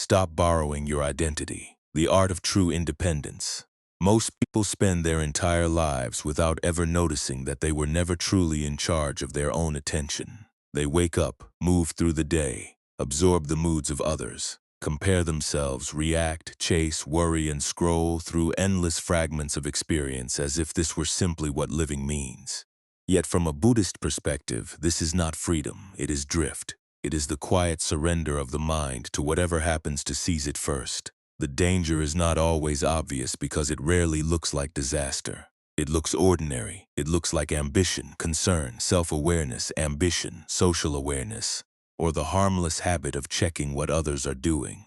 stop borrowing your identity. The art of true independence. Most people spend their entire lives without ever noticing that they were never truly in charge of their own attention. They wake up, move through the day, absorb the moods of others, compare themselves, react, chase, worry, and scroll through endless fragments of experience as if this were simply what living means. Yet from a Buddhist perspective, this is not freedom, it is drift. It is the quiet surrender of the mind to whatever happens to seize it first. The danger is not always obvious because it rarely looks like disaster. It looks ordinary. It looks like ambition, concern, self-awareness, ambition, social awareness, or the harmless habit of checking what others are doing.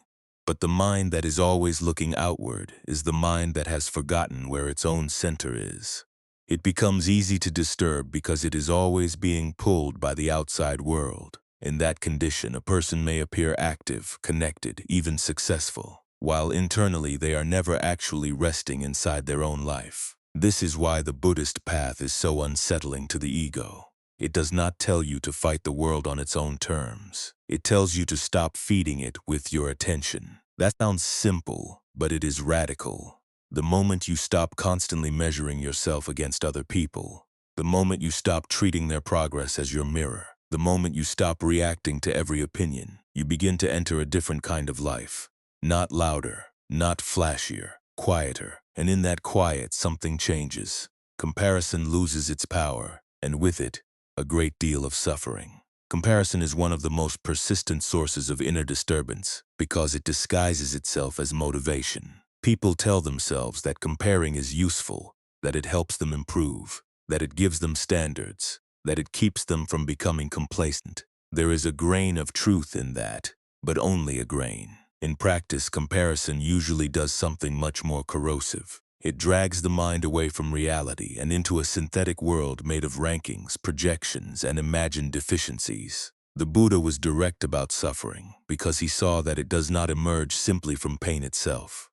But the mind that is always looking outward is the mind that has forgotten where its own center is. It becomes easy to disturb because it is always being pulled by the outside world. In that condition, a person may appear active, connected, even successful, while internally they are never actually resting inside their own life. This is why the Buddhist path is so unsettling to the ego. It does not tell you to fight the world on its own terms. It tells you to stop feeding it with your attention. That sounds simple, but it is radical. The moment you stop constantly measuring yourself against other people, the moment you stop treating their progress as your mirror, the moment you stop reacting to every opinion, you begin to enter a different kind of life. Not louder, not flashier, quieter. And in that quiet, something changes. Comparison loses its power, and with it, a great deal of suffering. Comparison is one of the most persistent sources of inner disturbance because it disguises itself as motivation. People tell themselves that comparing is useful, that it helps them improve, that it gives them standards, that it keeps them from becoming complacent. There is a grain of truth in that, but only a grain. In practice, comparison usually does something much more corrosive. It drags the mind away from reality and into a synthetic world made of rankings, projections, and imagined deficiencies. The Buddha was direct about suffering because he saw that it does not emerge simply from pain itself.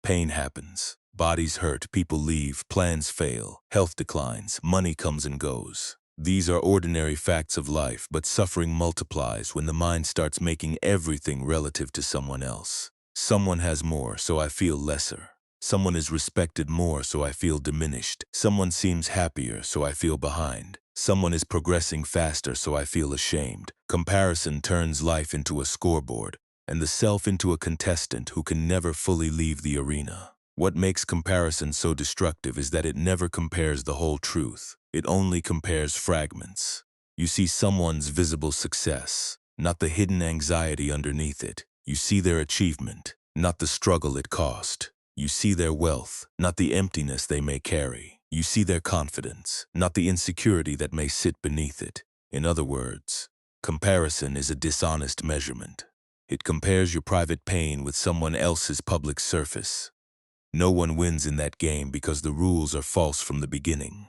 Pain happens. Bodies hurt, people leave, plans fail, health declines, money comes and goes. These are ordinary facts of life, but suffering multiplies when the mind starts making everything relative to someone else. Someone has more, so I feel lesser. Someone is respected more, so I feel diminished. Someone seems happier, so I feel behind. Someone is progressing faster, so I feel ashamed. Comparison turns life into a scoreboard, and the self into a contestant who can never fully leave the arena. What makes comparison so destructive is that it never compares the whole truth. It only compares fragments. You see someone's visible success, not the hidden anxiety underneath it. You see their achievement, not the struggle it cost. You see their wealth, not the emptiness they may carry. You see their confidence, not the insecurity that may sit beneath it. In other words, comparison is a dishonest measurement. It compares your private pain with someone else's public surface. No one wins in that game because the rules are false from the beginning.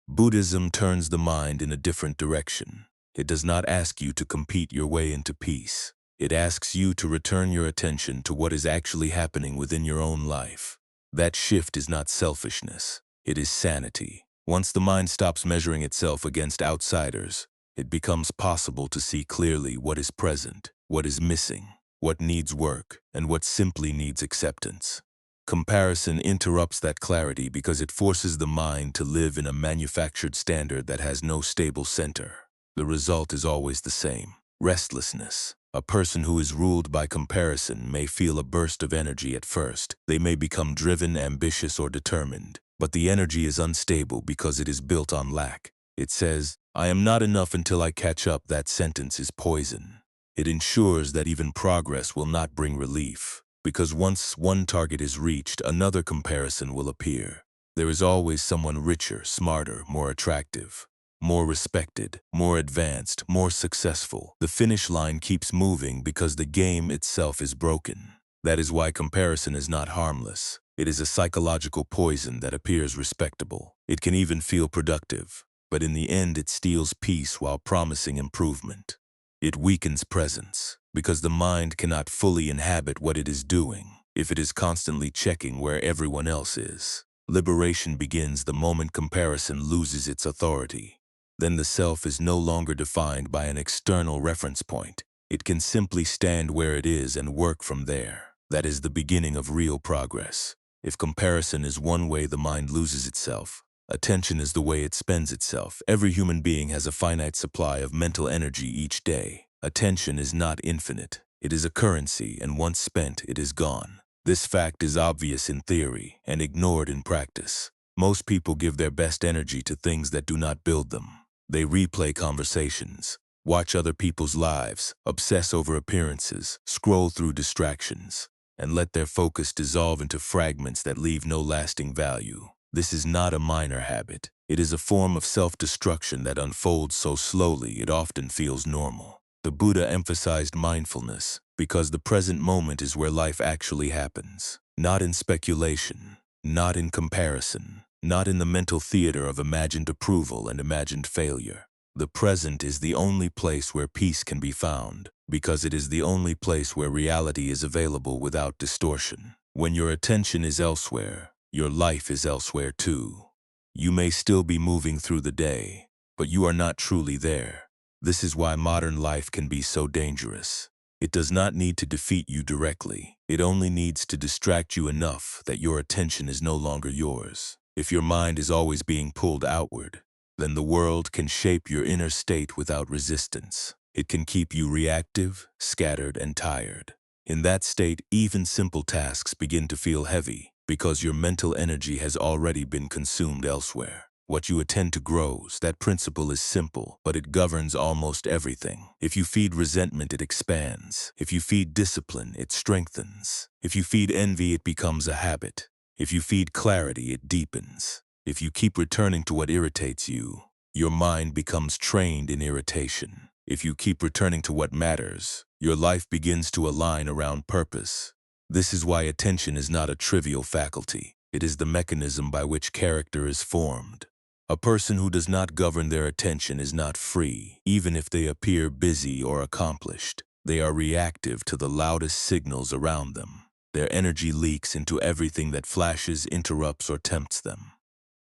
Buddhism turns the mind in a different direction. It does not ask you to compete your way into peace. It asks you to return your attention to what is actually happening within your own life. That shift is not selfishness. It is sanity. Once the mind stops measuring itself against outsiders, it becomes possible to see clearly what is present, what is missing, what needs work, and what simply needs acceptance. Comparison interrupts that clarity because it forces the mind to live in a manufactured standard that has no stable center. The result is always the same: restlessness. A person who is ruled by comparison may feel a burst of energy at first. They may become driven, ambitious, or determined. But the energy is unstable because it is built on lack. It says, "I am not enough until I catch up." That sentence is poison. It ensures that even progress will not bring relief. Because once one target is reached, another comparison will appear. There is always someone richer, smarter, more attractive, more respected, more advanced, more successful. The finish line keeps moving because the game itself is broken. That is why comparison is not harmless. It is a psychological poison that appears respectable. It can even feel productive, but in the end it steals peace while promising improvement. It weakens presence, because the mind cannot fully inhabit what it is doing if it is constantly checking where everyone else is. Liberation begins the moment comparison loses its authority. Then the self is no longer defined by an external reference point. It can simply stand where it is and work from there. That is the beginning of real progress. If comparison is one way the mind loses itself, attention is the way it spends itself. Every human being has a finite supply of mental energy each day. Attention is not infinite. It is a currency, and once spent, it is gone. This fact is obvious in theory and ignored in practice. Most people give their best energy to things that do not build them. They replay conversations, watch other people's lives, obsess over appearances, scroll through distractions, and let their focus dissolve into fragments that leave no lasting value. This is not a minor habit. It is a form of self-destruction that unfolds so slowly it often feels normal. The Buddha emphasized mindfulness because the present moment is where life actually happens, not in speculation, not in comparison, not in the mental theater of imagined approval and imagined failure. The present is the only place where peace can be found, because it is the only place where reality is available without distortion. When your attention is elsewhere, your life is elsewhere too. You may still be moving through the day, but you are not truly there. This is why modern life can be so dangerous. It does not need to defeat you directly. It only needs to distract you enough that your attention is no longer yours. If your mind is always being pulled outward, then the world can shape your inner state without resistance. It can keep you reactive, scattered, and tired. In that state, even simple tasks begin to feel heavy because your mental energy has already been consumed elsewhere. What you attend to grows. That principle is simple, but it governs almost everything. If you feed resentment, it expands. If you feed discipline, it strengthens. If you feed envy, it becomes a habit. If you feed clarity, it deepens. If you keep returning to what irritates you, your mind becomes trained in irritation. If you keep returning to what matters, your life begins to align around purpose. This is why attention is not a trivial faculty. It is the mechanism by which character is formed. A person who does not govern their attention is not free, even if they appear busy or accomplished. They are reactive to the loudest signals around them. Their energy leaks into everything that flashes, interrupts, or tempts them.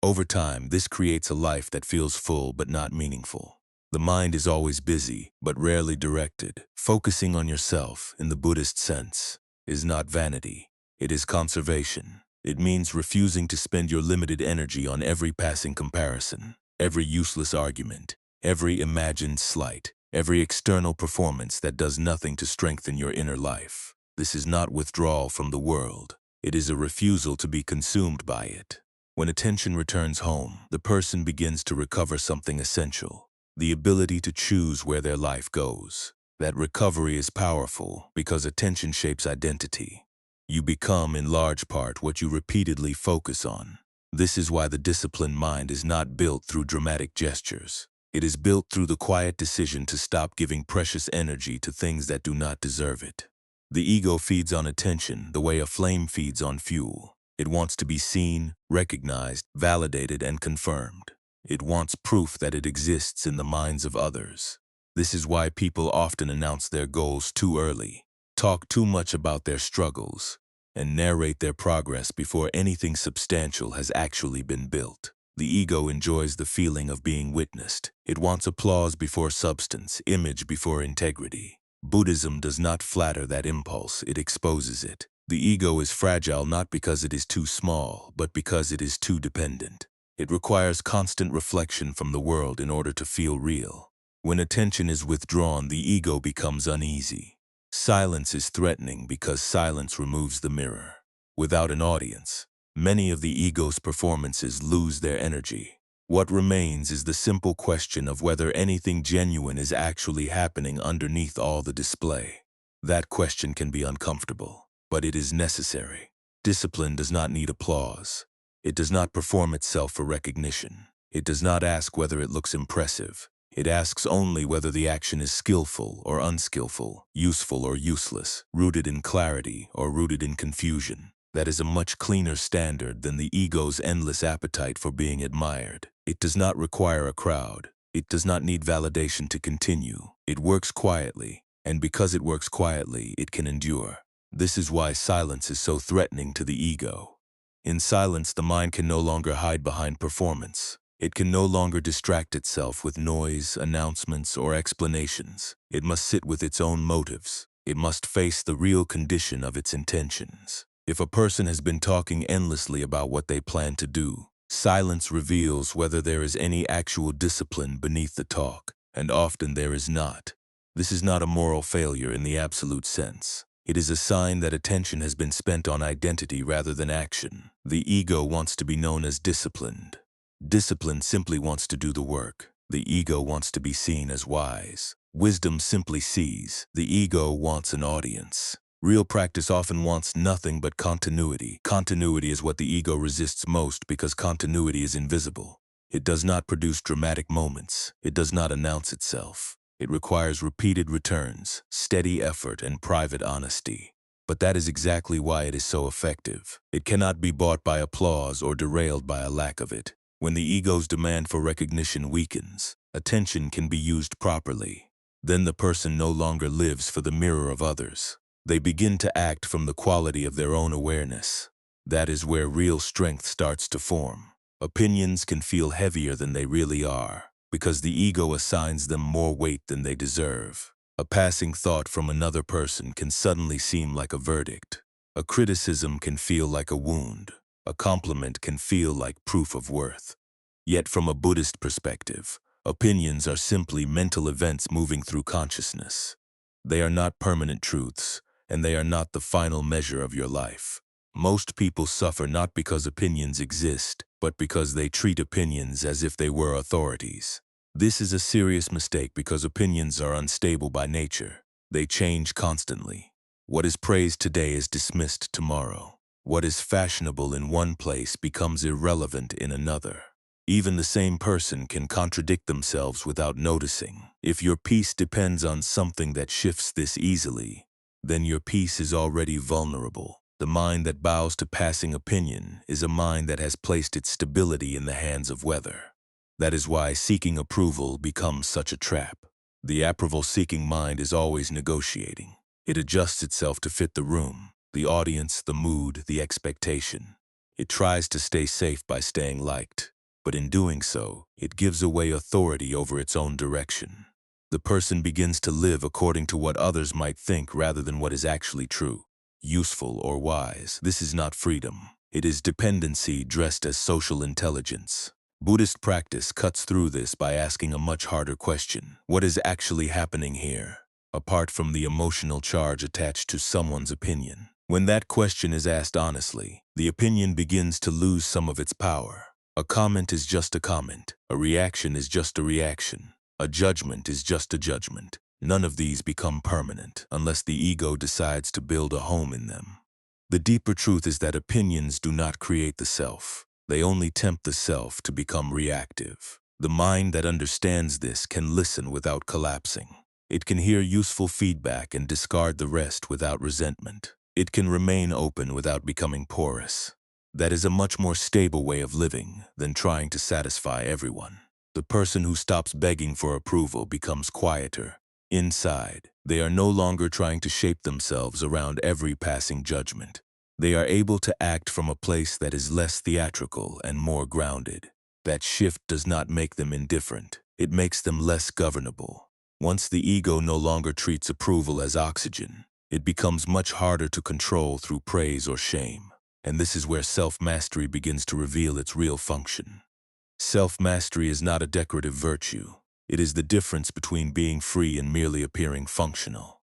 Over time, this creates a life that feels full but not meaningful. The mind is always busy, but rarely directed. Focusing on yourself, in the Buddhist sense, is not vanity. It is conservation. It means refusing to spend your limited energy on every passing comparison, every useless argument, every imagined slight, every external performance that does nothing to strengthen your inner life. This is not withdrawal from the world. It is a refusal to be consumed by it. When attention returns home, the person begins to recover something essential, the ability to choose where their life goes. That recovery is powerful because attention shapes identity. You become, in large part, what you repeatedly focus on. This is why the disciplined mind is not built through dramatic gestures. It is built through the quiet decision to stop giving precious energy to things that do not deserve it. The ego feeds on attention the way a flame feeds on fuel. It wants to be seen, recognized, validated, and confirmed. It wants proof that it exists in the minds of others. This is why people often announce their goals too early, talk too much about their struggles, and narrate their progress before anything substantial has actually been built. The ego enjoys the feeling of being witnessed. It wants applause before substance, image before integrity. Buddhism does not flatter that impulse, it exposes it. The ego is fragile not because it is too small, but because it is too dependent. It requires constant reflection from the world in order to feel real. When attention is withdrawn, the ego becomes uneasy. Silence is threatening because silence removes the mirror. Without an audience, many of the ego's performances lose their energy. What remains is the simple question of whether anything genuine is actually happening underneath all the display. That question can be uncomfortable, but it is necessary. Discipline does not need applause. It does not perform itself for recognition. It does not ask whether it looks impressive. It asks only whether the action is skillful or unskillful, useful or useless, rooted in clarity or rooted in confusion. That is a much cleaner standard than the ego's endless appetite for being admired. It does not require a crowd. It does not need validation to continue. It works quietly, and because it works quietly, it can endure. This is why silence is so threatening to the ego. In silence, the mind can no longer hide behind performance. It can no longer distract itself with noise, announcements, or explanations. It must sit with its own motives. It must face the real condition of its intentions. If a person has been talking endlessly about what they plan to do, silence reveals whether there is any actual discipline beneath the talk, and often there is not. This is not a moral failure in the absolute sense. It is a sign that attention has been spent on identity rather than action. The ego wants to be known as disciplined. Discipline simply wants to do the work. The ego wants to be seen as wise. Wisdom simply sees. The ego wants an audience. Real practice often wants nothing but continuity. Continuity is what the ego resists most because continuity is invisible. It does not produce dramatic moments. It does not announce itself. It requires repeated returns, steady effort, and private honesty. But that is exactly why it is so effective. It cannot be bought by applause or derailed by a lack of it. When the ego's demand for recognition weakens, attention can be used properly. Then the person no longer lives for the mirror of others. They begin to act from the quality of their own awareness. That is where real strength starts to form. Opinions can feel heavier than they really are, because the ego assigns them more weight than they deserve. A passing thought from another person can suddenly seem like a verdict. A criticism can feel like a wound. A compliment can feel like proof of worth. Yet from a Buddhist perspective, opinions are simply mental events moving through consciousness. They are not permanent truths, and they are not the final measure of your life. Most people suffer not because opinions exist, but because they treat opinions as if they were authorities. This is a serious mistake because opinions are unstable by nature. They change constantly. What is praised today is dismissed tomorrow. What is fashionable in one place becomes irrelevant in another. Even the same person can contradict themselves without noticing. If your peace depends on something that shifts this easily, then your peace is already vulnerable. The mind that bows to passing opinion is a mind that has placed its stability in the hands of weather. That is why seeking approval becomes such a trap. The approval-seeking mind is always negotiating. It adjusts itself to fit the room, the audience, the mood, the expectation. It tries to stay safe by staying liked, but in doing so, it gives away authority over its own direction. The person begins to live according to what others might think rather than what is actually true, useful, or wise. This is not freedom. It is dependency dressed as social intelligence. Buddhist practice cuts through this by asking a much harder question. What is actually happening here, apart from the emotional charge attached to someone's opinion? When that question is asked honestly, the opinion begins to lose some of its power. A comment is just a comment. A reaction is just a reaction. A judgment is just a judgment. None of these become permanent unless the ego decides to build a home in them. The deeper truth is that opinions do not create the self. They only tempt the self to become reactive. The mind that understands this can listen without collapsing. It can hear useful feedback and discard the rest without resentment. It can remain open without becoming porous. That is a much more stable way of living than trying to satisfy everyone. The person who stops begging for approval becomes quieter. Inside, they are no longer trying to shape themselves around every passing judgment. They are able to act from a place that is less theatrical and more grounded. That shift does not make them indifferent. It makes them less governable. Once the ego no longer treats approval as oxygen, it becomes much harder to control through praise or shame. And this is where self-mastery begins to reveal its real function. Self-mastery is not a decorative virtue. It is the difference between being free and merely appearing functional.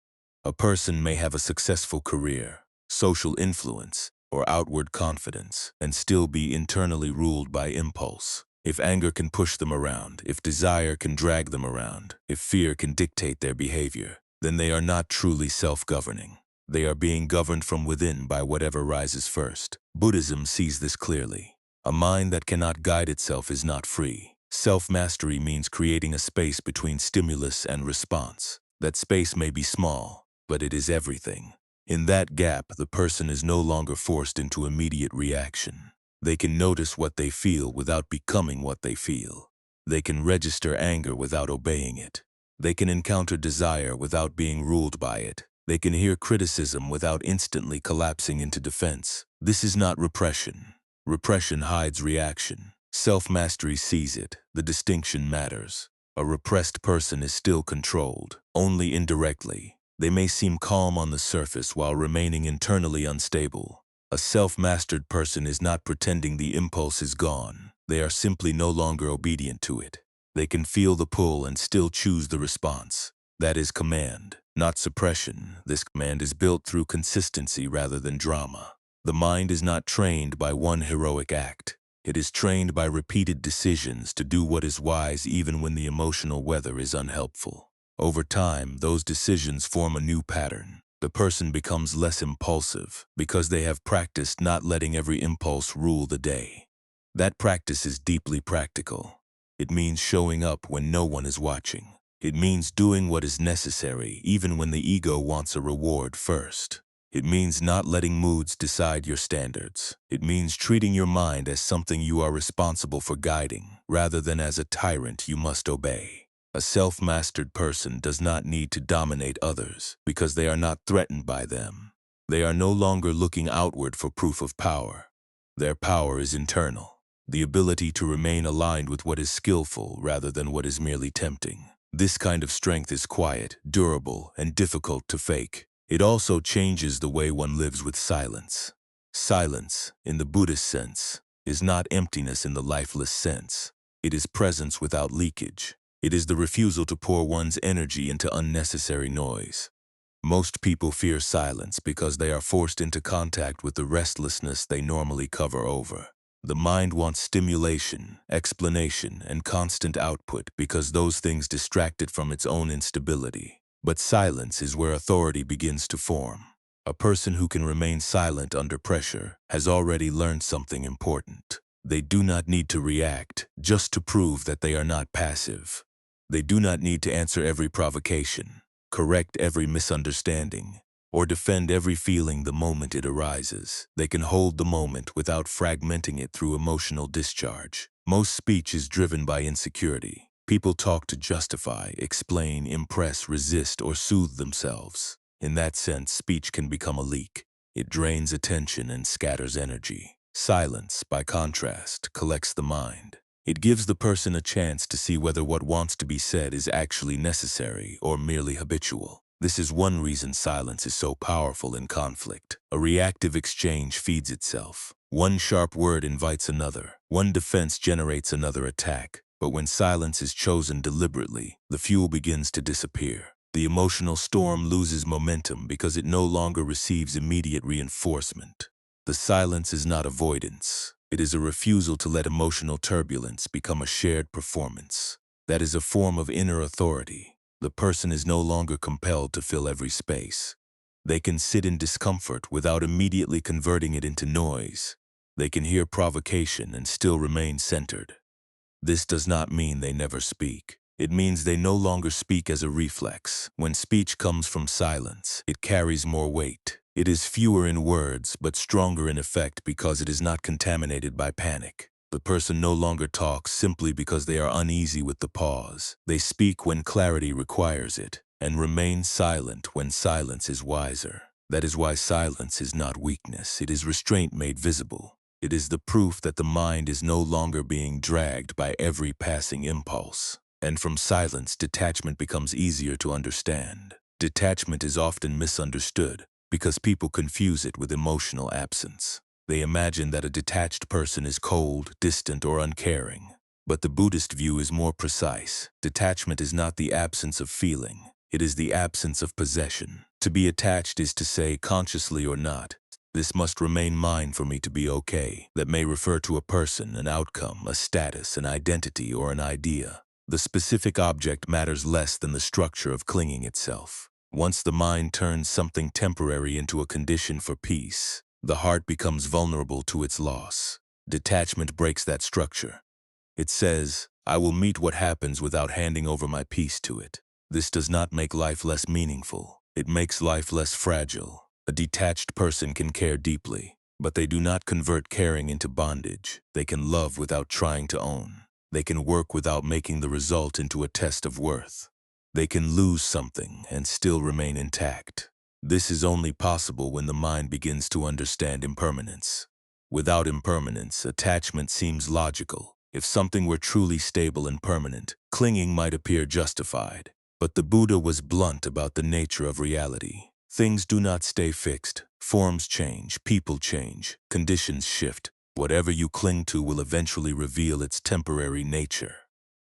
A person may have a successful career, social influence, or outward confidence, and still be internally ruled by impulse. If anger can push them around, if desire can drag them around, if fear can dictate their behavior, then they are not truly self-governing. They are being governed from within by whatever rises first. Buddhism sees this clearly. A mind that cannot guide itself is not free. Self-mastery means creating a space between stimulus and response. That space may be small, but it is everything. In that gap, the person is no longer forced into immediate reaction. They can notice what they feel without becoming what they feel. They can register anger without obeying it. They can encounter desire without being ruled by it. They can hear criticism without instantly collapsing into defense. This is not repression. Repression hides reaction. Self-mastery sees it. The distinction matters. A repressed person is still controlled, only indirectly. They may seem calm on the surface while remaining internally unstable. A self-mastered person is not pretending the impulse is gone. They are simply no longer obedient to it. They can feel the pull and still choose the response. That is command, not suppression. This command is built through consistency rather than drama. The mind is not trained by one heroic act. It is trained by repeated decisions to do what is wise even when the emotional weather is unhelpful. Over time, those decisions form a new pattern. The person becomes less impulsive because they have practiced not letting every impulse rule the day. That practice is deeply practical. It means showing up when no one is watching. It means doing what is necessary even when the ego wants a reward first. It means not letting moods decide your standards. It means treating your mind as something you are responsible for guiding, rather than as a tyrant you must obey. A self-mastered person does not need to dominate others because they are not threatened by them. They are no longer looking outward for proof of power. Their power is internal, the ability to remain aligned with what is skillful rather than what is merely tempting. This kind of strength is quiet, durable, and difficult to fake. It also changes the way one lives with silence. Silence, in the Buddhist sense, is not emptiness in the lifeless sense. It is presence without leakage. It is the refusal to pour one's energy into unnecessary noise. Most people fear silence because they are forced into contact with the restlessness they normally cover over. The mind wants stimulation, explanation, and constant output because those things distract it from its own instability. But silence is where authority begins to form. A person who can remain silent under pressure has already learned something important. They do not need to react just to prove that they are not passive. They do not need to answer every provocation, correct every misunderstanding, or defend every feeling the moment it arises. They can hold the moment without fragmenting it through emotional discharge. Most speech is driven by insecurity. People talk to justify, explain, impress, resist, or soothe themselves. In that sense, speech can become a leak. It drains attention and scatters energy. Silence, by contrast, collects the mind. It gives the person a chance to see whether what wants to be said is actually necessary or merely habitual. This is one reason silence is so powerful in conflict. A reactive exchange feeds itself. One sharp word invites another. One defense generates another attack. But when silence is chosen deliberately, the fuel begins to disappear. The emotional storm loses momentum because it no longer receives immediate reinforcement. The silence is not avoidance. It is a refusal to let emotional turbulence become a shared performance. That is a form of inner authority. The person is no longer compelled to fill every space. They can sit in discomfort without immediately converting it into noise. They can hear provocation and still remain centered. This does not mean they never speak. It means they no longer speak as a reflex. When speech comes from silence, it carries more weight. It is fewer in words, but stronger in effect because it is not contaminated by panic. The person no longer talks simply because they are uneasy with the pause. They speak when clarity requires it, and remain silent when silence is wiser. That is why silence is not weakness. It is restraint made visible. It is the proof that the mind is no longer being dragged by every passing impulse. And from silence, detachment becomes easier to understand. Detachment is often misunderstood because people confuse it with emotional absence. They imagine that a detached person is cold, distant, or uncaring. But the Buddhist view is more precise. Detachment is not the absence of feeling. It is the absence of possession. To be attached is to say, consciously or not, "This must remain mine for me to be okay." That may refer to a person, an outcome, a status, an identity, or an idea. The specific object matters less than the structure of clinging itself. Once the mind turns something temporary into a condition for peace, the heart becomes vulnerable to its loss. Detachment breaks that structure. It says, "I will meet what happens without handing over my peace to it." This does not make life less meaningful. It makes life less fragile. A detached person can care deeply, but they do not convert caring into bondage. They can love without trying to own. They can work without making the result into a test of worth. They can lose something and still remain intact. This is only possible when the mind begins to understand impermanence. Without impermanence, attachment seems logical. If something were truly stable and permanent, clinging might appear justified. But the Buddha was blunt about the nature of reality. Things do not stay fixed. Forms change, people change, conditions shift. Whatever you cling to will eventually reveal its temporary nature.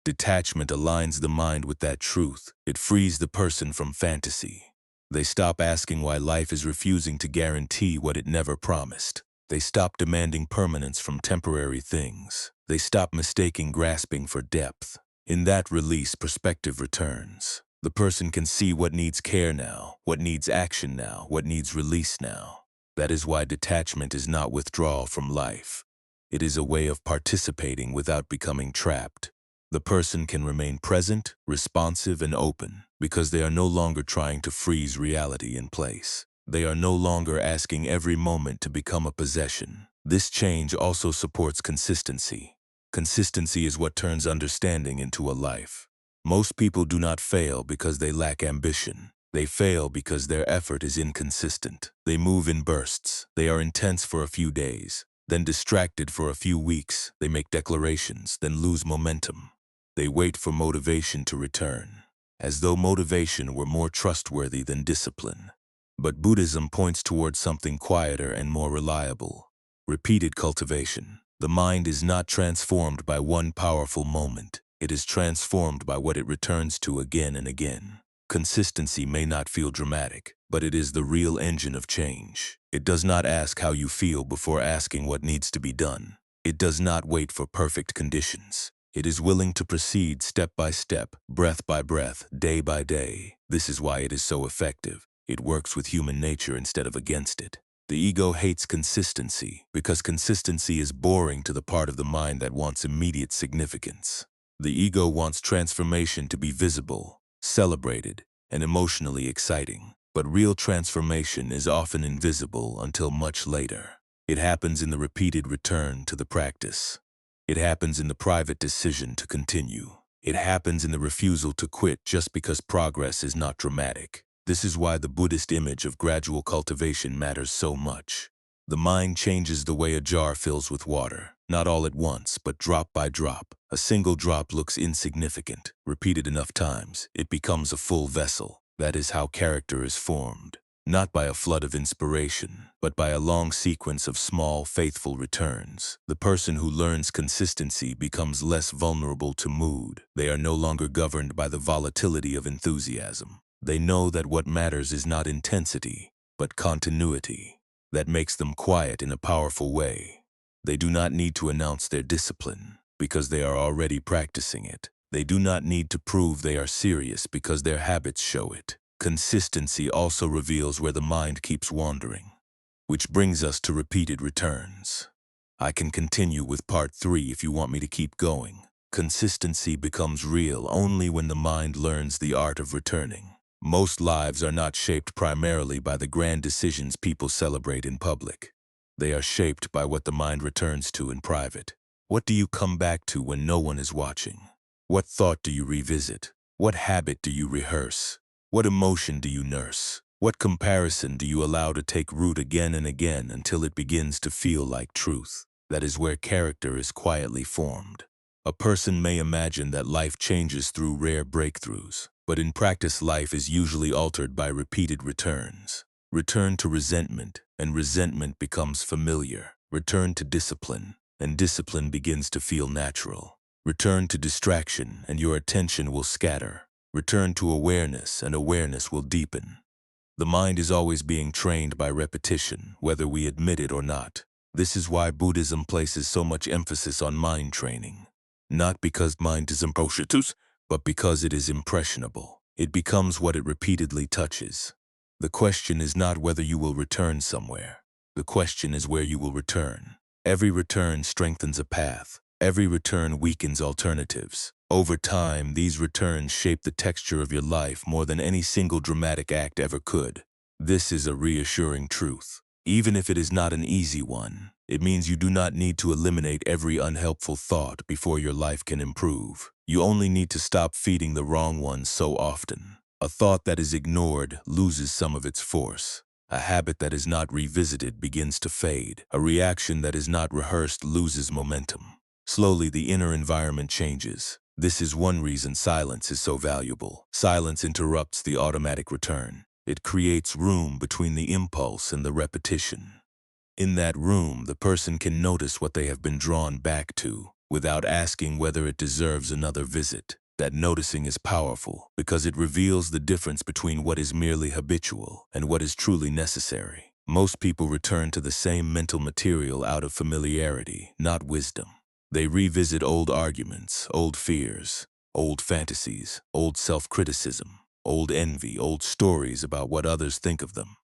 Detachment aligns the mind with that truth. It frees the person from fantasy. They stop asking why life is refusing to guarantee what it never promised. They stop demanding permanence from temporary things. They stop mistaking grasping for depth. In that release, perspective returns. The person can see what needs care now, what needs action now, what needs release now. That is why detachment is not withdrawal from life. It is a way of participating without becoming trapped. The person can remain present, responsive, and open because they are no longer trying to freeze reality in place. They are no longer asking every moment to become a possession. This change also supports consistency. Consistency is what turns understanding into a life. Most people do not fail because they lack ambition. They fail because their effort is inconsistent. They move in bursts. They are intense for a few days, then distracted for a few weeks. They make declarations, then lose momentum. They wait for motivation to return, as though motivation were more trustworthy than discipline. But Buddhism points towards something quieter and more reliable: repeated cultivation. The mind is not transformed by one powerful moment. It is transformed by what it returns to again and again. Consistency may not feel dramatic, but it is the real engine of change. It does not ask how you feel before asking what needs to be done. It does not wait for perfect conditions. It is willing to proceed step by step, breath by breath, day by day. This is why it is so effective. It works with human nature instead of against it. The ego hates consistency because consistency is boring to the part of the mind that wants immediate significance. The ego wants transformation to be visible, celebrated, and emotionally exciting. But real transformation is often invisible until much later. It happens in the repeated return to the practice. It happens in the private decision to continue. It happens in the refusal to quit just because progress is not dramatic. This is why the Buddhist image of gradual cultivation matters so much. The mind changes the way a jar fills with water, not all at once, but drop by drop. A single drop looks insignificant. Repeated enough times, it becomes a full vessel. That is how character is formed. Not by a flood of inspiration, but by a long sequence of small, faithful returns. The person who learns consistency becomes less vulnerable to mood. They are no longer governed by the volatility of enthusiasm. They know that what matters is not intensity, but continuity. That makes them quiet in a powerful way. They do not need to announce their discipline because they are already practicing it. They do not need to prove they are serious because their habits show it. Consistency also reveals where the mind keeps wandering, which brings us to repeated returns. I can continue with part 3 if you want me to keep going. Consistency becomes real only when the mind learns the art of returning. Most lives are not shaped primarily by the grand decisions people celebrate in public. They are shaped by what the mind returns to in private. What do you come back to when no one is watching? What thought do you revisit? What habit do you rehearse? What emotion do you nurse? What comparison do you allow to take root again and again until it begins to feel like truth? That is where character is quietly formed. A person may imagine that life changes through rare breakthroughs, but in practice life is usually altered by repeated returns. Return to resentment, and resentment becomes familiar. Return to discipline, and discipline begins to feel natural. Return to distraction, and your attention will scatter. Return to awareness, and awareness will deepen. The mind is always being trained by repetition, whether we admit it or not. This is why Buddhism places so much emphasis on mind training. Not because mind is improcious, but because it is impressionable. It becomes what it repeatedly touches. The question is not whether you will return somewhere. The question is where you will return. Every return strengthens a path. Every return weakens alternatives. Over time, these returns shape the texture of your life more than any single dramatic act ever could. This is a reassuring truth. Even if it is not an easy one, it means you do not need to eliminate every unhelpful thought before your life can improve. You only need to stop feeding the wrong ones so often. A thought that is ignored loses some of its force. A habit that is not revisited begins to fade. A reaction that is not rehearsed loses momentum. Slowly, the inner environment changes. This is one reason silence is so valuable. Silence interrupts the automatic return. It creates room between the impulse and the repetition. In that room, the person can notice what they have been drawn back to, without asking whether it deserves another visit. That noticing is powerful because it reveals the difference between what is merely habitual and what is truly necessary. Most people return to the same mental material out of familiarity, not wisdom. They revisit old arguments, old fears, old fantasies, old self-criticism, old envy, old stories about what others think of them.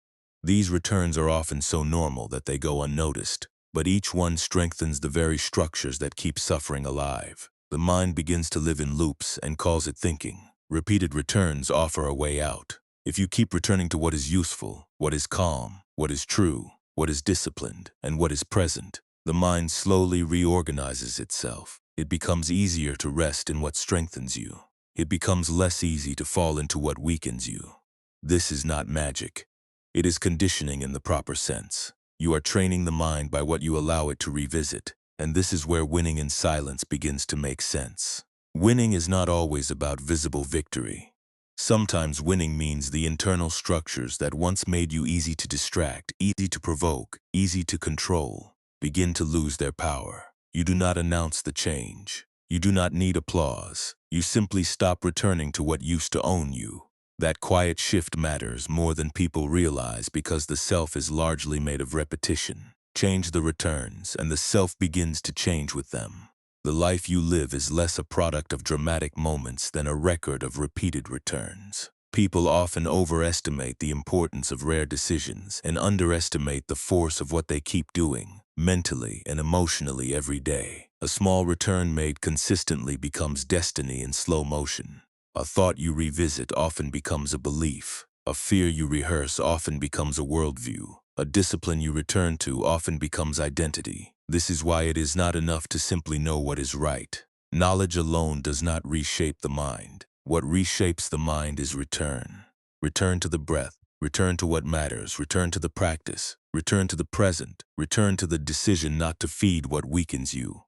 These returns are often so normal that they go unnoticed, but each one strengthens the very structures that keep suffering alive. The mind begins to live in loops and calls it thinking. Repeated returns offer a way out. If you keep returning to what is useful, what is calm, what is true, what is disciplined, and what is present, the mind slowly reorganizes itself. It becomes easier to rest in what strengthens you. It becomes less easy to fall into what weakens you. This is not magic. It is conditioning in the proper sense. You are training the mind by what you allow it to revisit, and this is where winning in silence begins to make sense. Winning is not always about visible victory. Sometimes winning means the internal structures that once made you easy to distract, easy to provoke, easy to control, begin to lose their power. You do not announce the change. You do not need applause. You simply stop returning to what used to own you. That quiet shift matters more than people realize because the self is largely made of repetition. Change the returns, and the self begins to change with them. The life you live is less a product of dramatic moments than a record of repeated returns. People often overestimate the importance of rare decisions and underestimate the force of what they keep doing, mentally and emotionally every day. A small return made consistently becomes destiny in slow motion. A thought you revisit often becomes a belief. A fear you rehearse often becomes a worldview. A discipline you return to often becomes identity. This is why it is not enough to simply know what is right. Knowledge alone does not reshape the mind. What reshapes the mind is return. Return to the breath. Return to what matters. Return to the practice. Return to the present. Return to the decision not to feed what weakens you.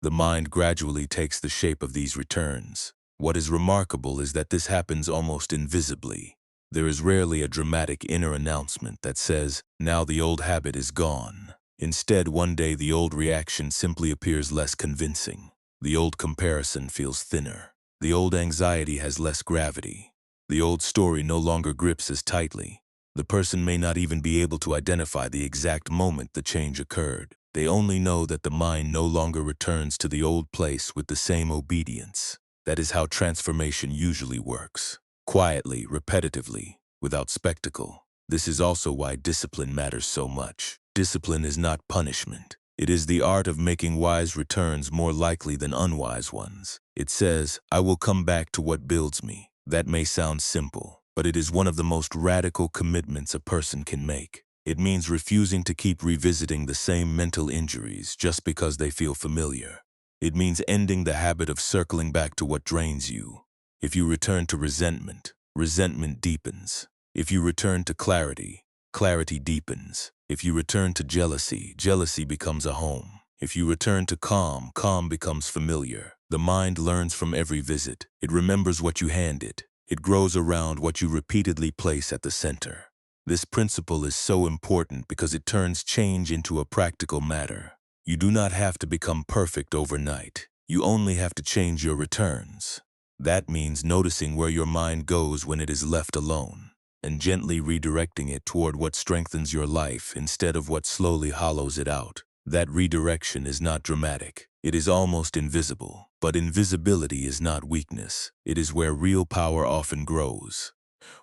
The mind gradually takes the shape of these returns. What is remarkable is that this happens almost invisibly. There is rarely a dramatic inner announcement that says, "Now the old habit is gone." Instead, one day the old reaction simply appears less convincing. The old comparison feels thinner. The old anxiety has less gravity. The old story no longer grips as tightly. The person may not even be able to identify the exact moment the change occurred. They only know that the mind no longer returns to the old place with the same obedience. That is how transformation usually works. Quietly, repetitively, without spectacle. This is also why discipline matters so much. Discipline is not punishment. It is the art of making wise returns more likely than unwise ones. It says, "I will come back to what builds me." That may sound simple, but it is one of the most radical commitments a person can make. It means refusing to keep revisiting the same mental injuries just because they feel familiar. It means ending the habit of circling back to what drains you. If you return to resentment, resentment deepens. If you return to clarity, clarity deepens. If you return to jealousy, jealousy becomes a home. If you return to calm, calm becomes familiar. The mind learns from every visit. It remembers what you hand it. It grows around what you repeatedly place at the center. This principle is so important because it turns change into a practical matter. You do not have to become perfect overnight. You only have to change your returns. That means noticing where your mind goes when it is left alone, and gently redirecting it toward what strengthens your life instead of what slowly hollows it out. That redirection is not dramatic. It is almost invisible. But invisibility is not weakness. It is where real power often grows.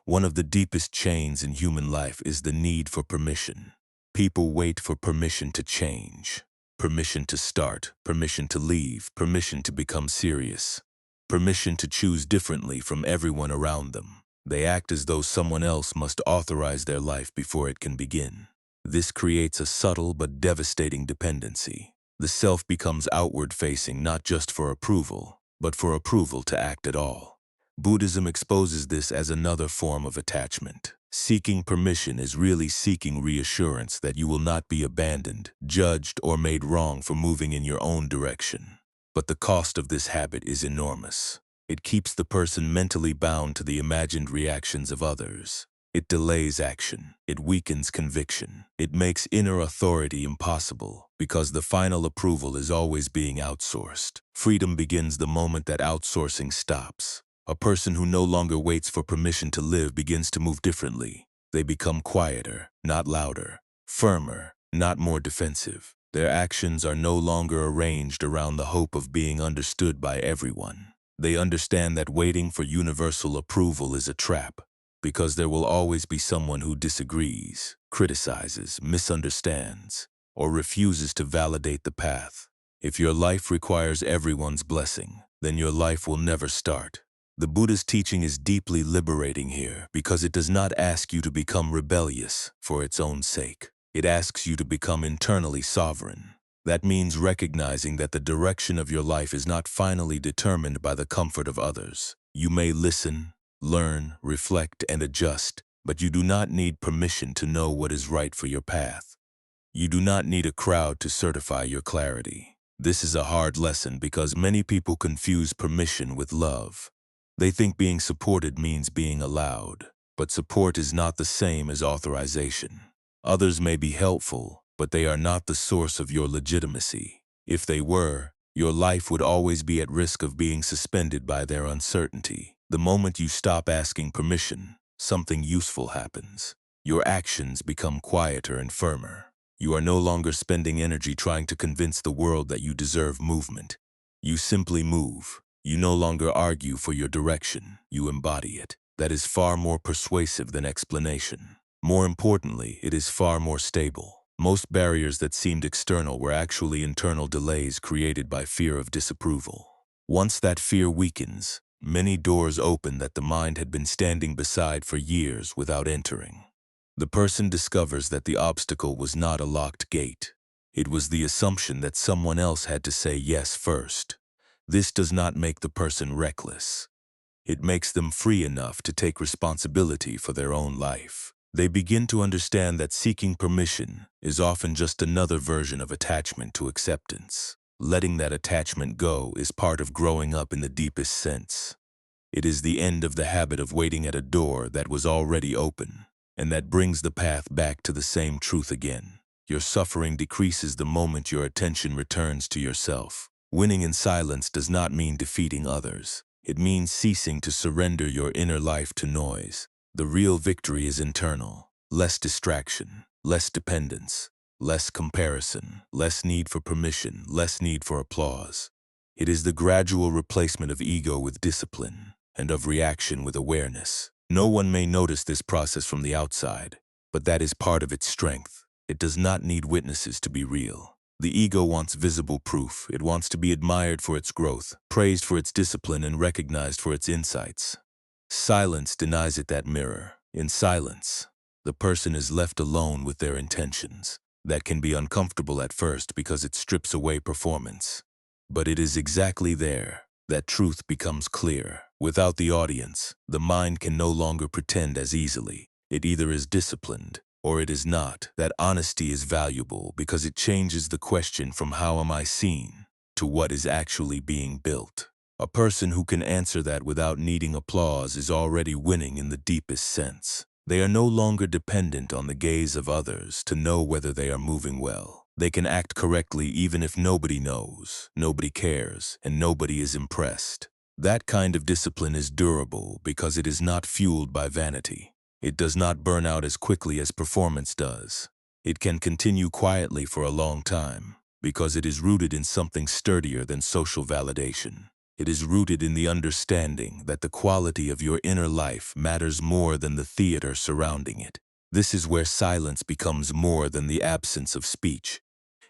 One of the deepest chains in human life is the need for permission. People wait for permission to change. Permission to start, permission to leave, permission to become serious, permission to choose differently from everyone around them. They act as though someone else must authorize their life before it can begin. This creates a subtle but devastating dependency. The self becomes outward-facing not just for approval, but for approval to act at all. Buddhism exposes this as another form of attachment. Seeking permission is really seeking reassurance that you will not be abandoned, judged, or made wrong for moving in your own direction. But the cost of this habit is enormous. It keeps the person mentally bound to the imagined reactions of others. It delays action. It weakens conviction. It makes inner authority impossible because the final approval is always being outsourced. Freedom begins the moment that outsourcing stops. A person who no longer waits for permission to live begins to move differently. They become quieter, not louder, firmer, not more defensive. Their actions are no longer arranged around the hope of being understood by everyone. They understand that waiting for universal approval is a trap, because there will always be someone who disagrees, criticizes, misunderstands, or refuses to validate the path. If your life requires everyone's blessing, then your life will never start. The Buddha's teaching is deeply liberating here because it does not ask you to become rebellious for its own sake. It asks you to become internally sovereign. That means recognizing that the direction of your life is not finally determined by the comfort of others. You may listen, learn, reflect, and adjust, but you do not need permission to know what is right for your path. You do not need a crowd to certify your clarity. This is a hard lesson because many people confuse permission with love. They think being supported means being allowed, but support is not the same as authorization. Others may be helpful, but they are not the source of your legitimacy. If they were, your life would always be at risk of being suspended by their uncertainty. The moment you stop asking permission, something useful happens. Your actions become quieter and firmer. You are no longer spending energy trying to convince the world that you deserve movement. You simply move. You no longer argue for your direction. You embody it. That is far more persuasive than explanation. More importantly, it is far more stable. Most barriers that seemed external were actually internal delays created by fear of disapproval. Once that fear weakens, many doors open that the mind had been standing beside for years without entering. The person discovers that the obstacle was not a locked gate. It was the assumption that someone else had to say yes first. This does not make the person reckless. It makes them free enough to take responsibility for their own life. They begin to understand that seeking permission is often just another version of attachment to acceptance. Letting that attachment go is part of growing up in the deepest sense. It is the end of the habit of waiting at a door that was already open, and that brings the path back to the same truth again. Your suffering decreases the moment your attention returns to yourself. Winning in silence does not mean defeating others. It means ceasing to surrender your inner life to noise. The real victory is internal. Less distraction, less dependence, less comparison, less need for permission, less need for applause. It is the gradual replacement of ego with discipline and of reaction with awareness. No one may notice this process from the outside, but that is part of its strength. It does not need witnesses to be real. The ego wants visible proof. It wants to be admired for its growth, praised for its discipline, and recognized for its insights. Silence denies it that mirror. In silence, the person is left alone with their intentions. That can be uncomfortable at first because it strips away performance. But it is exactly there that truth becomes clear. Without the audience, the mind can no longer pretend as easily. It either is disciplined or it is not. That honesty is valuable because it changes the question from how am I seen to what is actually being built. A person who can answer that without needing applause is already winning in the deepest sense. They are no longer dependent on the gaze of others to know whether they are moving well. They can act correctly even if nobody knows, nobody cares, and nobody is impressed. That kind of discipline is durable because it is not fueled by vanity. It does not burn out as quickly as performance does. It can continue quietly for a long time because it is rooted in something sturdier than social validation. It is rooted in the understanding that the quality of your inner life matters more than the theater surrounding it. This is where silence becomes more than the absence of speech.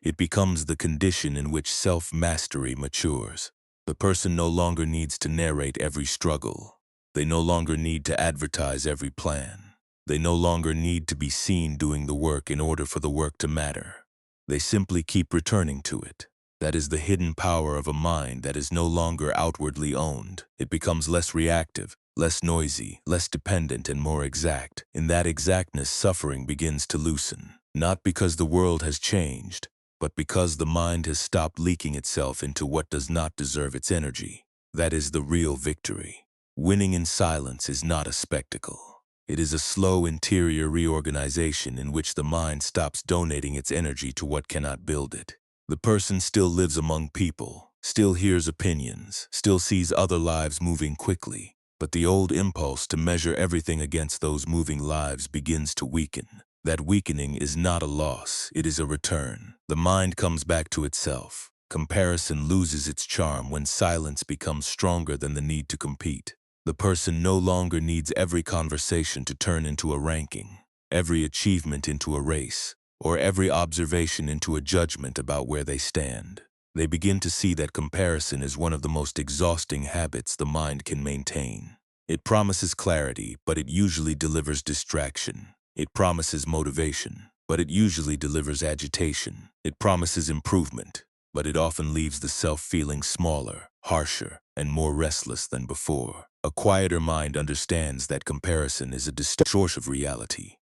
It becomes the condition in which self-mastery matures. The person no longer needs to narrate every struggle. They no longer need to advertise every plan. They no longer need to be seen doing the work in order for the work to matter. They simply keep returning to it. That is the hidden power of a mind that is no longer outwardly owned. It becomes less reactive, less noisy, less dependent, and more exact. In that exactness, suffering begins to loosen. Not because the world has changed, but because the mind has stopped leaking itself into what does not deserve its energy. That is the real victory. Winning in silence is not a spectacle. It is a slow interior reorganization in which the mind stops donating its energy to what cannot build it. The person still lives among people, still hears opinions, still sees other lives moving quickly, but the old impulse to measure everything against those moving lives begins to weaken. That weakening is not a loss, it is a return. The mind comes back to itself. Comparison loses its charm when silence becomes stronger than the need to compete. The person no longer needs every conversation to turn into a ranking, every achievement into a race, or every observation into a judgment about where they stand. They begin to see that comparison is one of the most exhausting habits the mind can maintain. It promises clarity, but it usually delivers distraction. It promises motivation, but it usually delivers agitation. It promises improvement, but it often leaves the self feeling smaller, harsher, and more restless than before. A quieter mind understands that comparison is a distortion of reality.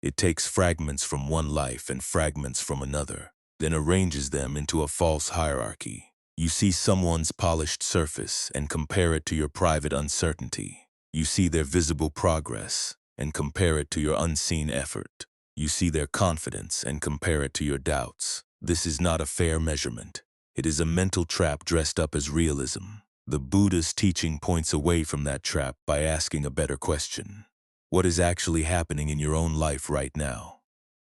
It takes fragments from one life and fragments from another, then arranges them into a false hierarchy. You see someone's polished surface and compare it to your private uncertainty. You see their visible progress and compare it to your unseen effort. You see their confidence and compare it to your doubts. This is not a fair measurement. It is a mental trap dressed up as realism. The Buddhist teaching points away from that trap by asking a better question. What is actually happening in your own life right now?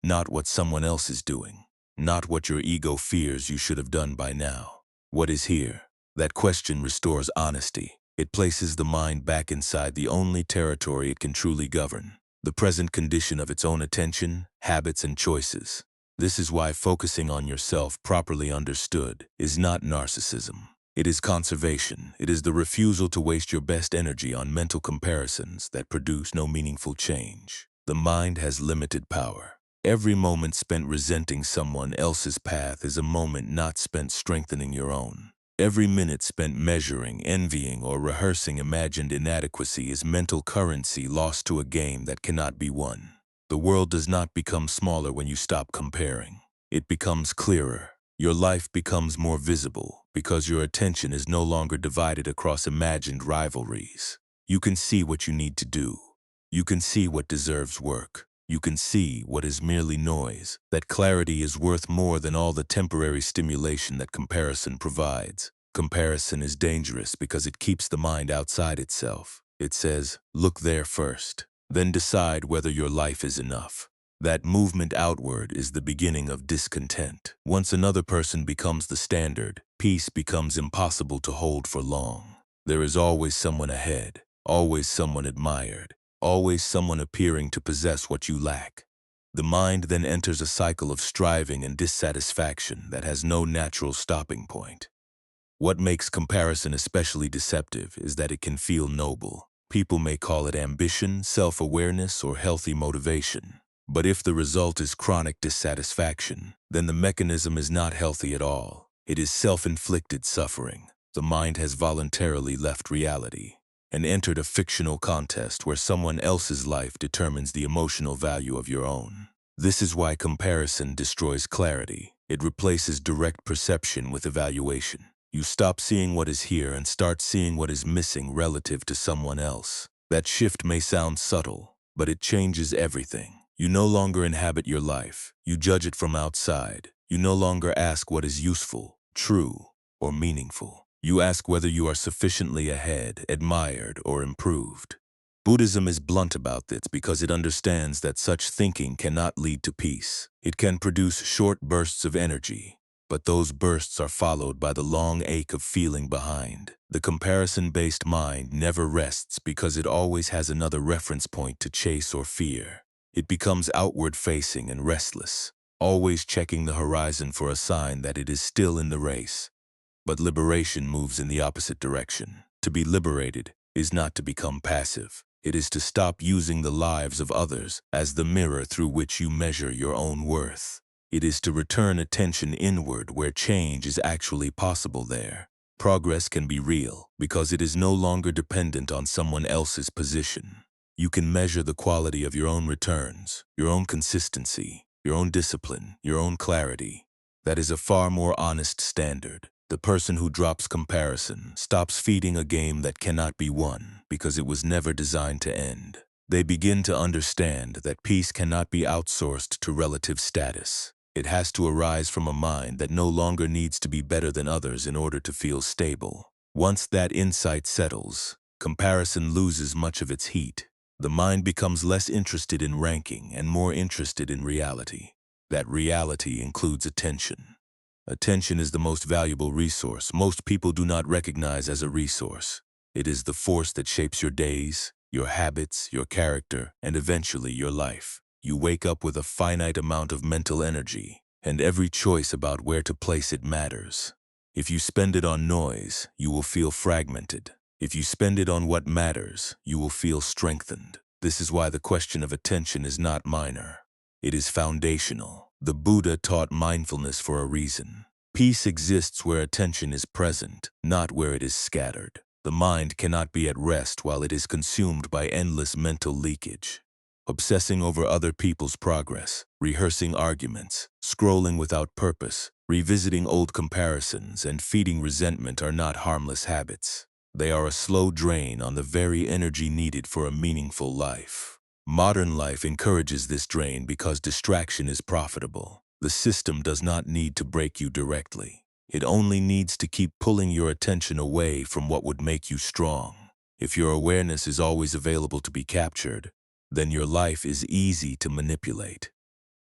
Not what someone else is doing. Not what your ego fears you should have done by now. What is here? That question restores honesty. It places the mind back inside the only territory it can truly govern, the present condition of its own attention, habits, and choices. This is why focusing on yourself, properly understood, is not narcissism. It is conservation. It is the refusal to waste your best energy on mental comparisons that produce no meaningful change. The mind has limited power. Every moment spent resenting someone else's path is a moment not spent strengthening your own. Every minute spent measuring, envying, or rehearsing imagined inadequacy is mental currency lost to a game that cannot be won. The world does not become smaller when you stop comparing. It becomes clearer. Your life becomes more visible because your attention is no longer divided across imagined rivalries. You can see what you need to do. You can see what deserves work. You can see what is merely noise. That clarity is worth more than all the temporary stimulation that comparison provides. Comparison is dangerous because it keeps the mind outside itself. It says, look there first, then decide whether your life is enough. That movement outward is the beginning of discontent. Once another person becomes the standard, peace becomes impossible to hold for long. There is always someone ahead, always someone admired, always someone appearing to possess what you lack. The mind then enters a cycle of striving and dissatisfaction that has no natural stopping point. What makes comparison especially deceptive is that it can feel noble. People may call it ambition, self-awareness, or healthy motivation. But if the result is chronic dissatisfaction, then the mechanism is not healthy at all. It is self-inflicted suffering. The mind has voluntarily left reality and entered a fictional contest where someone else's life determines the emotional value of your own. This is why comparison destroys clarity. It replaces direct perception with evaluation. You stop seeing what is here and start seeing what is missing relative to someone else. That shift may sound subtle, but it changes everything. You no longer inhabit your life. You judge it from outside. You no longer ask what is useful, true, or meaningful. You ask whether you are sufficiently ahead, admired, or improved. Buddhism is blunt about this because it understands that such thinking cannot lead to peace. It can produce short bursts of energy, but those bursts are followed by the long ache of feeling behind. The comparison-based mind never rests because it always has another reference point to chase or fear. It becomes outward-facing and restless, always checking the horizon for a sign that it is still in the race. But liberation moves in the opposite direction. To be liberated is not to become passive. It is to stop using the lives of others as the mirror through which you measure your own worth. It is to return attention inward where change is actually possible there. Progress can be real because it is no longer dependent on someone else's position. You can measure the quality of your own returns, your own consistency, your own discipline, your own clarity. That is a far more honest standard. The person who drops comparison stops feeding a game that cannot be won because it was never designed to end. They begin to understand that peace cannot be outsourced to relative status. It has to arise from a mind that no longer needs to be better than others in order to feel stable. Once that insight settles, comparison loses much of its heat. The mind becomes less interested in ranking and more interested in reality. That reality includes attention. Attention is the most valuable resource most people do not recognize as a resource. It is the force that shapes your days, your habits, your character, and eventually your life. You wake up with a finite amount of mental energy, and every choice about where to place it matters. If you spend it on noise, you will feel fragmented. If you spend it on what matters, you will feel strengthened. This is why the question of attention is not minor. It is foundational. The Buddha taught mindfulness for a reason. Peace exists where attention is present, not where it is scattered. The mind cannot be at rest while it is consumed by endless mental leakage. Obsessing over other people's progress, rehearsing arguments, scrolling without purpose, revisiting old comparisons, and feeding resentment are not harmless habits. They are a slow drain on the very energy needed for a meaningful life. Modern life encourages this drain because distraction is profitable. The system does not need to break you directly. It only needs to keep pulling your attention away from what would make you strong. If your awareness is always available to be captured, then your life is easy to manipulate.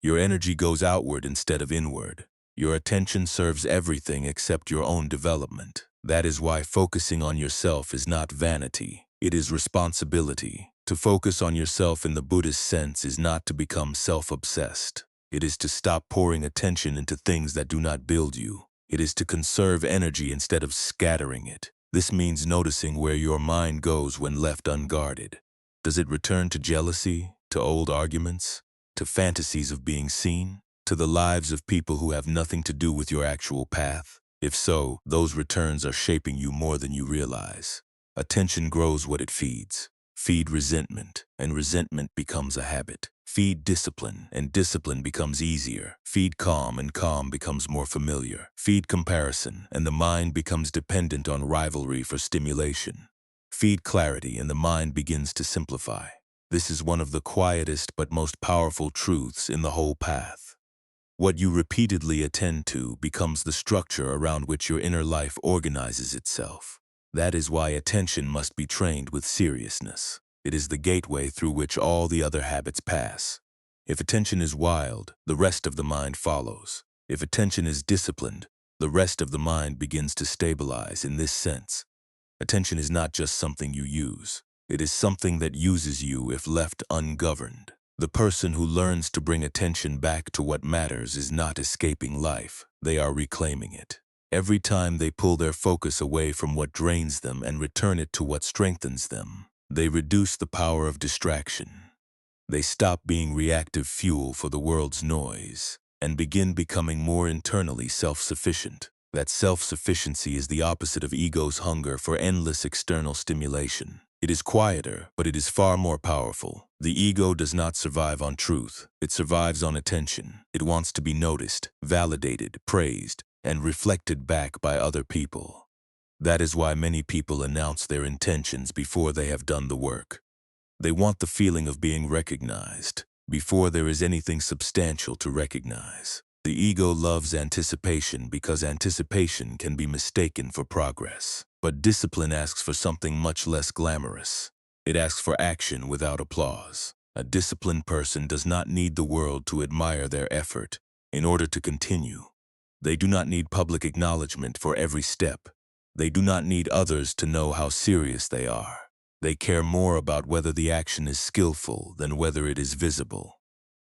Your energy goes outward instead of inward. Your attention serves everything except your own development. That is why focusing on yourself is not vanity. It is responsibility. To focus on yourself in the Buddhist sense is not to become self-obsessed. It is to stop pouring attention into things that do not build you. It is to conserve energy instead of scattering it. This means noticing where your mind goes when left unguarded. Does it return to jealousy, to old arguments, to fantasies of being seen, to the lives of people who have nothing to do with your actual path? If so, those returns are shaping you more than you realize. Attention grows what it feeds. Feed resentment, and resentment becomes a habit. Feed discipline, and discipline becomes easier. Feed calm, and calm becomes more familiar. Feed comparison, and the mind becomes dependent on rivalry for stimulation. Feed clarity, and the mind begins to simplify. This is one of the quietest but most powerful truths in the whole path. What you repeatedly attend to becomes the structure around which your inner life organizes itself. That is why attention must be trained with seriousness. It is the gateway through which all the other habits pass. If attention is wild, the rest of the mind follows. If attention is disciplined, the rest of the mind begins to stabilize. In this sense, attention is not just something you use. It is something that uses you if left ungoverned. The person who learns to bring attention back to what matters is not escaping life. They are reclaiming it. Every time they pull their focus away from what drains them and return it to what strengthens them, they reduce the power of distraction. They stop being reactive fuel for the world's noise and begin becoming more internally self-sufficient. That self-sufficiency is the opposite of ego's hunger for endless external stimulation. It is quieter, but it is far more powerful. The ego does not survive on truth. It survives on attention. It wants to be noticed, validated, praised, and reflected back by other people. That is why many people announce their intentions before they have done the work. They want the feeling of being recognized before there is anything substantial to recognize. The ego loves anticipation because anticipation can be mistaken for progress. But discipline asks for something much less glamorous. It asks for action without applause. A disciplined person does not need the world to admire their effort in order to continue. They do not need public acknowledgement for every step. They do not need others to know how serious they are. They care more about whether the action is skillful than whether it is visible.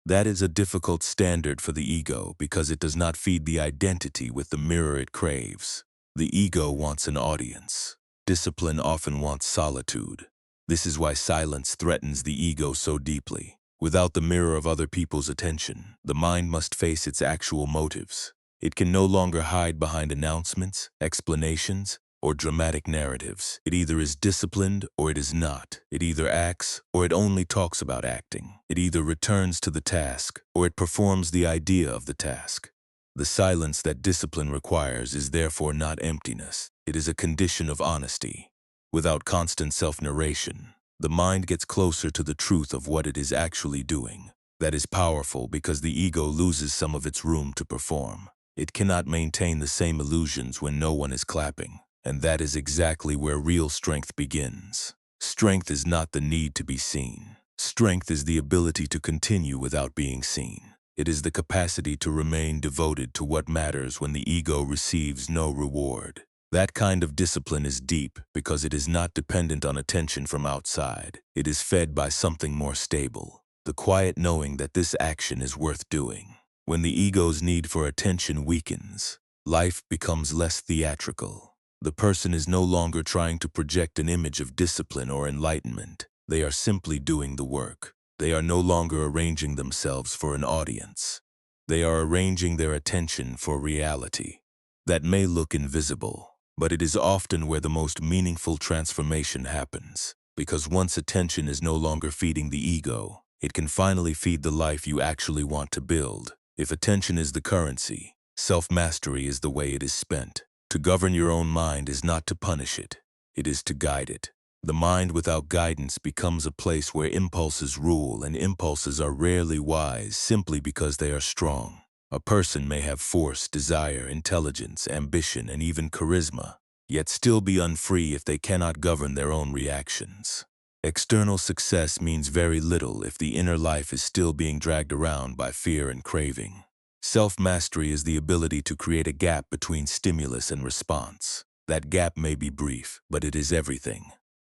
That is a difficult standard for the ego because it does not feed the identity with the mirror it craves. The ego wants an audience. Discipline often wants solitude. This is why silence threatens the ego so deeply. Without the mirror of other people's attention, the mind must face its actual motives. It can no longer hide behind announcements, explanations, or dramatic narratives. It either is disciplined or it is not. It either acts or it only talks about acting. It either returns to the task or it performs the idea of the task. The silence that discipline requires is therefore not emptiness. It is a condition of honesty. Without constant self-narration, the mind gets closer to the truth of what it is actually doing. That is powerful because the ego loses some of its room to perform. It cannot maintain the same illusions when no one is clapping, and that is exactly where real strength begins. Strength is not the need to be seen. Strength is the ability to continue without being seen. It is the capacity to remain devoted to what matters when the ego receives no reward. That kind of discipline is deep because it is not dependent on attention from outside. It is fed by something more stable, the quiet knowing that this action is worth doing. When the ego's need for attention weakens, life becomes less theatrical. The person is no longer trying to project an image of discipline or enlightenment. They are simply doing the work. They are no longer arranging themselves for an audience. They are arranging their attention for reality. That may look invisible, but it is often where the most meaningful transformation happens. Because once attention is no longer feeding the ego, it can finally feed the life you actually want to build. If attention is the currency, self-mastery is the way it is spent. To govern your own mind is not to punish it. It is to guide it. The mind without guidance becomes a place where impulses rule, and impulses are rarely wise simply because they are strong. A person may have force, desire, intelligence, ambition, and even charisma, yet still be unfree if they cannot govern their own reactions. External success means very little if the inner life is still being dragged around by fear and craving. Self-mastery is the ability to create a gap between stimulus and response. That gap may be brief, but it is everything.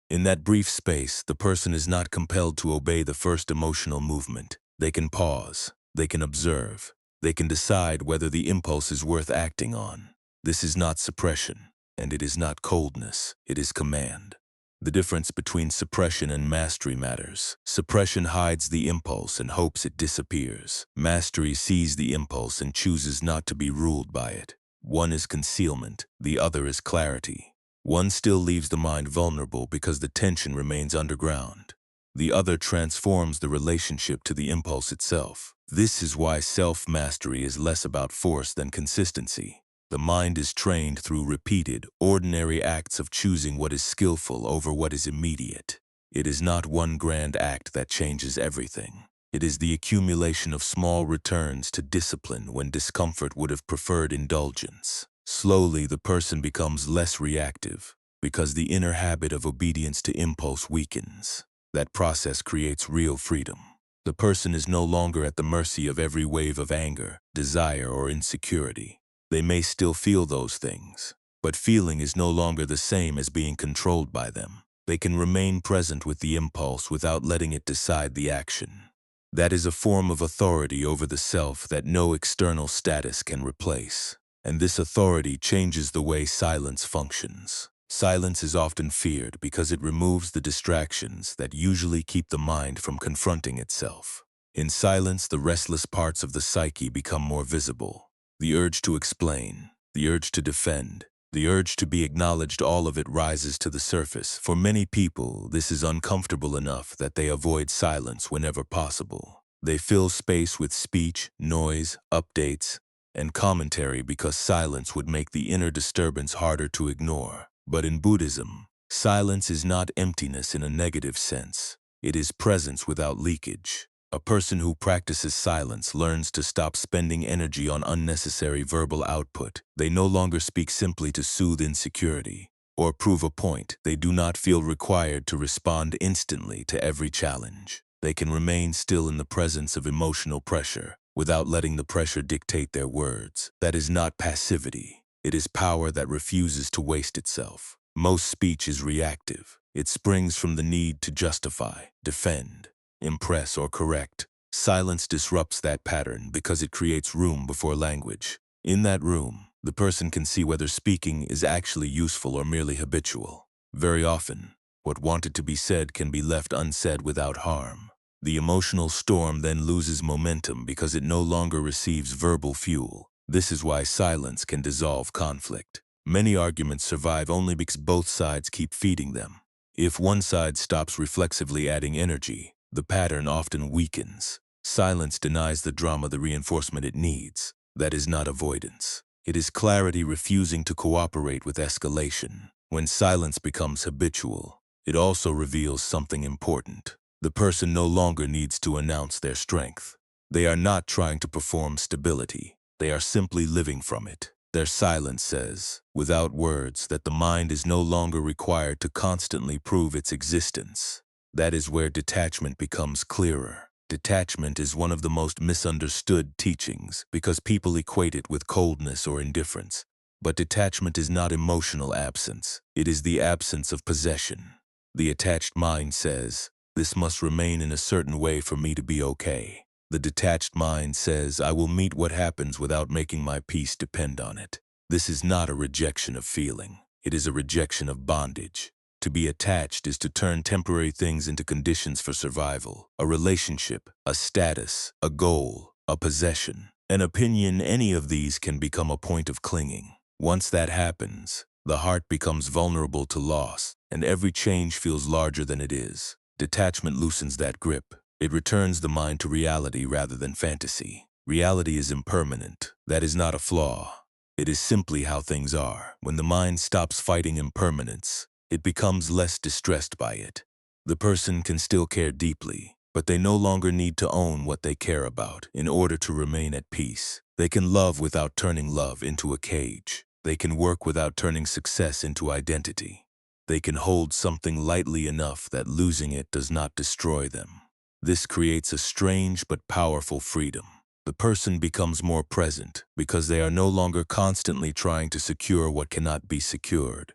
In that brief space, the person is not compelled to obey the first emotional movement. They can pause, they can observe, they can decide whether the impulse is worth acting on. This is not suppression, and it is not coldness, it is command. The difference between suppression and mastery matters. Suppression hides the impulse and hopes it disappears. Mastery sees the impulse and chooses not to be ruled by it. One is concealment, the other is clarity. One still leaves the mind vulnerable because the tension remains underground. The other transforms the relationship to the impulse itself. This is why self-mastery is less about force than consistency. The mind is trained through repeated, ordinary acts of choosing what is skillful over what is immediate. It is not one grand act that changes everything. It is the accumulation of small returns to discipline when discomfort would have preferred indulgence. Slowly, the person becomes less reactive because the inner habit of obedience to impulse weakens. That process creates real freedom. The person is no longer at the mercy of every wave of anger, desire, or insecurity. They may still feel those things, but feeling is no longer the same as being controlled by them. They can remain present with the impulse without letting it decide the action. That is a form of authority over the self that no external status can replace. And this authority changes the way silence functions. Silence is often feared because it removes the distractions that usually keep the mind from confronting itself. In silence, the restless parts of the psyche become more visible. The urge to explain, the urge to defend, the urge to be acknowledged, all of it rises to the surface. For many people, this is uncomfortable enough that they avoid silence whenever possible. They fill space with speech, noise, updates, and commentary because silence would make the inner disturbance harder to ignore. But in Buddhism, silence is not emptiness in a negative sense. It is presence without leakage. A person who practices silence learns to stop spending energy on unnecessary verbal output. They no longer speak simply to soothe insecurity or prove a point. They do not feel required to respond instantly to every challenge. They can remain still in the presence of emotional pressure without letting the pressure dictate their words. That is not passivity. It is power that refuses to waste itself. Most speech is reactive. It springs from the need to justify, defend, impress, or correct. Silence disrupts that pattern because it creates room before language. In that room, the person can see whether speaking is actually useful or merely habitual. Very often, what wanted to be said can be left unsaid without harm. The emotional storm then loses momentum because it no longer receives verbal fuel. This is why silence can dissolve conflict. Many arguments survive only because both sides keep feeding them. If one side stops reflexively adding energy, the pattern often weakens. Silence denies the drama the reinforcement it needs. That is not avoidance. It is clarity refusing to cooperate with escalation. When silence becomes habitual, it also reveals something important. The person no longer needs to announce their strength. They are not trying to perform stability. They are simply living from it. Their silence says, without words, that the mind is no longer required to constantly prove its existence. That is where detachment becomes clearer. Detachment is one of the most misunderstood teachings because people equate it with coldness or indifference. But detachment is not emotional absence. It is the absence of possession. The attached mind says, "This must remain in a certain way for me to be okay." The detached mind says, "I will meet what happens without making my peace depend on it." This is not a rejection of feeling. It is a rejection of bondage. To be attached is to turn temporary things into conditions for survival. A relationship, a status, a goal, a possession, an opinion, any of these can become a point of clinging. Once that happens, the heart becomes vulnerable to loss, and every change feels larger than it is. Detachment loosens that grip. It returns the mind to reality rather than fantasy. Reality is impermanent. That is not a flaw. It is simply how things are. When the mind stops fighting impermanence, it becomes less distressed by it. The person can still care deeply, but they no longer need to own what they care about in order to remain at peace. They can love without turning love into a cage. They can work without turning success into identity. They can hold something lightly enough that losing it does not destroy them. This creates a strange but powerful freedom. The person becomes more present because they are no longer constantly trying to secure what cannot be secured.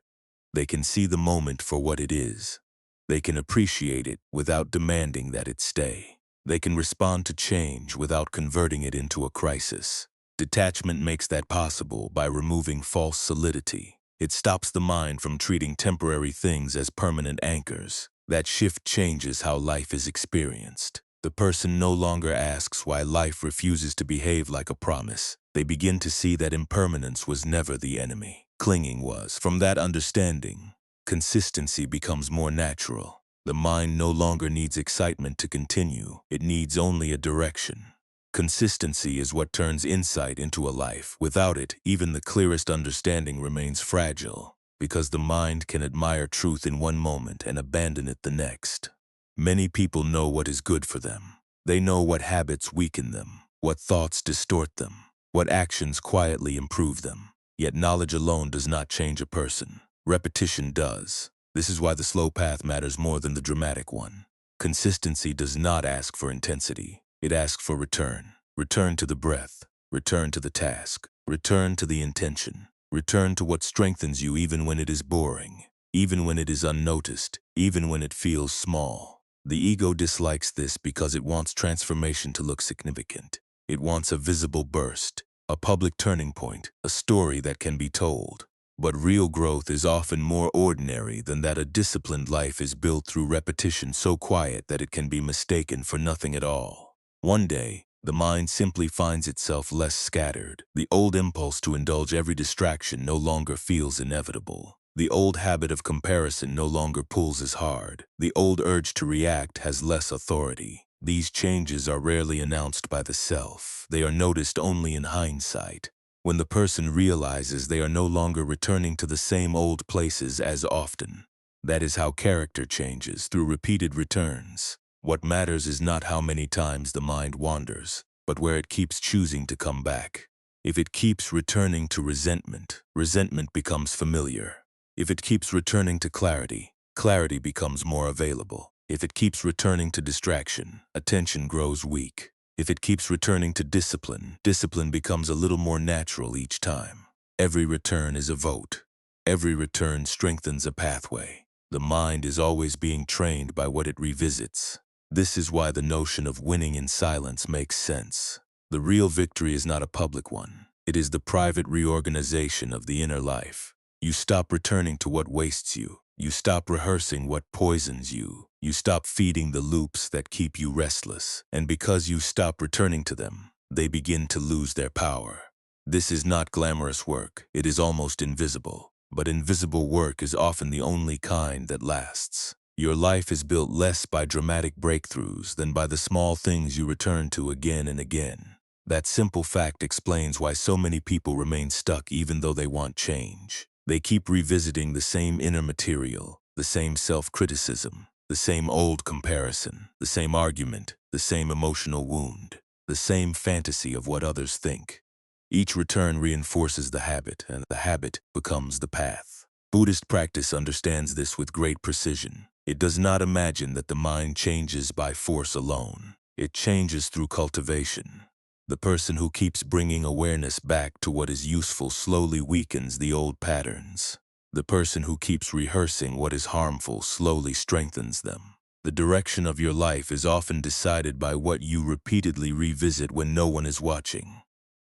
They can see the moment for what it is. They can appreciate it without demanding that it stay. They can respond to change without converting it into a crisis. Detachment makes that possible by removing false solidity. It stops the mind from treating temporary things as permanent anchors. That shift changes how life is experienced. The person no longer asks why life refuses to behave like a promise. They begin to see that impermanence was never the enemy. Clinging was. From that understanding, consistency becomes more natural. The mind no longer needs excitement to continue. It needs only a direction. Consistency is what turns insight into a life. Without it, even the clearest understanding remains fragile, because the mind can admire truth in one moment and abandon it the next. Many people know what is good for them. They know what habits weaken them, what thoughts distort them, what actions quietly improve them. Yet knowledge alone does not change a person. Repetition does. This is why the slow path matters more than the dramatic one. Consistency does not ask for intensity. It asks for return. Return to the breath. Return to the task. Return to the intention. Return to what strengthens you even when it is boring, even when it is unnoticed, even when it feels small. The ego dislikes this because it wants transformation to look significant. It wants a visible burst, a public turning point, a story that can be told. But real growth is often more ordinary than that. A disciplined life is built through repetition so quiet that it can be mistaken for nothing at all. One day, the mind simply finds itself less scattered. The old impulse to indulge every distraction no longer feels inevitable. The old habit of comparison no longer pulls as hard. The old urge to react has less authority. These changes are rarely announced by the self. They are noticed only in hindsight. When the person realizes they are no longer returning to the same old places as often. That is how character changes, through repeated returns. What matters is not how many times the mind wanders, but where it keeps choosing to come back. If it keeps returning to resentment, resentment becomes familiar. If it keeps returning to clarity, clarity becomes more available. If it keeps returning to distraction, attention grows weak. If it keeps returning to discipline, discipline becomes a little more natural each time. Every return is a vote. Every return strengthens a pathway. The mind is always being trained by what it revisits. This is why the notion of winning in silence makes sense. The real victory is not a public one. It is the private reorganization of the inner life. You stop returning to what wastes you. You stop rehearsing what poisons you. You stop feeding the loops that keep you restless. And because you stop returning to them, they begin to lose their power. This is not glamorous work. It is almost invisible. But invisible work is often the only kind that lasts. Your life is built less by dramatic breakthroughs than by the small things you return to again and again. That simple fact explains why so many people remain stuck even though they want change. They keep revisiting the same inner material, the same self-criticism, the same old comparison, the same argument, the same emotional wound, the same fantasy of what others think. Each return reinforces the habit, and the habit becomes the path. Buddhist practice understands this with great precision. It does not imagine that the mind changes by force alone. It changes through cultivation. The person who keeps bringing awareness back to what is useful slowly weakens the old patterns. The person who keeps rehearsing what is harmful slowly strengthens them. The direction of your life is often decided by what you repeatedly revisit when no one is watching.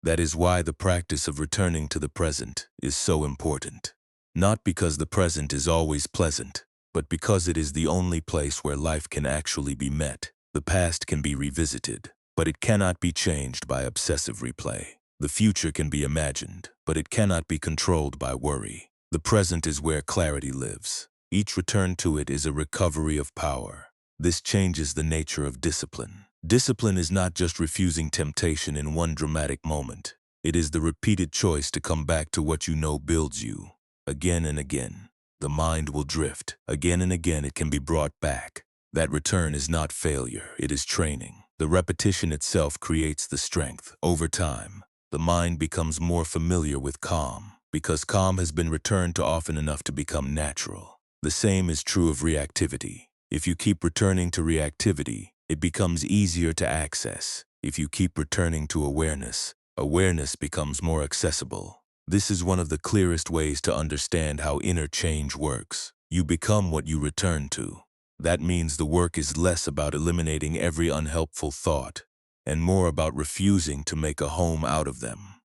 That is why the practice of returning to the present is so important. Not because the present is always pleasant, but because it is the only place where life can actually be met. The past can be revisited, but it cannot be changed by obsessive replay. The future can be imagined, but it cannot be controlled by worry. The present is where clarity lives. Each return to it is a recovery of power. This changes the nature of discipline. Discipline is not just refusing temptation in one dramatic moment. It is the repeated choice to come back to what you know builds you. Again and again, the mind will drift. Again and again, it can be brought back. That return is not failure, it is training. The repetition itself creates the strength. Over time, the mind becomes more familiar with calm, because calm has been returned to often enough to become natural. The same is true of reactivity. If you keep returning to reactivity, it becomes easier to access. If you keep returning to awareness, awareness becomes more accessible. This is one of the clearest ways to understand how inner change works. You become what you return to. That means the work is less about eliminating every unhelpful thought and more about refusing to make a home out of them.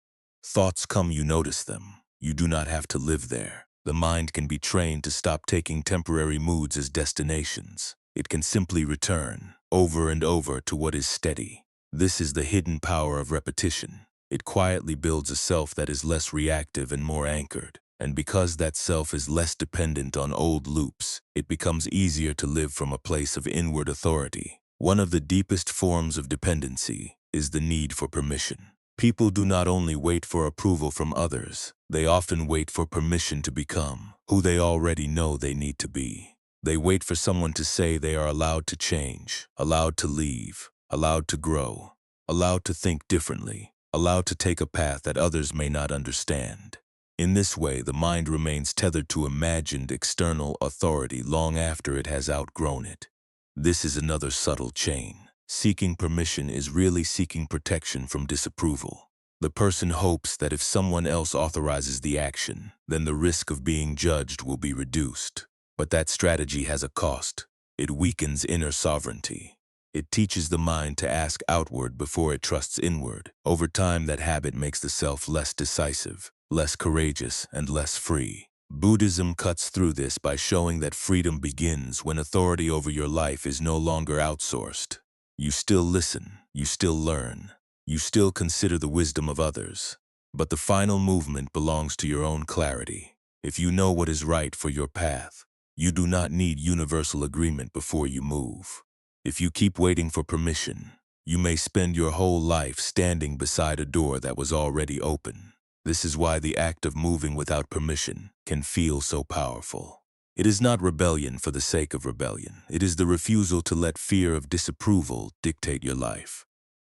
Thoughts come, you notice them. You do not have to live there. The mind can be trained to stop taking temporary moods as destinations. It can simply return, over and over, to what is steady. This is the hidden power of repetition. It quietly builds a self that is less reactive and more anchored. And because that self is less dependent on old loops, it becomes easier to live from a place of inward authority. One of the deepest forms of dependency is the need for permission. People do not only wait for approval from others, they often wait for permission to become who they already know they need to be. They wait for someone to say they are allowed to change, allowed to leave, allowed to grow, allowed to think differently, allowed to take a path that others may not understand. In this way, the mind remains tethered to imagined external authority long after it has outgrown it. This is another subtle chain. Seeking permission is really seeking protection from disapproval. The person hopes that if someone else authorizes the action, then the risk of being judged will be reduced. But that strategy has a cost. It weakens inner sovereignty. It teaches the mind to ask outward before it trusts inward. Over time, that habit makes the self less decisive, less courageous, and less free. Buddhism cuts through this by showing that freedom begins when authority over your life is no longer outsourced. You still listen, you still learn, you still consider the wisdom of others, but the final movement belongs to your own clarity. If you know what is right for your path, you do not need universal agreement before you move. If you keep waiting for permission, you may spend your whole life standing beside a door that was already open. This is why the act of moving without permission can feel so powerful. It is not rebellion for the sake of rebellion. It is the refusal to let fear of disapproval dictate your life.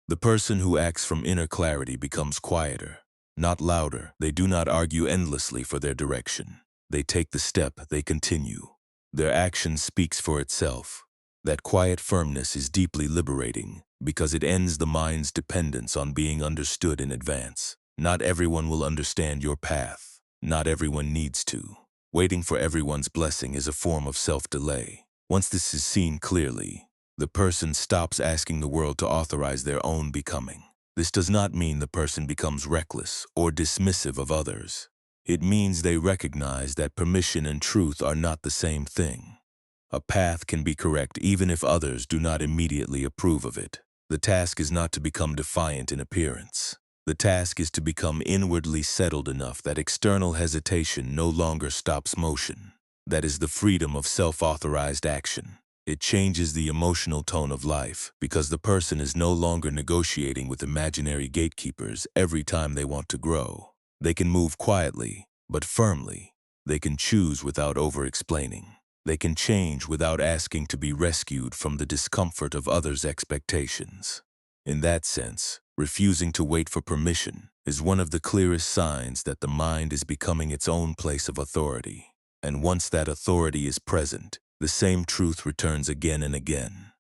The person who acts from inner clarity becomes quieter, not louder. They do not argue endlessly for their direction. They take the step, they continue. Their action speaks for itself. That quiet firmness is deeply liberating because it ends the mind's dependence on being understood in advance. Not everyone will understand your path. Not everyone needs to. Waiting for everyone's blessing is a form of self-delay. Once this is seen clearly, the person stops asking the world to authorize their own becoming. This does not mean the person becomes reckless or dismissive of others. It means they recognize that permission and truth are not the same thing. A path can be correct even if others do not immediately approve of it. The task is not to become defiant in appearance. The task is to become inwardly settled enough that external hesitation no longer stops motion. That is the freedom of self-authorized action. It changes the emotional tone of life because the person is no longer negotiating with imaginary gatekeepers every time they want to grow. They can move quietly, but firmly. They can choose without over-explaining. They can change without asking to be rescued from the discomfort of others' expectations. In that sense, refusing to wait for permission is one of the clearest signs that the mind is becoming its own place of authority. And once that authority is present, the same truth returns again and again.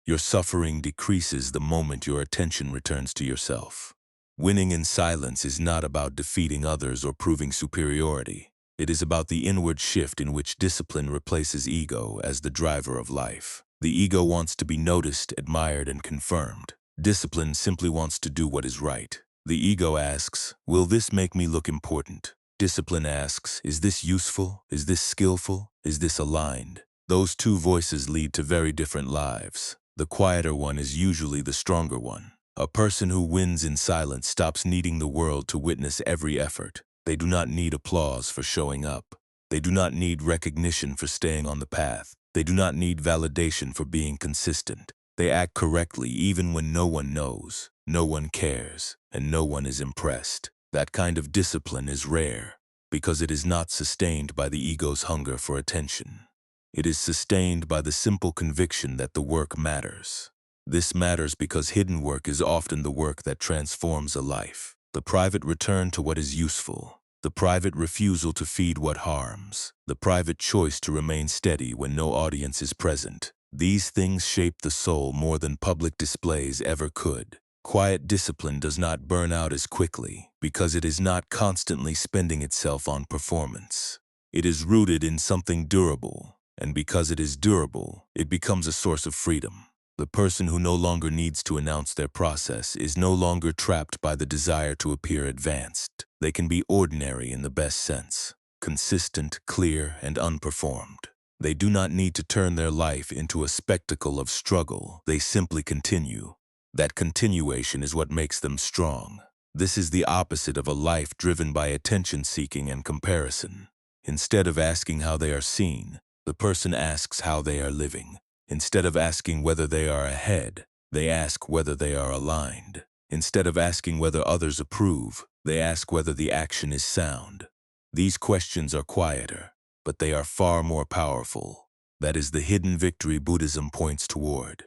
Your suffering decreases the moment your attention returns to yourself. Winning in silence is not about defeating others or proving superiority. It is about the inward shift in which discipline replaces ego as the driver of life. The ego wants to be noticed, admired, and confirmed. Discipline simply wants to do what is right. The ego asks, will this make me look important? Discipline asks, is this useful? Is this skillful? Is this aligned? Those two voices lead to very different lives. The quieter one is usually the stronger one. A person who wins in silence stops needing the world to witness every effort. They do not need applause for showing up. They do not need recognition for staying on the path. They do not need validation for being consistent. They act correctly even when no one knows, no one cares, and no one is impressed. That kind of discipline is rare because it is not sustained by the ego's hunger for attention. It is sustained by the simple conviction that the work matters. This matters because hidden work is often the work that transforms a life. The private return to what is useful. The private refusal to feed what harms. The private choice to remain steady when no audience is present. These things shape the soul more than public displays ever could. Quiet discipline does not burn out as quickly because it is not constantly spending itself on performance. It is rooted in something durable, and because it is durable, it becomes a source of freedom. The person who no longer needs to announce their process is no longer trapped by the desire to appear advanced. They can be ordinary in the best sense, consistent, clear, and unperformed. They do not need to turn their life into a spectacle of struggle. They simply continue. That continuation is what makes them strong. This is the opposite of a life driven by attention-seeking and comparison. Instead of asking how they are seen, the person asks how they are living. Instead of asking whether they are ahead, they ask whether they are aligned. Instead of asking whether others approve, they ask whether the action is sound. These questions are quieter, but they are far more powerful. That is the hidden victory Buddhism points toward.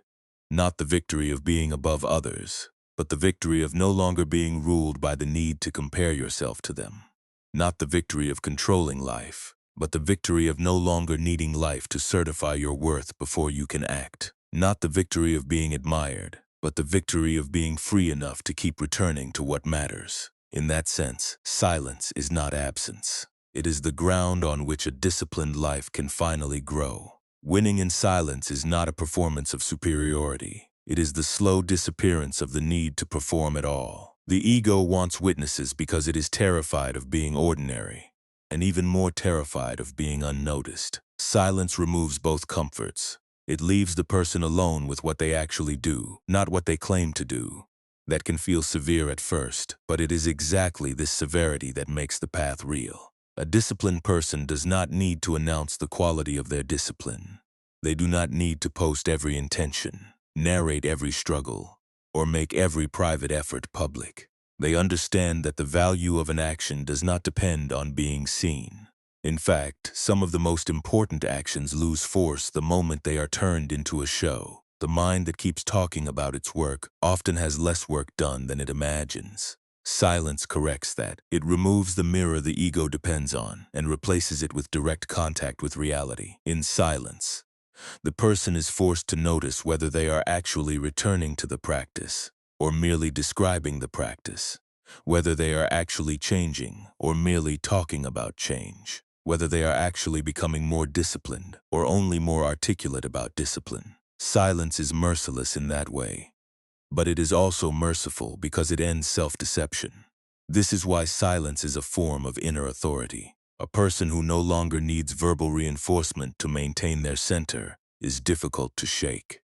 Not the victory of being above others, but the victory of no longer being ruled by the need to compare yourself to them. Not the victory of controlling life, but the victory of no longer needing life to certify your worth before you can act. Not the victory of being admired, but the victory of being free enough to keep returning to what matters. In that sense, silence is not absence. It is the ground on which a disciplined life can finally grow. Winning in silence is not a performance of superiority. It is the slow disappearance of the need to perform at all. The ego wants witnesses because it is terrified of being ordinary, and even more terrified of being unnoticed. Silence removes both comforts. It leaves the person alone with what they actually do, not what they claim to do. That can feel severe at first, but it is exactly this severity that makes the path real. A disciplined person does not need to announce the quality of their discipline. They do not need to post every intention, narrate every struggle, or make every private effort public. They understand that the value of an action does not depend on being seen. In fact, some of the most important actions lose force the moment they are turned into a show. The mind that keeps talking about its work often has less work done than it imagines. Silence corrects that. It removes the mirror the ego depends on and replaces it with direct contact with reality. In silence, the person is forced to notice whether they are actually returning to the practice or merely describing the practice, whether they are actually changing or merely talking about change, whether they are actually becoming more disciplined or only more articulate about discipline. Silence is merciless in that way, but it is also merciful because it ends self-deception. This is why silence is a form of inner authority. A person who no longer needs verbal reinforcement to maintain their center is difficult to shake.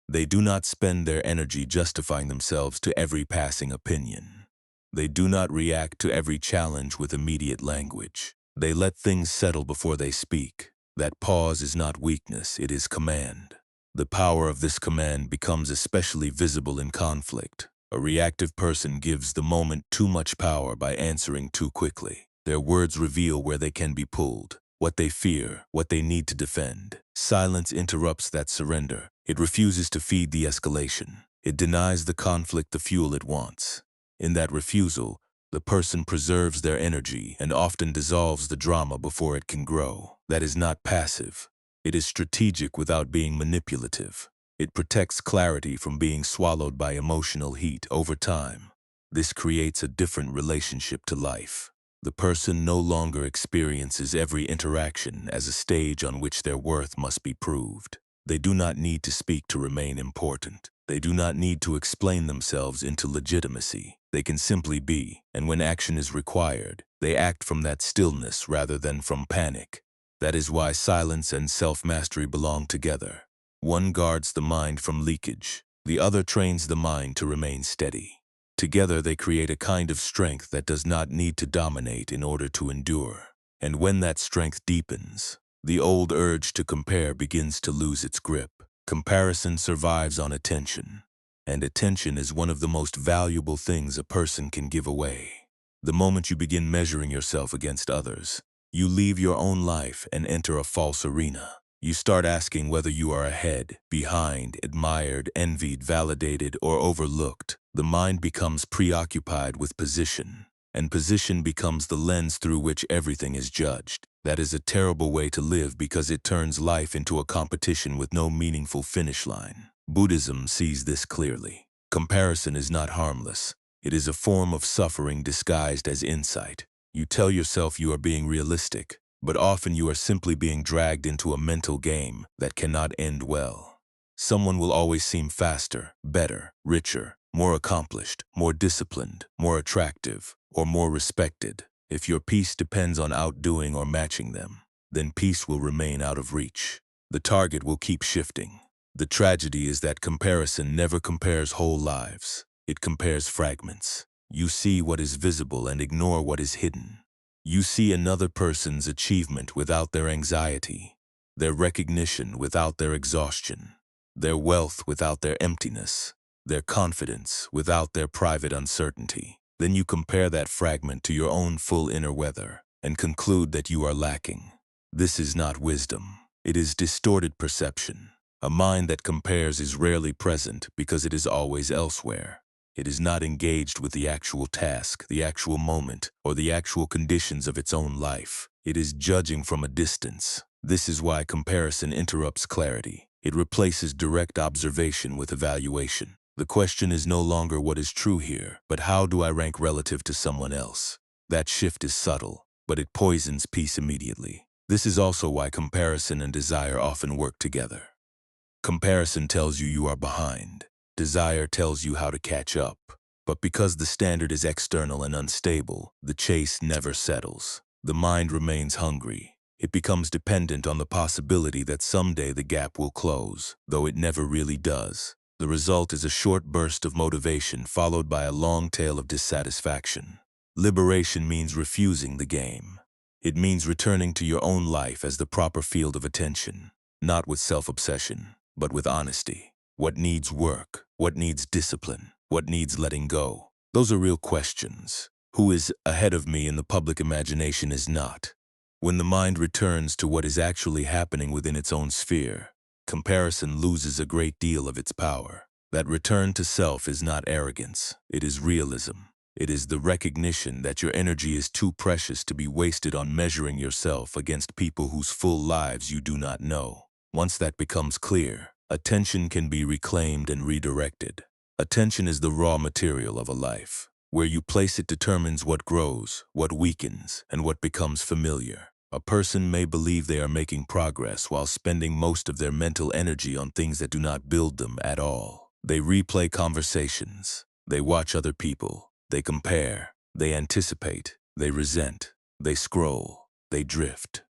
They do not spend their energy justifying themselves to every passing opinion. They do not react to every challenge with immediate language. They let things settle before they speak. That pause is not weakness, it is command. The power of this command becomes especially visible in conflict. A reactive person gives the moment too much power by answering too quickly. Their words reveal where they can be pulled, what they fear, what they need to defend. Silence interrupts that surrender. It refuses to feed the escalation. It denies the conflict the fuel it wants. In that refusal, the person preserves their energy and often dissolves the drama before it can grow. That is not passive. It is strategic without being manipulative. It protects clarity from being swallowed by emotional heat over time. This creates a different relationship to life. The person no longer experiences every interaction as a stage on which their worth must be proved. They do not need to speak to remain important. They do not need to explain themselves into legitimacy. They can simply be, and when action is required, they act from that stillness rather than from panic. That is why silence and self-mastery belong together. One guards the mind from leakage. The other trains the mind to remain steady. Together they create a kind of strength that does not need to dominate in order to endure. And when that strength deepens, the old urge to compare begins to lose its grip. Comparison survives on attention, and attention is one of the most valuable things a person can give away. The moment you begin measuring yourself against others, you leave your own life and enter a false arena. You start asking whether you are ahead, behind, admired, envied, validated, or overlooked. The mind becomes preoccupied with position, and position becomes the lens through which everything is judged. That is a terrible way to live because it turns life into a competition with no meaningful finish line. Buddhism sees this clearly. Comparison is not harmless. It is a form of suffering disguised as insight. You tell yourself you are being realistic, but often you are simply being dragged into a mental game that cannot end well. Someone will always seem faster, better, richer, more accomplished, more disciplined, more attractive, or more respected. If your peace depends on outdoing or matching them, then peace will remain out of reach. The target will keep shifting. The tragedy is that comparison never compares whole lives. It compares fragments. You see what is visible and ignore what is hidden. You see another person's achievement without their anxiety, their recognition without their exhaustion, their wealth without their emptiness, their confidence without their private uncertainty. Then you compare that fragment to your own full inner weather and conclude that you are lacking. This is not wisdom. It is distorted perception. A mind that compares is rarely present because it is always elsewhere. It is not engaged with the actual task, the actual moment, or the actual conditions of its own life. It is judging from a distance. This is why comparison interrupts clarity. It replaces direct observation with evaluation. The question is no longer what is true here, but how do I rank relative to someone else? That shift is subtle, but it poisons peace immediately. This is also why comparison and desire often work together. Comparison tells you you are behind. Desire tells you how to catch up. But because the standard is external and unstable, the chase never settles. The mind remains hungry. It becomes dependent on the possibility that someday the gap will close, though it never really does. The result is a short burst of motivation followed by a long tail of dissatisfaction. Liberation means refusing the game. It means returning to your own life as the proper field of attention, not with self-obsession, but with honesty. What needs work? What needs discipline? What needs letting go? Those are real questions. Who is ahead of me in the public imagination is not. When the mind returns to what is actually happening within its own sphere, comparison loses a great deal of its power. That return to self is not arrogance. It is realism. It is the recognition that your energy is too precious to be wasted on measuring yourself against people whose full lives you do not know. Once that becomes clear, attention can be reclaimed and redirected. Attention is the raw material of a life. Where you place it determines what grows, what weakens, and what becomes familiar. A person may believe they are making progress while spending most of their mental energy on things that do not build them at all. They replay conversations. They watch other people. They compare. They anticipate. They resent. They scroll. They drift.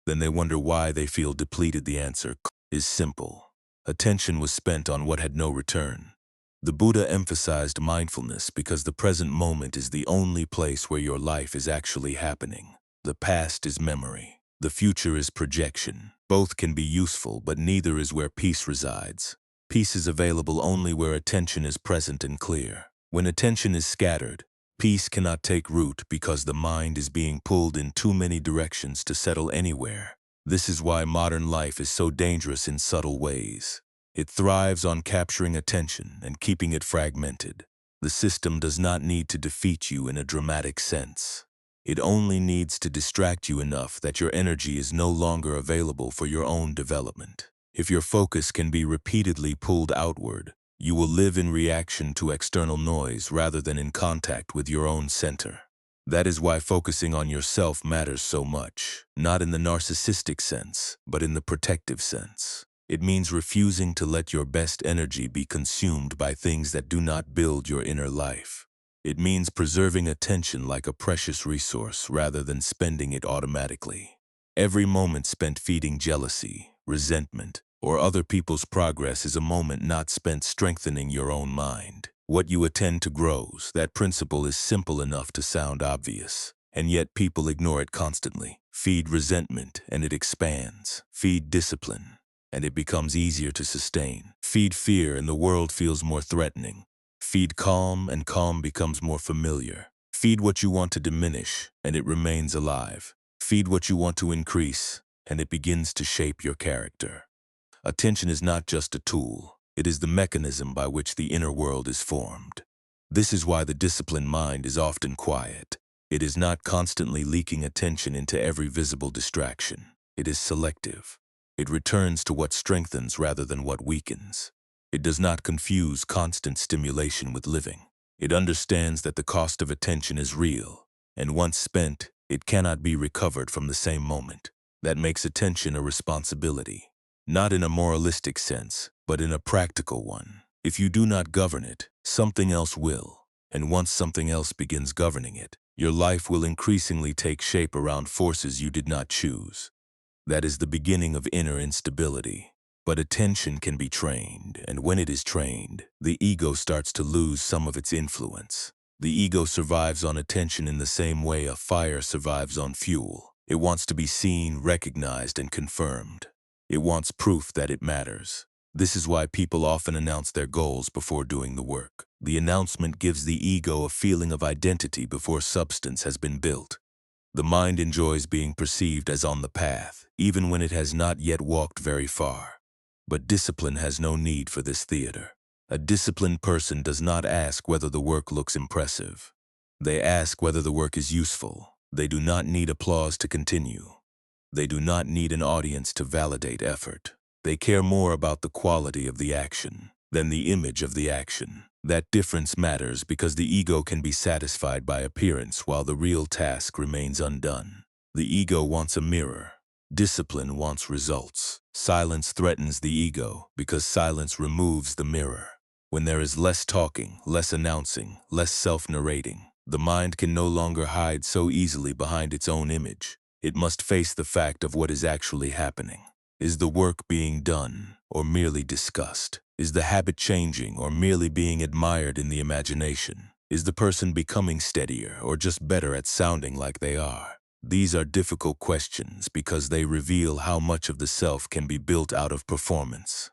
Then they wonder why they feel depleted. The answer is simple. Attention was spent on what had no return. The Buddha emphasized mindfulness because the present moment is the only place where your life is actually happening. The past is memory. The future is projection. Both can be useful, but neither is where peace resides. Peace is available only where attention is present and clear. When attention is scattered, peace cannot take root because the mind is being pulled in too many directions to settle anywhere. This is why modern life is so dangerous in subtle ways. It thrives on capturing attention and keeping it fragmented. The system does not need to defeat you in a dramatic sense. It only needs to distract you enough that your energy is no longer available for your own development. If your focus can be repeatedly pulled outward, you will live in reaction to external noise rather than in contact with your own center. That is why focusing on yourself matters so much, not in the narcissistic sense, but in the protective sense. It means refusing to let your best energy be consumed by things that do not build your inner life. It means preserving attention like a precious resource rather than spending it automatically. Every moment spent feeding jealousy, resentment, or other people's progress is a moment not spent strengthening your own mind. What you attend to grows. That principle is simple enough to sound obvious, and yet people ignore it constantly. Feed resentment, and it expands. Feed discipline, and it becomes easier to sustain. Feed fear, and the world feels more threatening. Feed calm, and calm becomes more familiar. Feed what you want to diminish, and it remains alive. Feed what you want to increase, and it begins to shape your character. Attention is not just a tool. It is the mechanism by which the inner world is formed. This is why the disciplined mind is often quiet. It is not constantly leaking attention into every visible distraction. It is selective. It returns to what strengthens rather than what weakens. It does not confuse constant stimulation with living. It understands that the cost of attention is real, and once spent, it cannot be recovered from the same moment. That makes attention a responsibility. Not in a moralistic sense, but in a practical one. If you do not govern it, something else will. And once something else begins governing it, your life will increasingly take shape around forces you did not choose. That is the beginning of inner instability. But attention can be trained, and when it is trained, the ego starts to lose some of its influence. The ego survives on attention in the same way a fire survives on fuel. It wants to be seen, recognized, and confirmed. It wants proof that it matters. This is why people often announce their goals before doing the work. The announcement gives the ego a feeling of identity before substance has been built. The mind enjoys being perceived as on the path, even when it has not yet walked very far. But discipline has no need for this theater. A disciplined person does not ask whether the work looks impressive. They ask whether the work is useful. They do not need applause to continue. They do not need an audience to validate effort. They care more about the quality of the action than the image of the action. That difference matters because the ego can be satisfied by appearance while the real task remains undone. The ego wants a mirror. Discipline wants results. Silence threatens the ego because silence removes the mirror. When there is less talking, less announcing, less self-narrating, the mind can no longer hide so easily behind its own image. It must face the fact of what is actually happening. Is the work being done or merely discussed? Is the habit changing or merely being admired in the imagination? Is the person becoming steadier or just better at sounding like they are? These are difficult questions because they reveal how much of the self can be built out of performance.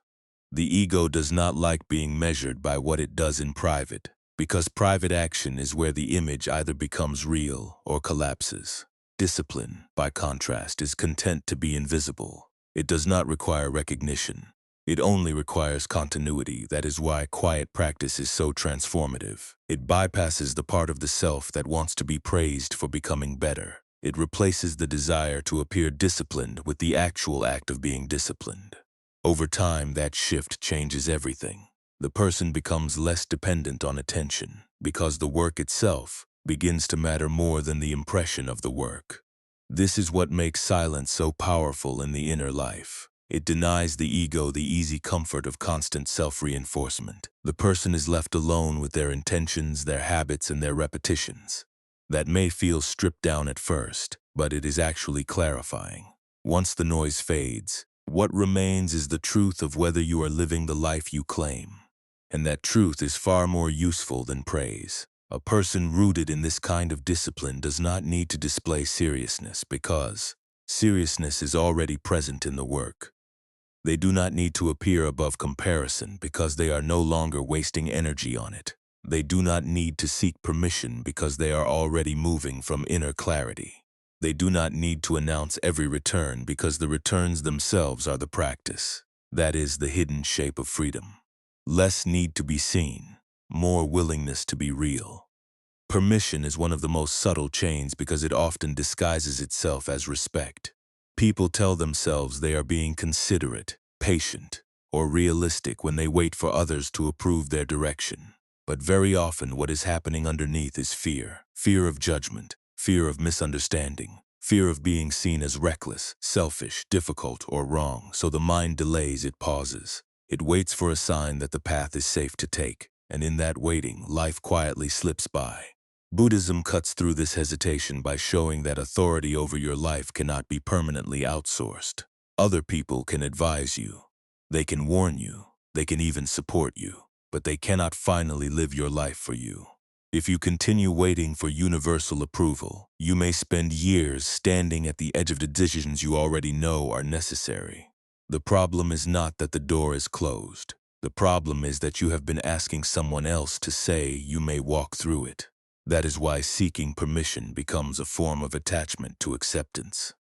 The ego does not like being measured by what it does in private, because private action is where the image either becomes real or collapses. Discipline, by contrast, is content to be invisible. It does not require recognition. It only requires continuity. That is why quiet practice is so transformative. It bypasses the part of the self that wants to be praised for becoming better. It replaces the desire to appear disciplined with the actual act of being disciplined. Over time, that shift changes everything. The person becomes less dependent on attention because the work itself begins to matter more than the impression of the work. This is what makes silence so powerful in the inner life. It denies the ego the easy comfort of constant self-reinforcement. The person is left alone with their intentions, their habits, and their repetitions. That may feel stripped down at first, but it is actually clarifying. Once the noise fades, what remains is the truth of whether you are living the life you claim. And that truth is far more useful than praise. A person rooted in this kind of discipline does not need to display seriousness because Seriousness is already present in the work. They do not need to appear above comparison because they are no longer wasting energy on it. They do not need to seek permission because they are already moving from inner clarity. They do not need to announce every return because the returns themselves are the practice. That is the hidden shape of freedom. Less need to be seen, more willingness to be real. Permission is one of the most subtle chains because it often disguises itself as respect. People tell themselves they are being considerate, patient, or realistic when they wait for others to approve their direction. But very often what is happening underneath is fear. Fear of judgment, fear of misunderstanding, fear of being seen as reckless, selfish, difficult, or wrong. So the mind delays, it pauses. It waits for a sign that the path is safe to take, and in that waiting, life quietly slips by. Buddhism cuts through this hesitation by showing that authority over your life cannot be permanently outsourced. Other people can advise you. They can warn you. They can even support you. But they cannot finally live your life for you. If you continue waiting for universal approval, you may spend years standing at the edge of the decisions you already know are necessary. The problem is not that the door is closed. The problem is that you have been asking someone else to say you may walk through it. That is why seeking permission becomes a form of attachment to acceptance.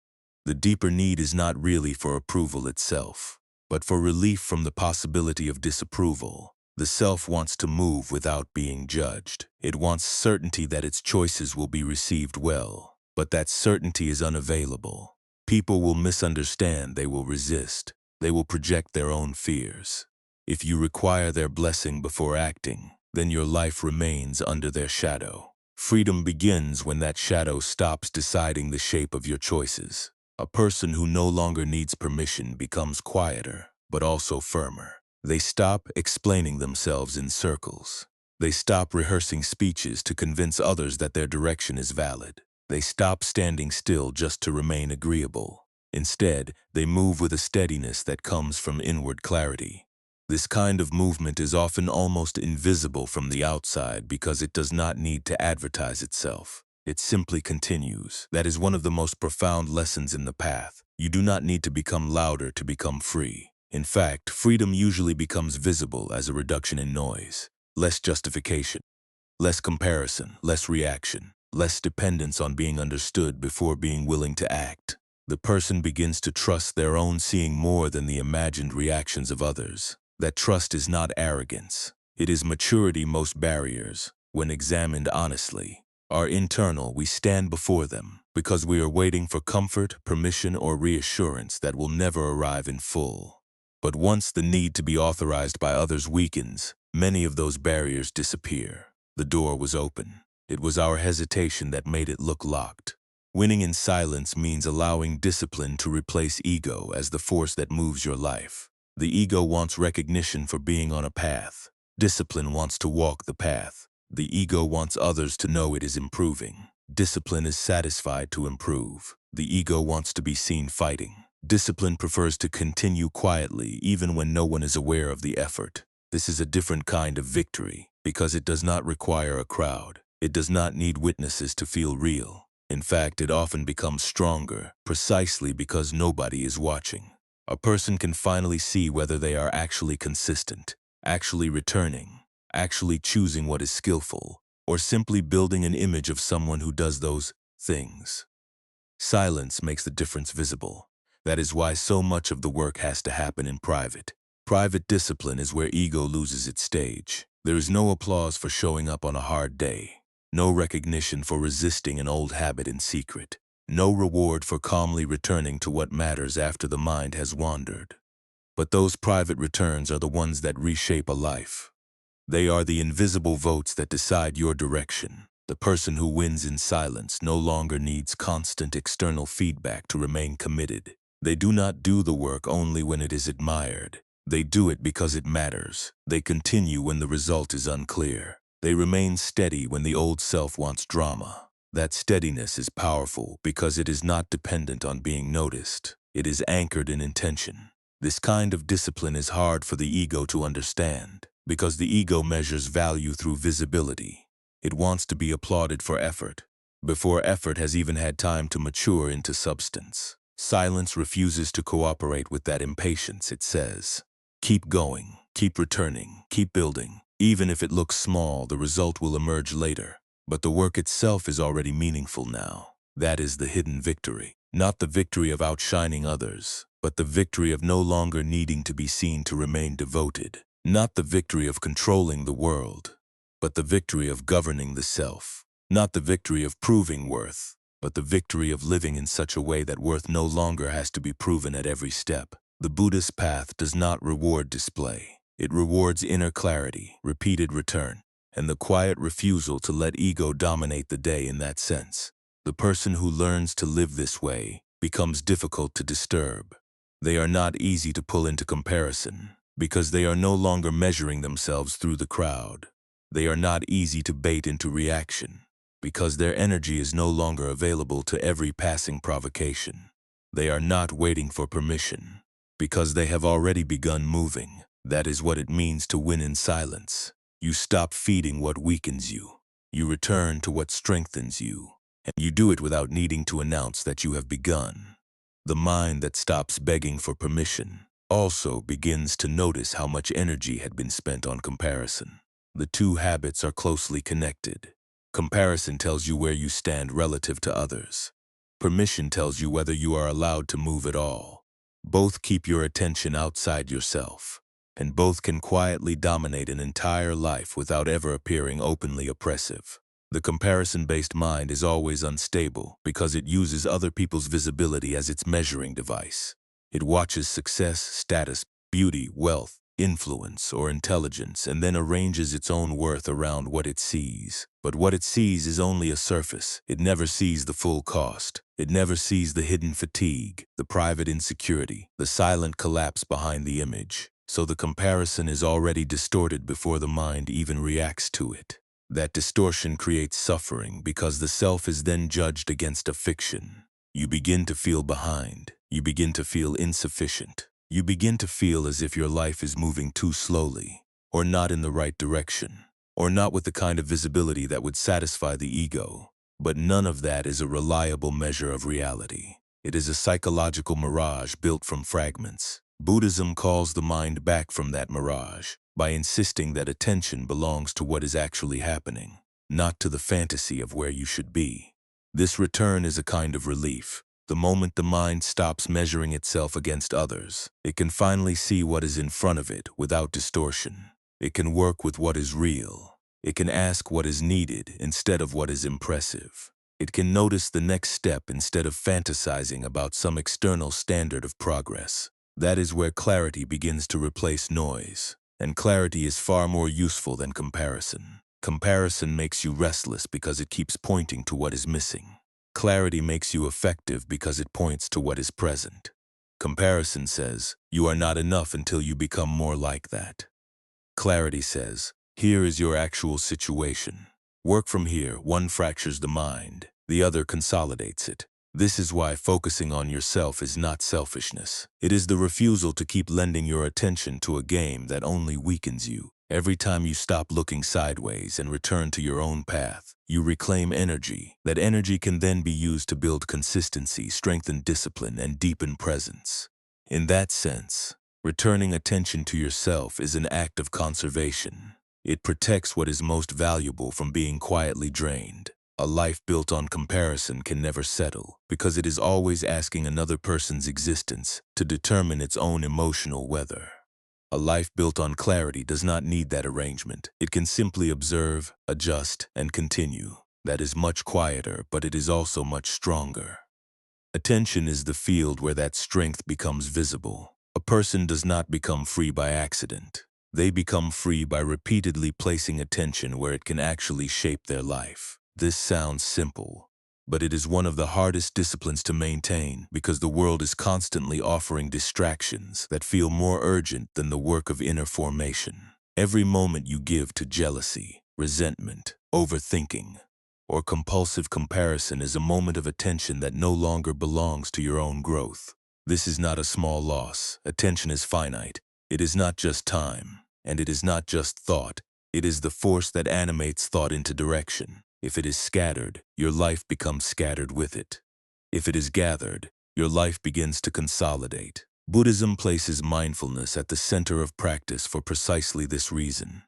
The deeper need is not really for approval itself, but for relief from the possibility of disapproval. The self wants to move without being judged. It wants certainty that its choices will be received well, but that certainty is unavailable. People will misunderstand, they will resist, they will project their own fears. If you require their blessing before acting, then your life remains under their shadow. Freedom begins when that shadow stops deciding the shape of your choices. A person who no longer needs permission becomes quieter, but also firmer. They stop explaining themselves in circles. They stop rehearsing speeches to convince others that their direction is valid. They stop standing still just to remain agreeable. Instead, they move with a steadiness that comes from inward clarity. This kind of movement is often almost invisible from the outside because it does not need to advertise itself. It simply continues. That is one of the most profound lessons in the path. You do not need to become louder to become free. In fact, freedom usually becomes visible as a reduction in noise. Less justification, less comparison, less reaction, less dependence on being understood before being willing to act. The person begins to trust their own seeing more than the imagined reactions of others. That trust is not arrogance. It is maturity. Most barriers, when examined honestly, are internal. We stand before them because we are waiting for comfort, permission, or reassurance that will never arrive in full. But once the need to be authorized by others weakens, many of those barriers disappear. The door was open. It was our hesitation that made it look locked. Winning in silence means allowing discipline to replace ego as the force that moves your life. The ego wants recognition for being on a path. Discipline wants to walk the path. The ego wants others to know it is improving. Discipline is satisfied to improve. The ego wants to be seen fighting. Discipline prefers to continue quietly even when no one is aware of the effort. This is a different kind of victory because it does not require a crowd. It does not need witnesses to feel real. In fact, it often becomes stronger precisely because nobody is watching. A person can finally see whether they are actually consistent, actually returning, actually choosing what is skillful, or simply building an image of someone who does those things. Silence makes the difference visible. That is why so much of the work has to happen in private. Private discipline is where ego loses its stage. There is no applause for showing up on a hard day, no recognition for resisting an old habit in secret. No reward for calmly returning to what matters after the mind has wandered. But those private returns are the ones that reshape a life. They are the invisible votes that decide your direction. The person who wins in silence no longer needs constant external feedback to remain committed. They do not do the work only when it is admired. They do it because it matters. They continue when the result is unclear. They remain steady when the old self wants drama. That steadiness is powerful because it is not dependent on being noticed. It is anchored in intention. This kind of discipline is hard for the ego to understand because the ego measures value through visibility. It wants to be applauded for effort, before effort has even had time to mature into substance. Silence refuses to cooperate with that impatience. It says, keep going, keep returning, keep building. Even if it looks small, the result will emerge later. But the work itself is already meaningful now. That is the hidden victory. Not the victory of outshining others, but the victory of no longer needing to be seen to remain devoted. Not the victory of controlling the world, but the victory of governing the self. Not the victory of proving worth, but the victory of living in such a way that worth no longer has to be proven at every step. The Buddhist path does not reward display. It rewards inner clarity, repeated return, and the quiet refusal to let ego dominate the day in that sense. The person who learns to live this way becomes difficult to disturb. They are not easy to pull into comparison, because they are no longer measuring themselves through the crowd. They are not easy to bait into reaction, because their energy is no longer available to every passing provocation. They are not waiting for permission, because they have already begun moving. That is what it means to win in silence. You stop feeding what weakens you. You return to what strengthens you. And you do it without needing to announce that you have begun. The mind that stops begging for permission also begins to notice how much energy had been spent on comparison. The two habits are closely connected. Comparison tells you where you stand relative to others. Permission tells you whether you are allowed to move at all. Both keep your attention outside yourself, and both can quietly dominate an entire life without ever appearing openly oppressive. The comparison-based mind is always unstable because it uses other people's visibility as its measuring device. It watches success, status, beauty, wealth, influence, or intelligence, and then arranges its own worth around what it sees. But what it sees is only a surface. It never sees the full cost. It never sees the hidden fatigue, the private insecurity, the silent collapse behind the image. So the comparison is already distorted before the mind even reacts to it. That distortion creates suffering because the self is then judged against a fiction. You begin to feel behind. You begin to feel insufficient. You begin to feel as if your life is moving too slowly, or not in the right direction, or not with the kind of visibility that would satisfy the ego. But none of that is a reliable measure of reality. It is a psychological mirage built from fragments. Buddhism calls the mind back from that mirage by insisting that attention belongs to what is actually happening, not to the fantasy of where you should be. This return is a kind of relief. The moment the mind stops measuring itself against others, it can finally see what is in front of it without distortion. It can work with what is real. It can ask what is needed instead of what is impressive. It can notice the next step instead of fantasizing about some external standard of progress. That is where clarity begins to replace noise. And clarity is far more useful than comparison. Comparison makes you restless because it keeps pointing to what is missing. Clarity makes you effective because it points to what is present. Comparison says, you are not enough until you become more like that. Clarity says, here is your actual situation. Work from here. One fractures the mind, the other consolidates it. This is why focusing on yourself is not selfishness. It is the refusal to keep lending your attention to a game that only weakens you. Every time you stop looking sideways and return to your own path, you reclaim energy. That energy can then be used to build consistency, strengthen discipline, and deepen presence. In that sense, returning attention to yourself is an act of conservation. It protects what is most valuable from being quietly drained. A life built on comparison can never settle, because it is always asking another person's existence to determine its own emotional weather. A life built on clarity does not need that arrangement. It can simply observe, adjust, and continue. That is much quieter, but it is also much stronger. Attention is the field where that strength becomes visible. A person does not become free by accident. They become free by repeatedly placing attention where it can actually shape their life. This sounds simple, but it is one of the hardest disciplines to maintain because the world is constantly offering distractions that feel more urgent than the work of inner formation. Every moment you give to jealousy, resentment, overthinking, or compulsive comparison is a moment of attention that no longer belongs to your own growth. This is not a small loss. Attention is finite. It is not just time, and it is not just thought. It is the force that animates thought into direction. If it is scattered, your life becomes scattered with it. If it is gathered, your life begins to consolidate. Buddhism places mindfulness at the center of practice for precisely this reason.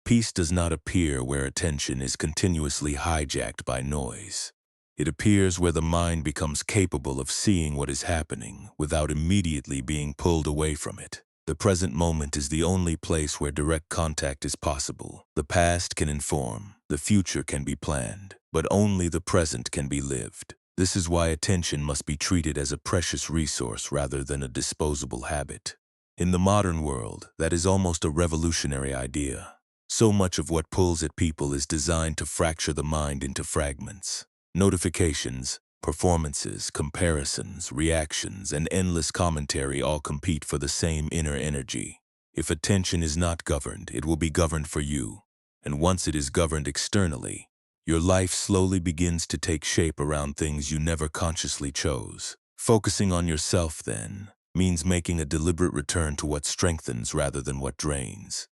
Peace does not appear where attention is continuously hijacked by noise. It appears where the mind becomes capable of seeing what is happening without immediately being pulled away from it. The present moment is the only place where direct contact is possible. The past can inform, the future can be planned, but only the present can be lived. This is why attention must be treated as a precious resource rather than a disposable habit. In the modern world, that is almost a revolutionary idea. So much of what pulls at people is designed to fracture the mind into fragments. Notifications, performances, comparisons, reactions, and endless commentary all compete for the same inner energy. If attention is not governed, it will be governed for you. And once it is governed externally, your life slowly begins to take shape around things you never consciously chose. Focusing on yourself, then, means making a deliberate return to what strengthens rather than what drains.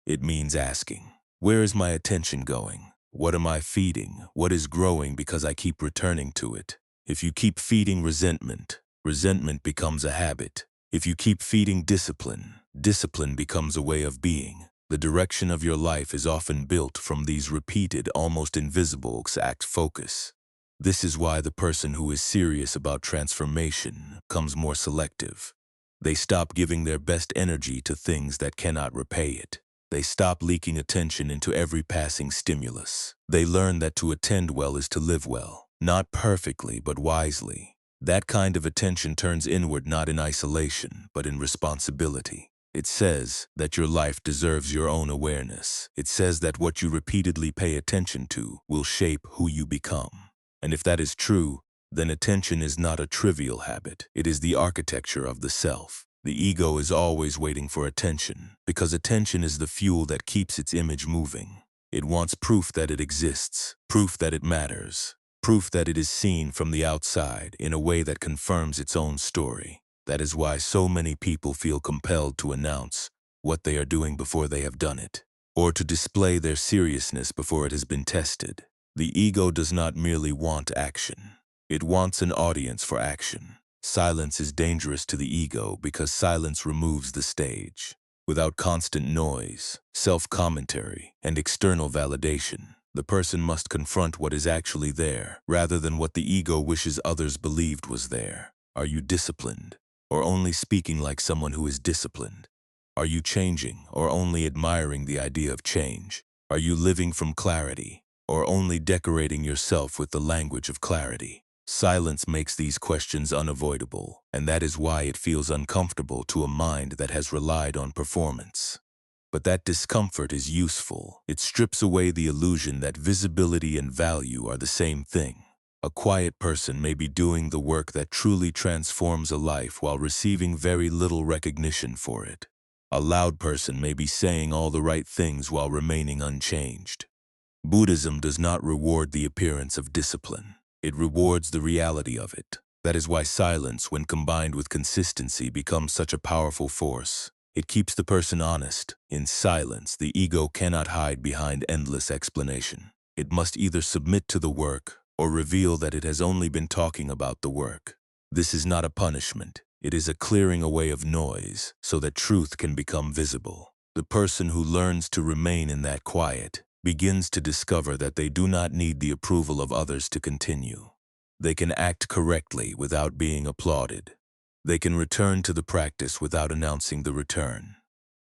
It means asking, where is my attention going? What am I feeding? What is growing because I keep returning to it? If you keep feeding resentment, resentment becomes a habit. If you keep feeding discipline, discipline becomes a way of being. The direction of your life is often built from these repeated, almost invisible acts focus. This is why the person who is serious about transformation becomes more selective. They stop giving their best energy to things that cannot repay it. They stop leaking attention into every passing stimulus. They learn that to attend well is to live well, not perfectly, but wisely. That kind of attention turns inward not in isolation, but in responsibility. It says that your life deserves your own awareness. It says that what you repeatedly pay attention to will shape who you become. And if that is true, then attention is not a trivial habit. It is the architecture of the self. The ego is always waiting for attention, because attention is the fuel that keeps its image moving. It wants proof that it exists, proof that it matters, proof that it is seen from the outside in a way that confirms its own story. That is why so many people feel compelled to announce what they are doing before they have done it, or to display their seriousness before it has been tested. The ego does not merely want action. It wants an audience for action. Silence is dangerous to the ego because silence removes the stage. Without constant noise, self-commentary, and external validation, the person must confront what is actually there, rather than what the ego wishes others believed was there. Are you disciplined, or only speaking like someone who is disciplined? Are you changing, or only admiring the idea of change? Are you living from clarity, or only decorating yourself with the language of clarity? Silence makes these questions unavoidable, and that is why it feels uncomfortable to a mind that has relied on performance. But that discomfort is useful. It strips away the illusion that visibility and value are the same thing. A quiet person may be doing the work that truly transforms a life while receiving very little recognition for it. A loud person may be saying all the right things while remaining unchanged. Buddhism does not reward the appearance of discipline. It rewards the reality of it. That is why silence, when combined with consistency, becomes such a powerful force. It keeps the person honest. In silence, the ego cannot hide behind endless explanation. It must either submit to the work or reveal that it has only been talking about the work. This is not a punishment. It is a clearing away of noise so that truth can become visible. The person who learns to remain in that quiet begins to discover that they do not need the approval of others to continue. They can act correctly without being applauded. They can return to the practice without announcing the return.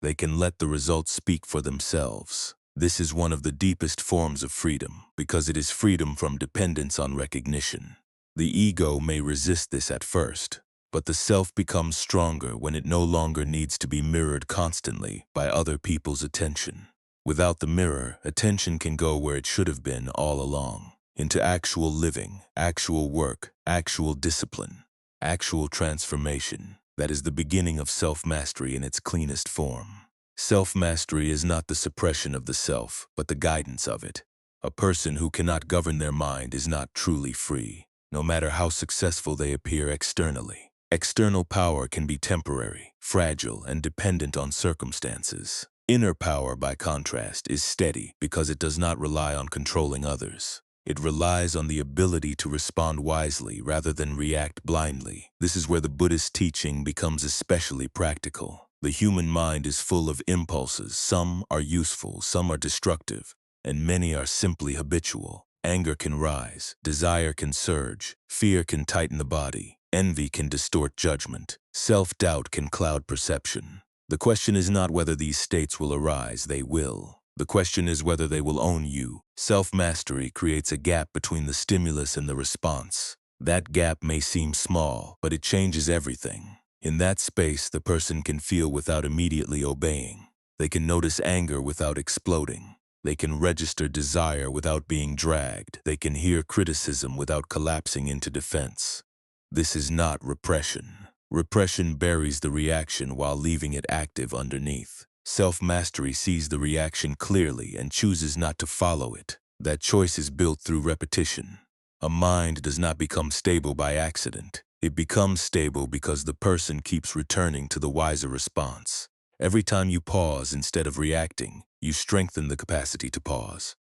They can let the results speak for themselves. This is one of the deepest forms of freedom, because it is freedom from dependence on recognition. The ego may resist this at first, but the self becomes stronger when it no longer needs to be mirrored constantly by other people's attention. Without the mirror, attention can go where it should have been all along, into actual living, actual work, actual discipline, actual transformation. That is the beginning of self-mastery in its cleanest form. Self-mastery is not the suppression of the self, but the guidance of it. A person who cannot govern their mind is not truly free, no matter how successful they appear externally. External power can be temporary, fragile, and dependent on circumstances. Inner power, by contrast, is steady because it does not rely on controlling others. It relies on the ability to respond wisely rather than react blindly. This is where the Buddhist teaching becomes especially practical. The human mind is full of impulses. Some are useful, some are destructive, and many are simply habitual. Anger can rise, desire can surge, fear can tighten the body, envy can distort judgment, self-doubt can cloud perception. The question is not whether these states will arise, they will. The question is whether they will own you. Self-mastery creates a gap between the stimulus and the response. That gap may seem small, but it changes everything. In that space, the person can feel without immediately obeying. They can notice anger without exploding. They can register desire without being dragged. They can hear criticism without collapsing into defense. This is not repression. Repression buries the reaction while leaving it active underneath. Self-mastery sees the reaction clearly and chooses not to follow it. That choice is built through repetition. A mind does not become stable by accident. It becomes stable because the person keeps returning to the wiser response. Every time you pause instead of reacting, you strengthen the capacity to pause.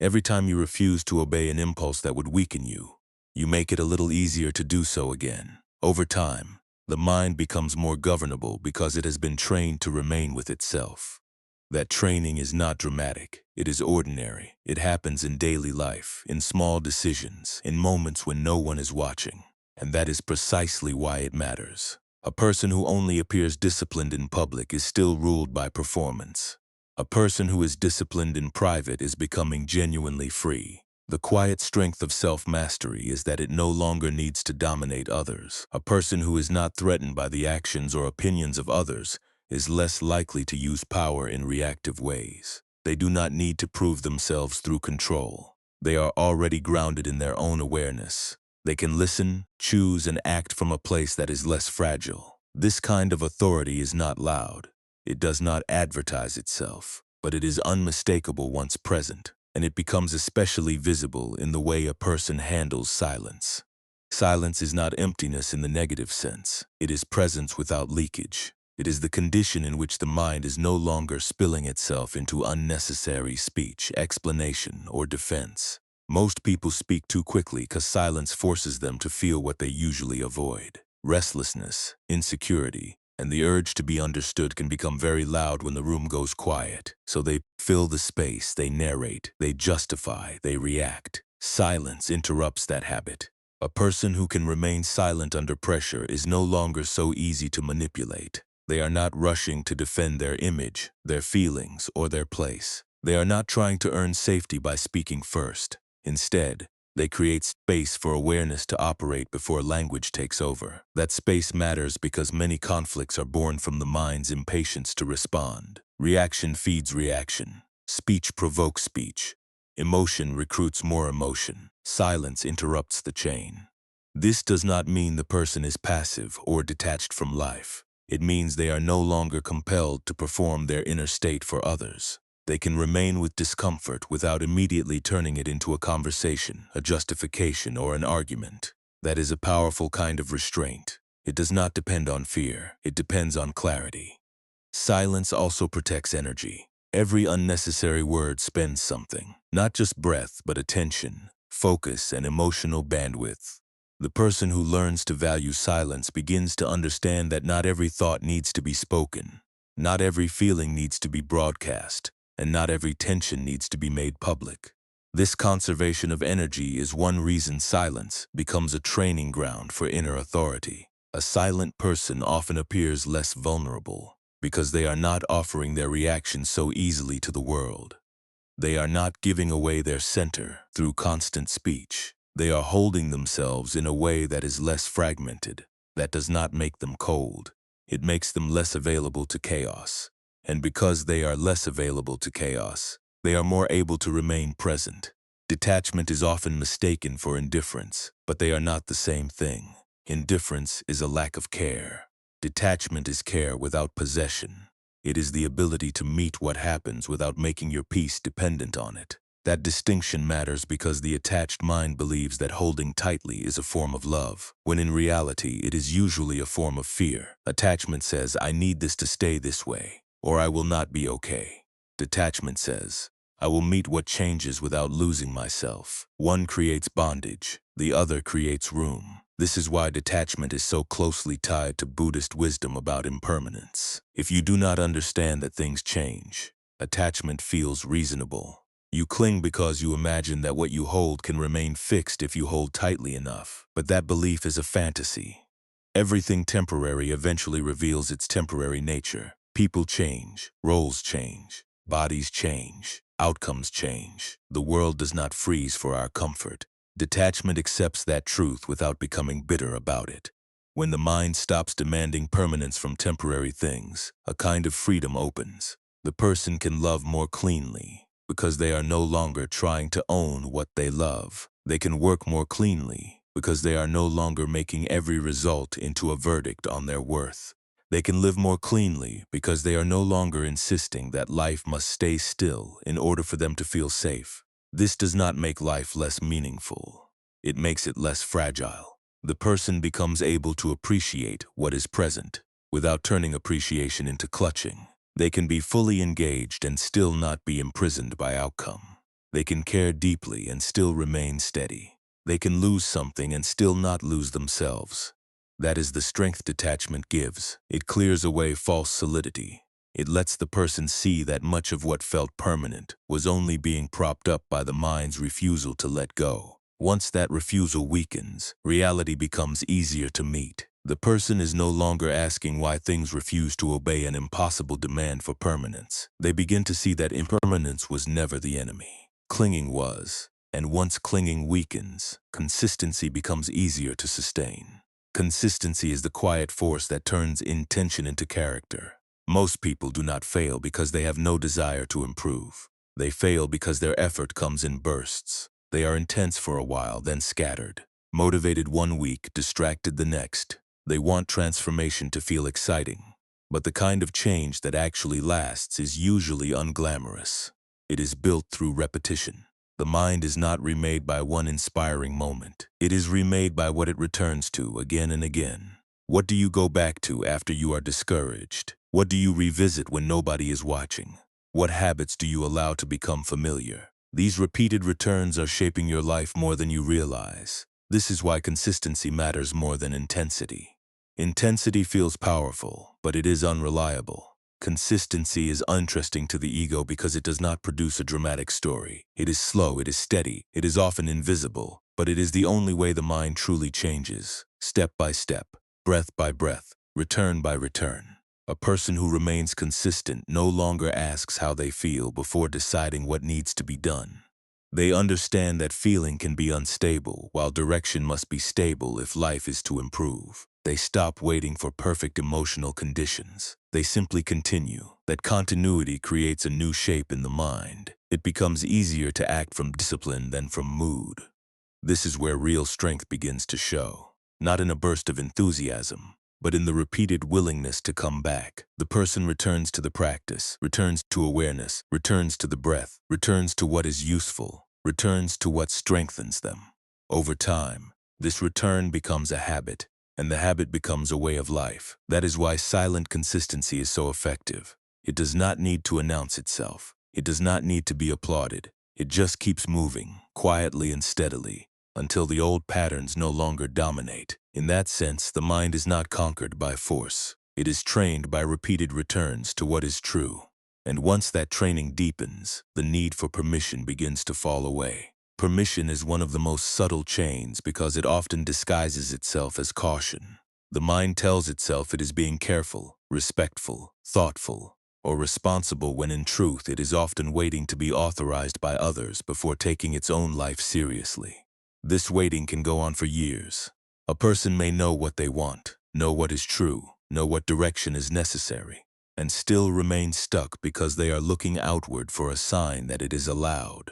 Every time you refuse to obey an impulse that would weaken you, you make it a little easier to do so again. Over time, the mind becomes more governable because it has been trained to remain with itself. That training is not dramatic. It is ordinary. It happens in daily life, in small decisions, in moments when no one is watching. And that is precisely why it matters. A person who only appears disciplined in public is still ruled by performance. A person who is disciplined in private is becoming genuinely free. The quiet strength of self-mastery is that it no longer needs to dominate others. A person who is not threatened by the actions or opinions of others is less likely to use power in reactive ways. They do not need to prove themselves through control. They are already grounded in their own awareness. They can listen, choose, and act from a place that is less fragile. This kind of authority is not loud. It does not advertise itself, but it is unmistakable once present, and it becomes especially visible in the way a person handles silence. Silence is not emptiness in the negative sense. It is presence without leakage. It is the condition in which the mind is no longer spilling itself into unnecessary speech, explanation, or defense. Most people speak too quickly because silence forces them to feel what they usually avoid. Restlessness, insecurity, and the urge to be understood can become very loud when the room goes quiet. So they fill the space, they narrate, they justify, they react. Silence interrupts that habit. A person who can remain silent under pressure is no longer so easy to manipulate. They are not rushing to defend their image, their feelings, or their place. They are not trying to earn safety by speaking first. Instead, they create space for awareness to operate before language takes over. That space matters because many conflicts are born from the mind's impatience to respond. Reaction feeds reaction. Speech provokes speech. Emotion recruits more emotion. Silence interrupts the chain. This does not mean the person is passive or detached from life. It means they are no longer compelled to perform their inner state for others. They can remain with discomfort without immediately turning it into a conversation, a justification, or an argument. That is a powerful kind of restraint. It does not depend on fear. It depends on clarity. Silence also protects energy. Every unnecessary word spends something, not just breath, but attention, focus, and emotional bandwidth. The person who learns to value silence begins to understand that not every thought needs to be spoken, not every feeling needs to be broadcast, and not every tension needs to be made public. This conservation of energy is one reason silence becomes a training ground for inner authority. A silent person often appears less vulnerable because they are not offering their reaction so easily to the world. They are not giving away their center through constant speech. They are holding themselves in a way that is less fragmented. That does not make them cold. It makes them less available to chaos. And because they are less available to chaos, they are more able to remain present. Detachment is often mistaken for indifference, but they are not the same thing. Indifference is a lack of care. Detachment is care without possession. It is the ability to meet what happens without making your peace dependent on it. That distinction matters because the attached mind believes that holding tightly is a form of love, when in reality it is usually a form of fear. Attachment says, I need this to stay this way, or I will not be okay. Detachment says, I will meet what changes without losing myself. One creates bondage, the other creates room. This is why detachment is so closely tied to Buddhist wisdom about impermanence. If you do not understand that things change, attachment feels reasonable. You cling because you imagine that what you hold can remain fixed if you hold tightly enough. But that belief is a fantasy. Everything temporary eventually reveals its temporary nature. People change, roles change, bodies change, outcomes change. The world does not freeze for our comfort. Detachment accepts that truth without becoming bitter about it. When the mind stops demanding permanence from temporary things, a kind of freedom opens. The person can love more cleanly because they are no longer trying to own what they love. They can work more cleanly because they are no longer making every result into a verdict on their worth. They can live more cleanly because they are no longer insisting that life must stay still in order for them to feel safe. This does not make life less meaningful. It makes it less fragile. The person becomes able to appreciate what is present without turning appreciation into clutching. They can be fully engaged and still not be imprisoned by outcome. They can care deeply and still remain steady. They can lose something and still not lose themselves. That is the strength detachment gives. It clears away false solidity. It lets the person see that much of what felt permanent was only being propped up by the mind's refusal to let go. Once that refusal weakens, reality becomes easier to meet. The person is no longer asking why things refuse to obey an impossible demand for permanence. They begin to see that impermanence was never the enemy. Clinging was. And once clinging weakens, consistency becomes easier to sustain. Consistency is the quiet force that turns intention into character. Most people do not fail because they have no desire to improve. They fail because their effort comes in bursts. They are intense for a while, then scattered. Motivated one week, distracted the next. They want transformation to feel exciting. But the kind of change that actually lasts is usually unglamorous. It is built through repetition. The mind is not remade by one inspiring moment. It is remade by what it returns to again and again. What do you go back to after you are discouraged? What do you revisit when nobody is watching? What habits do you allow to become familiar? These repeated returns are shaping your life more than you realize. This is why consistency matters more than intensity. Intensity feels powerful, but it is unreliable. Consistency is interesting to the ego because it does not produce a dramatic story. It is slow, it is steady, it is often invisible, but it is the only way the mind truly changes. Step by step, breath by breath, return by return. A person who remains consistent no longer asks how they feel before deciding what needs to be done. They understand that feeling can be unstable, while direction must be stable if life is to improve. They stop waiting for perfect emotional conditions. They simply continue. That continuity creates a new shape in the mind. It becomes easier to act from discipline than from mood. This is where real strength begins to show. Not in a burst of enthusiasm, but in the repeated willingness to come back. The person returns to the practice, returns to awareness, returns to the breath, returns to what is useful, returns to what strengthens them. Over time, this return becomes a habit, and the habit becomes a way of life. That is why silent consistency is so effective. It does not need to announce itself. It does not need to be applauded. It just keeps moving, quietly and steadily, until the old patterns no longer dominate. In that sense, the mind is not conquered by force. It is trained by repeated returns to what is true. And once that training deepens, the need for permission begins to fall away. Permission is one of the most subtle chains because it often disguises itself as caution. The mind tells itself it is being careful, respectful, thoughtful, or responsible when in truth it is often waiting to be authorized by others before taking its own life seriously. This waiting can go on for years. A person may know what they want, know what is true, know what direction is necessary, and still remain stuck because they are looking outward for a sign that it is allowed.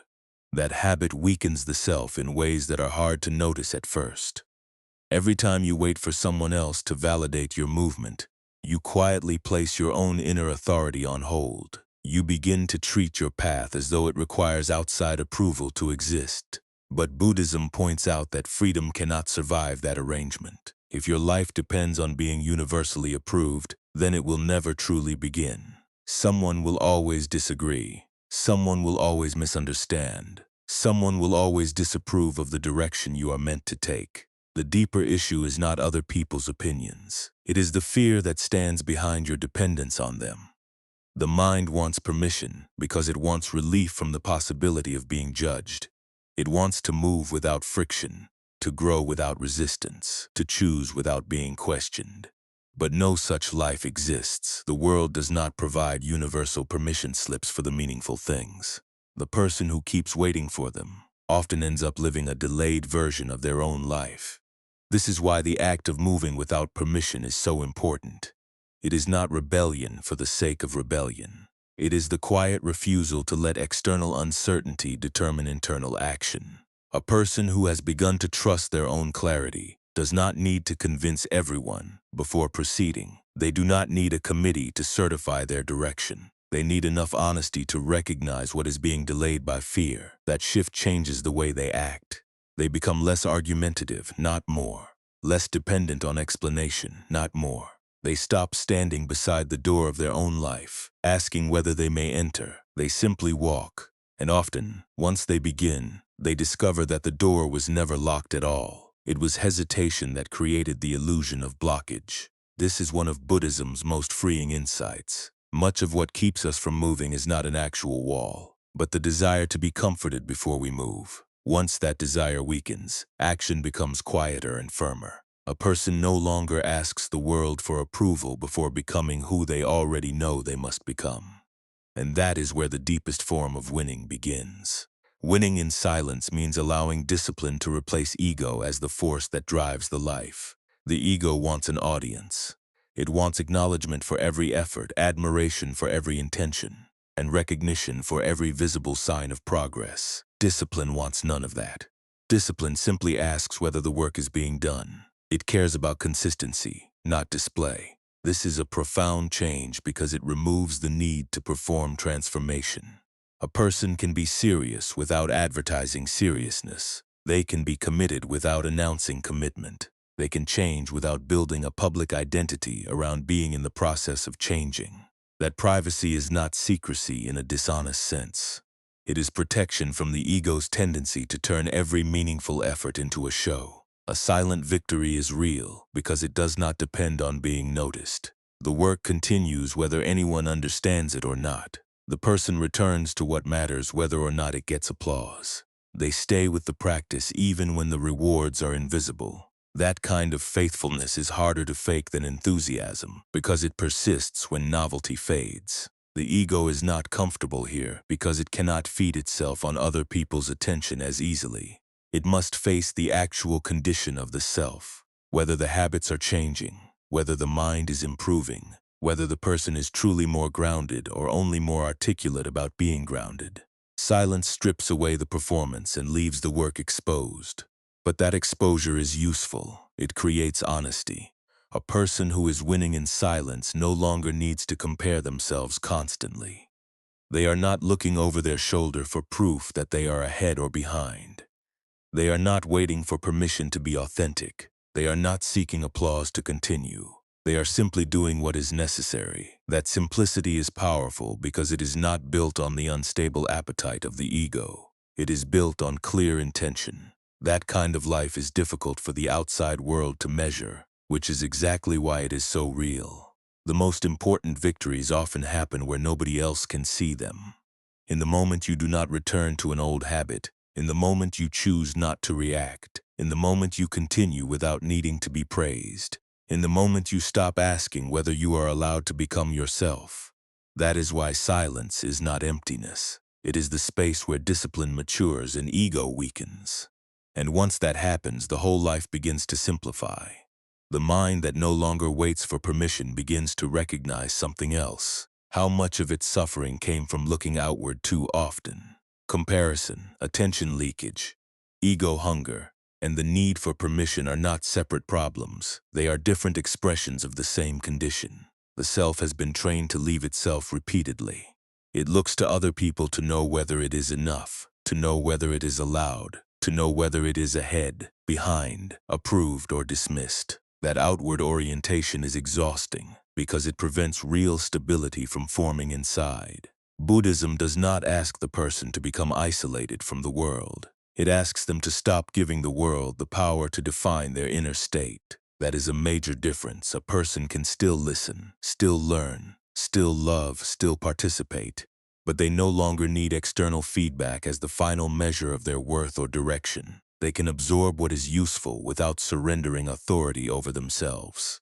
That habit weakens the self in ways that are hard to notice at first. Every time you wait for someone else to validate your movement, you quietly place your own inner authority on hold. You begin to treat your path as though it requires outside approval to exist. But Buddhism points out that freedom cannot survive that arrangement. If your life depends on being universally approved, then it will never truly begin. Someone will always disagree. Someone will always misunderstand. Someone will always disapprove of the direction you are meant to take. The deeper issue is not other people's opinions. It is the fear that stands behind your dependence on them. The mind wants permission because it wants relief from the possibility of being judged. It wants to move without friction, to grow without resistance, to choose without being questioned. But no such life exists. The world does not provide universal permission slips for the meaningful things. The person who keeps waiting for them often ends up living a delayed version of their own life. This is why the act of moving without permission is so important. It is not rebellion for the sake of rebellion. It is the quiet refusal to let external uncertainty determine internal action. A person who has begun to trust their own clarity does not need to convince everyone before proceeding. They do not need a committee to certify their direction. They need enough honesty to recognize what is being delayed by fear. That shift changes the way they act. They become less argumentative, not more. Less dependent on explanation, not more. They stop standing beside the door of their own life, asking whether they may enter. They simply walk. And often, once they begin, they discover that the door was never locked at all. It was hesitation that created the illusion of blockage. This is one of Buddhism's most freeing insights. Much of what keeps us from moving is not an actual wall, but the desire to be comforted before we move. Once that desire weakens, action becomes quieter and firmer. A person no longer asks the world for approval before becoming who they already know they must become. And that is where the deepest form of winning begins. Winning in silence means allowing discipline to replace ego as the force that drives the life. The ego wants an audience. It wants acknowledgement for every effort, admiration for every intention, and recognition for every visible sign of progress. Discipline wants none of that. Discipline simply asks whether the work is being done. It cares about consistency, not display. This is a profound change because it removes the need to perform transformation. A person can be serious without advertising seriousness. They can be committed without announcing commitment. They can change without building a public identity around being in the process of changing. That privacy is not secrecy in a dishonest sense. It is protection from the ego's tendency to turn every meaningful effort into a show. A silent victory is real because it does not depend on being noticed. The work continues whether anyone understands it or not. The person returns to what matters whether or not it gets applause. They stay with the practice even when the rewards are invisible. That kind of faithfulness is harder to fake than enthusiasm because it persists when novelty fades. The ego is not comfortable here because it cannot feed itself on other people's attention as easily. It must face the actual condition of the self, whether the habits are changing, whether the mind is improving, whether the person is truly more grounded or only more articulate about being grounded. Silence strips away the performance and leaves the work exposed. But that exposure is useful. It creates honesty. A person who is winning in silence no longer needs to compare themselves constantly. They are not looking over their shoulder for proof that they are ahead or behind. They are not waiting for permission to be authentic. They are not seeking applause to continue. They are simply doing what is necessary. That simplicity is powerful because it is not built on the unstable appetite of the ego. It is built on clear intention. That kind of life is difficult for the outside world to measure, which is exactly why it is so real. The most important victories often happen where nobody else can see them. In the moment you do not return to an old habit, in the moment you choose not to react, in the moment you continue without needing to be praised, in the moment you stop asking whether you are allowed to become yourself. That is why silence is not emptiness. It is the space where discipline matures and ego weakens. And once that happens, the whole life begins to simplify. The mind that no longer waits for permission begins to recognize something else. How much of its suffering came from looking outward too often. Comparison, attention leakage, ego hunger, and the need for permission are not separate problems. They are different expressions of the same condition. The self has been trained to leave itself repeatedly. It looks to other people to know whether it is enough, to know whether it is allowed, to know whether it is ahead, behind, approved, or dismissed. That outward orientation is exhausting because it prevents real stability from forming inside. Buddhism does not ask the person to become isolated from the world. It asks them to stop giving the world the power to define their inner state. That is a major difference. A person can still listen, still learn, still love, still participate, but they no longer need external feedback as the final measure of their worth or direction. They can absorb what is useful without surrendering authority over themselves.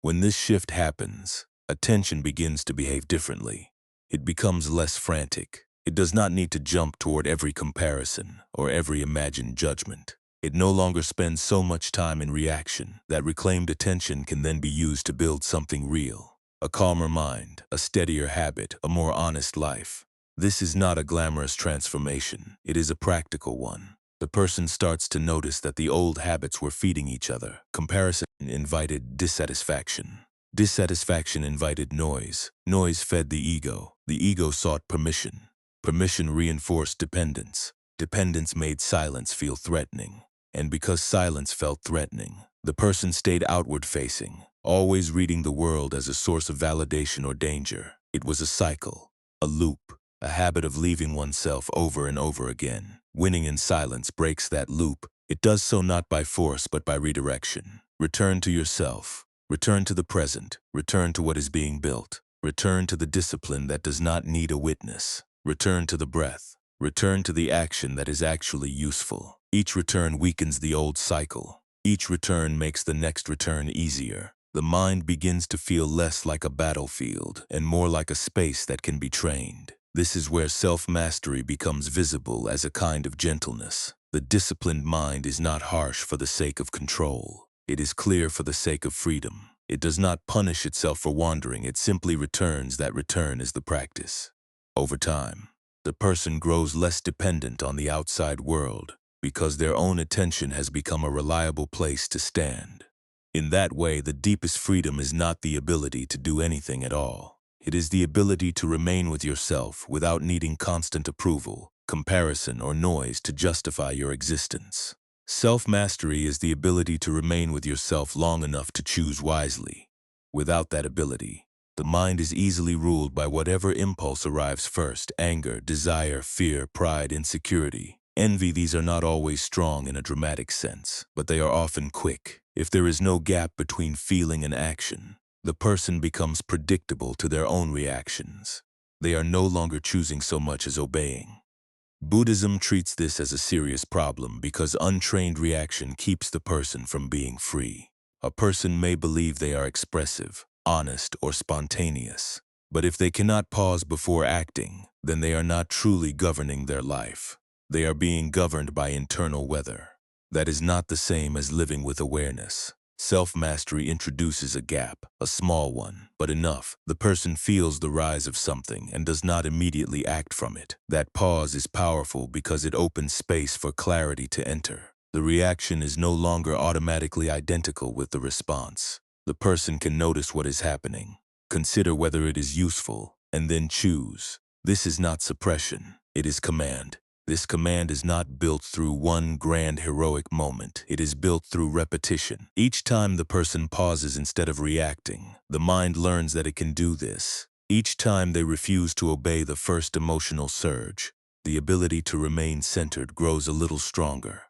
When this shift happens, attention begins to behave differently. It becomes less frantic. It does not need to jump toward every comparison or every imagined judgment. It no longer spends so much time in reaction. That reclaimed attention can then be used to build something real. A calmer mind, a steadier habit, a more honest life. This is not a glamorous transformation. It is a practical one. The person starts to notice that the old habits were feeding each other. Comparison invited dissatisfaction. Dissatisfaction invited noise. Noise fed the ego. The ego sought permission. Permission reinforced dependence. Dependence made silence feel threatening. And because silence felt threatening, the person stayed outward-facing, always reading the world as a source of validation or danger. It was a cycle, a loop, a habit of leaving oneself over and over again. Winning in silence breaks that loop. It does so not by force but by redirection. Return to yourself. Return to the present. Return to what is being built. Return to the discipline that does not need a witness. Return to the breath. Return to the action that is actually useful. Each return weakens the old cycle. Each return makes the next return easier. The mind begins to feel less like a battlefield and more like a space that can be trained. This is where self-mastery becomes visible as a kind of gentleness. The disciplined mind is not harsh for the sake of control. It is clear for the sake of freedom. It does not punish itself for wandering. It simply returns. That return is the practice. Over time, the person grows less dependent on the outside world because their own attention has become a reliable place to stand. In that way, the deepest freedom is not the ability to do anything at all. It is the ability to remain with yourself without needing constant approval, comparison, or noise to justify your existence. Self-mastery is the ability to remain with yourself long enough to choose wisely. Without that ability, the mind is easily ruled by whatever impulse arrives first: anger, desire, fear, pride, insecurity, envy. These are not always strong in a dramatic sense, but they are often quick. If there is no gap between feeling and action, the person becomes predictable to their own reactions. They are no longer choosing so much as obeying. Buddhism treats this as a serious problem because untrained reaction keeps the person from being free. A person may believe they are expressive, honest, or spontaneous, but if they cannot pause before acting, then they are not truly governing their life. They are being governed by internal weather. That is not the same as living with awareness. Self-mastery introduces a gap, a small one, but enough. The person feels the rise of something and does not immediately act from it. That pause is powerful because it opens space for clarity to enter. The reaction is no longer automatically identical with the response. The person can notice what is happening, consider whether it is useful, and then choose. This is not suppression, it is command. This command is not built through one grand heroic moment. It is built through repetition. Each time the person pauses instead of reacting, the mind learns that it can do this. Each time they refuse to obey the first emotional surge, the ability to remain centered grows a little stronger.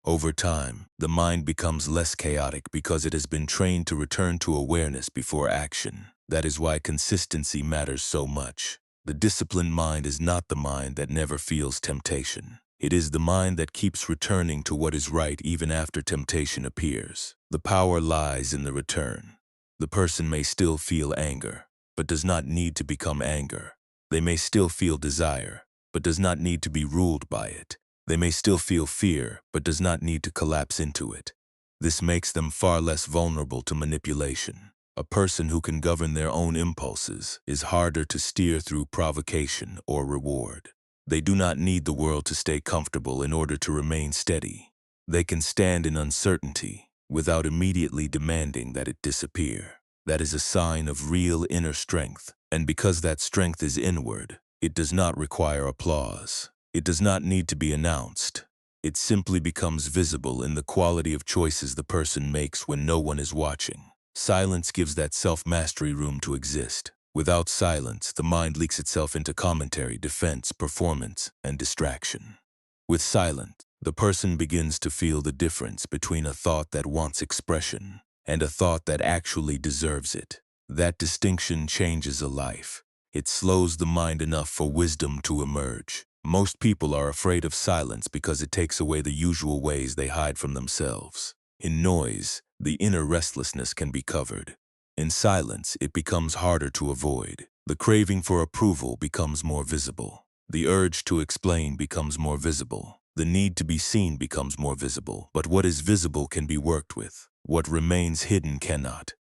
Over time, the mind becomes less chaotic because it has been trained to return to awareness before action. That is why consistency matters so much. The disciplined mind is not the mind that never feels temptation. It is the mind that keeps returning to what is right even after temptation appears. The power lies in the return. The person may still feel anger, but does not need to become anger. They may still feel desire, but does not need to be ruled by it. They may still feel fear, but does not need to collapse into it. This makes them far less vulnerable to manipulation. A person who can govern their own impulses is harder to steer through provocation or reward. They do not need the world to stay comfortable in order to remain steady. They can stand in uncertainty without immediately demanding that it disappear. That is a sign of real inner strength, and because that strength is inward, it does not require applause. It does not need to be announced. It simply becomes visible in the quality of choices the person makes when no one is watching. Silence gives that self-mastery room to exist. Without silence, the mind leaks itself into commentary, defense, performance, and distraction. With silence, the person begins to feel the difference between a thought that wants expression and a thought that actually deserves it. That distinction changes a life. It slows the mind enough for wisdom to emerge. Most people are afraid of silence because it takes away the usual ways they hide from themselves. In noise, the inner restlessness can be covered. In silence, it becomes harder to avoid. The craving for approval becomes more visible. The urge to explain becomes more visible. The need to be seen becomes more visible. But what is visible can be worked with. What remains hidden cannot.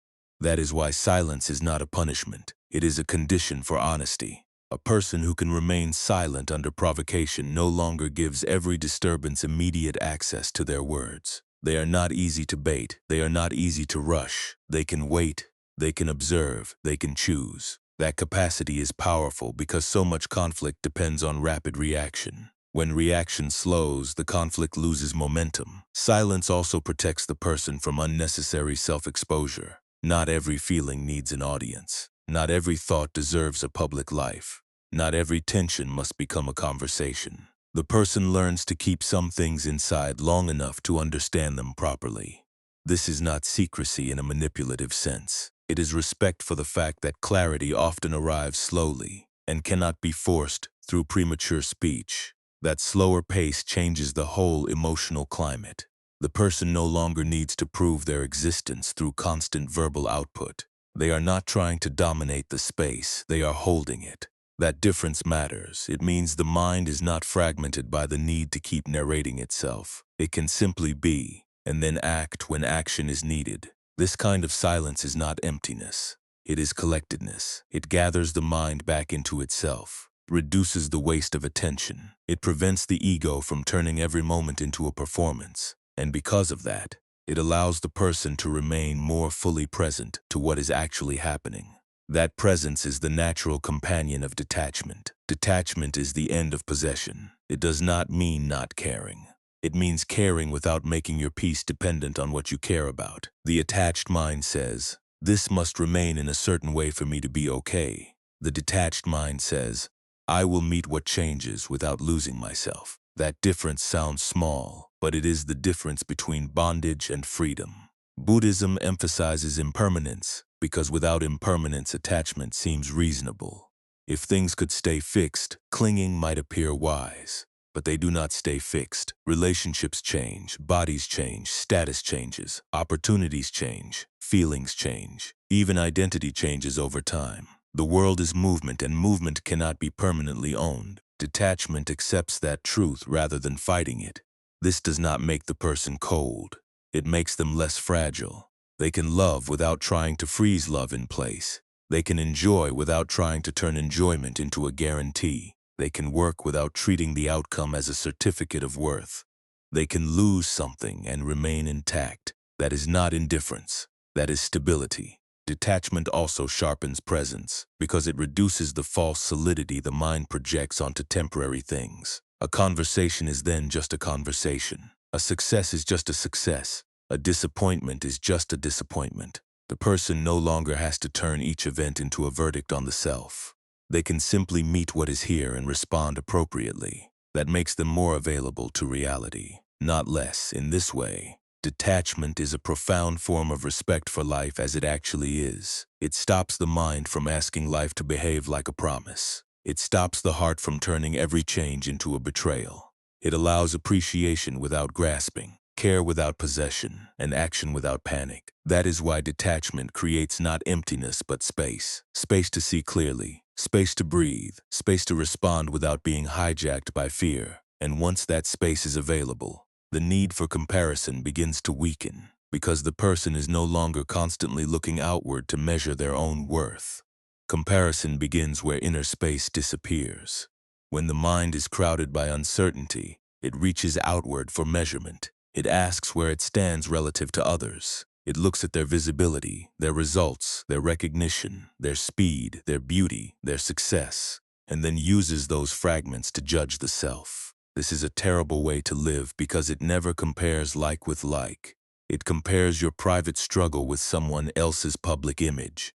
That is why silence is not a punishment. It is a condition for honesty. A person who can remain silent under provocation no longer gives every disturbance immediate access to their words. They are not easy to bait. They are not easy to rush. They can wait. They can observe. They can choose. That capacity is powerful because so much conflict depends on rapid reaction. When reaction slows, the conflict loses momentum. Silence also protects the person from unnecessary self-exposure. Not every feeling needs an audience. Not every thought deserves a public life. Not every tension must become a conversation. The person learns to keep some things inside long enough to understand them properly. This is not secrecy in a manipulative sense. It is respect for the fact that clarity often arrives slowly and cannot be forced through premature speech. That slower pace changes the whole emotional climate. The person no longer needs to prove their existence through constant verbal output. They are not trying to dominate the space, they are holding it. That difference matters. It means the mind is not fragmented by the need to keep narrating itself. It can simply be, and then act when action is needed. This kind of silence is not emptiness. It is collectedness. It gathers the mind back into itself, reduces the waste of attention. It prevents the ego from turning every moment into a performance. And because of that, it allows the person to remain more fully present to what is actually happening. That presence is the natural companion of detachment. Detachment is the end of possession. It does not mean not caring. It means caring without making your peace dependent on what you care about. The attached mind says, "This must remain in a certain way for me to be okay." The detached mind says, "I will meet what changes without losing myself." That difference sounds small, but it is the difference between bondage and freedom. Buddhism emphasizes impermanence because without impermanence, attachment seems reasonable. If things could stay fixed, clinging might appear wise. But they do not stay fixed. Relationships change, bodies change, status changes, opportunities change, feelings change. Even identity changes over time. The world is movement, and movement cannot be permanently owned. Detachment accepts that truth rather than fighting it. This does not make the person cold. It makes them less fragile. They can love without trying to freeze love in place. They can enjoy without trying to turn enjoyment into a guarantee. They can work without treating the outcome as a certificate of worth. They can lose something and remain intact. That is not indifference. That is stability. Detachment also sharpens presence because it reduces the false solidity the mind projects onto temporary things. A conversation is then just a conversation. A success is just a success. A disappointment is just a disappointment. The person no longer has to turn each event into a verdict on the self. They can simply meet what is here and respond appropriately. That makes them more available to reality, not less. In this way, detachment is a profound form of respect for life as it actually is. It stops the mind from asking life to behave like a promise. It stops the heart from turning every change into a betrayal. It allows appreciation without grasping, care without possession, and action without panic. That is why detachment creates not emptiness but space. Space to see clearly, space to breathe, space to respond without being hijacked by fear. And once that space is available, the need for comparison begins to weaken because the person is no longer constantly looking outward to measure their own worth. Comparison begins where inner space disappears. When the mind is crowded by uncertainty, it reaches outward for measurement. It asks where it stands relative to others. It looks at their visibility, their results, their recognition, their speed, their beauty, their success, and then uses those fragments to judge the self. This is a terrible way to live because it never compares like with like. It compares your private struggle with someone else's public image.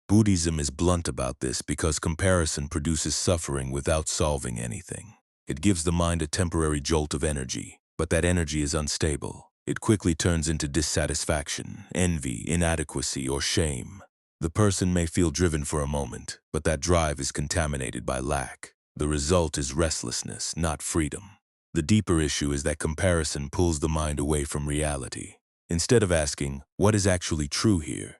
Buddhism is blunt about this because comparison produces suffering without solving anything. It gives the mind a temporary jolt of energy, but that energy is unstable. It quickly turns into dissatisfaction, envy, inadequacy, or shame. The person may feel driven for a moment, but that drive is contaminated by lack. The result is restlessness, not freedom. The deeper issue is that comparison pulls the mind away from reality. Instead of asking, what is actually true here?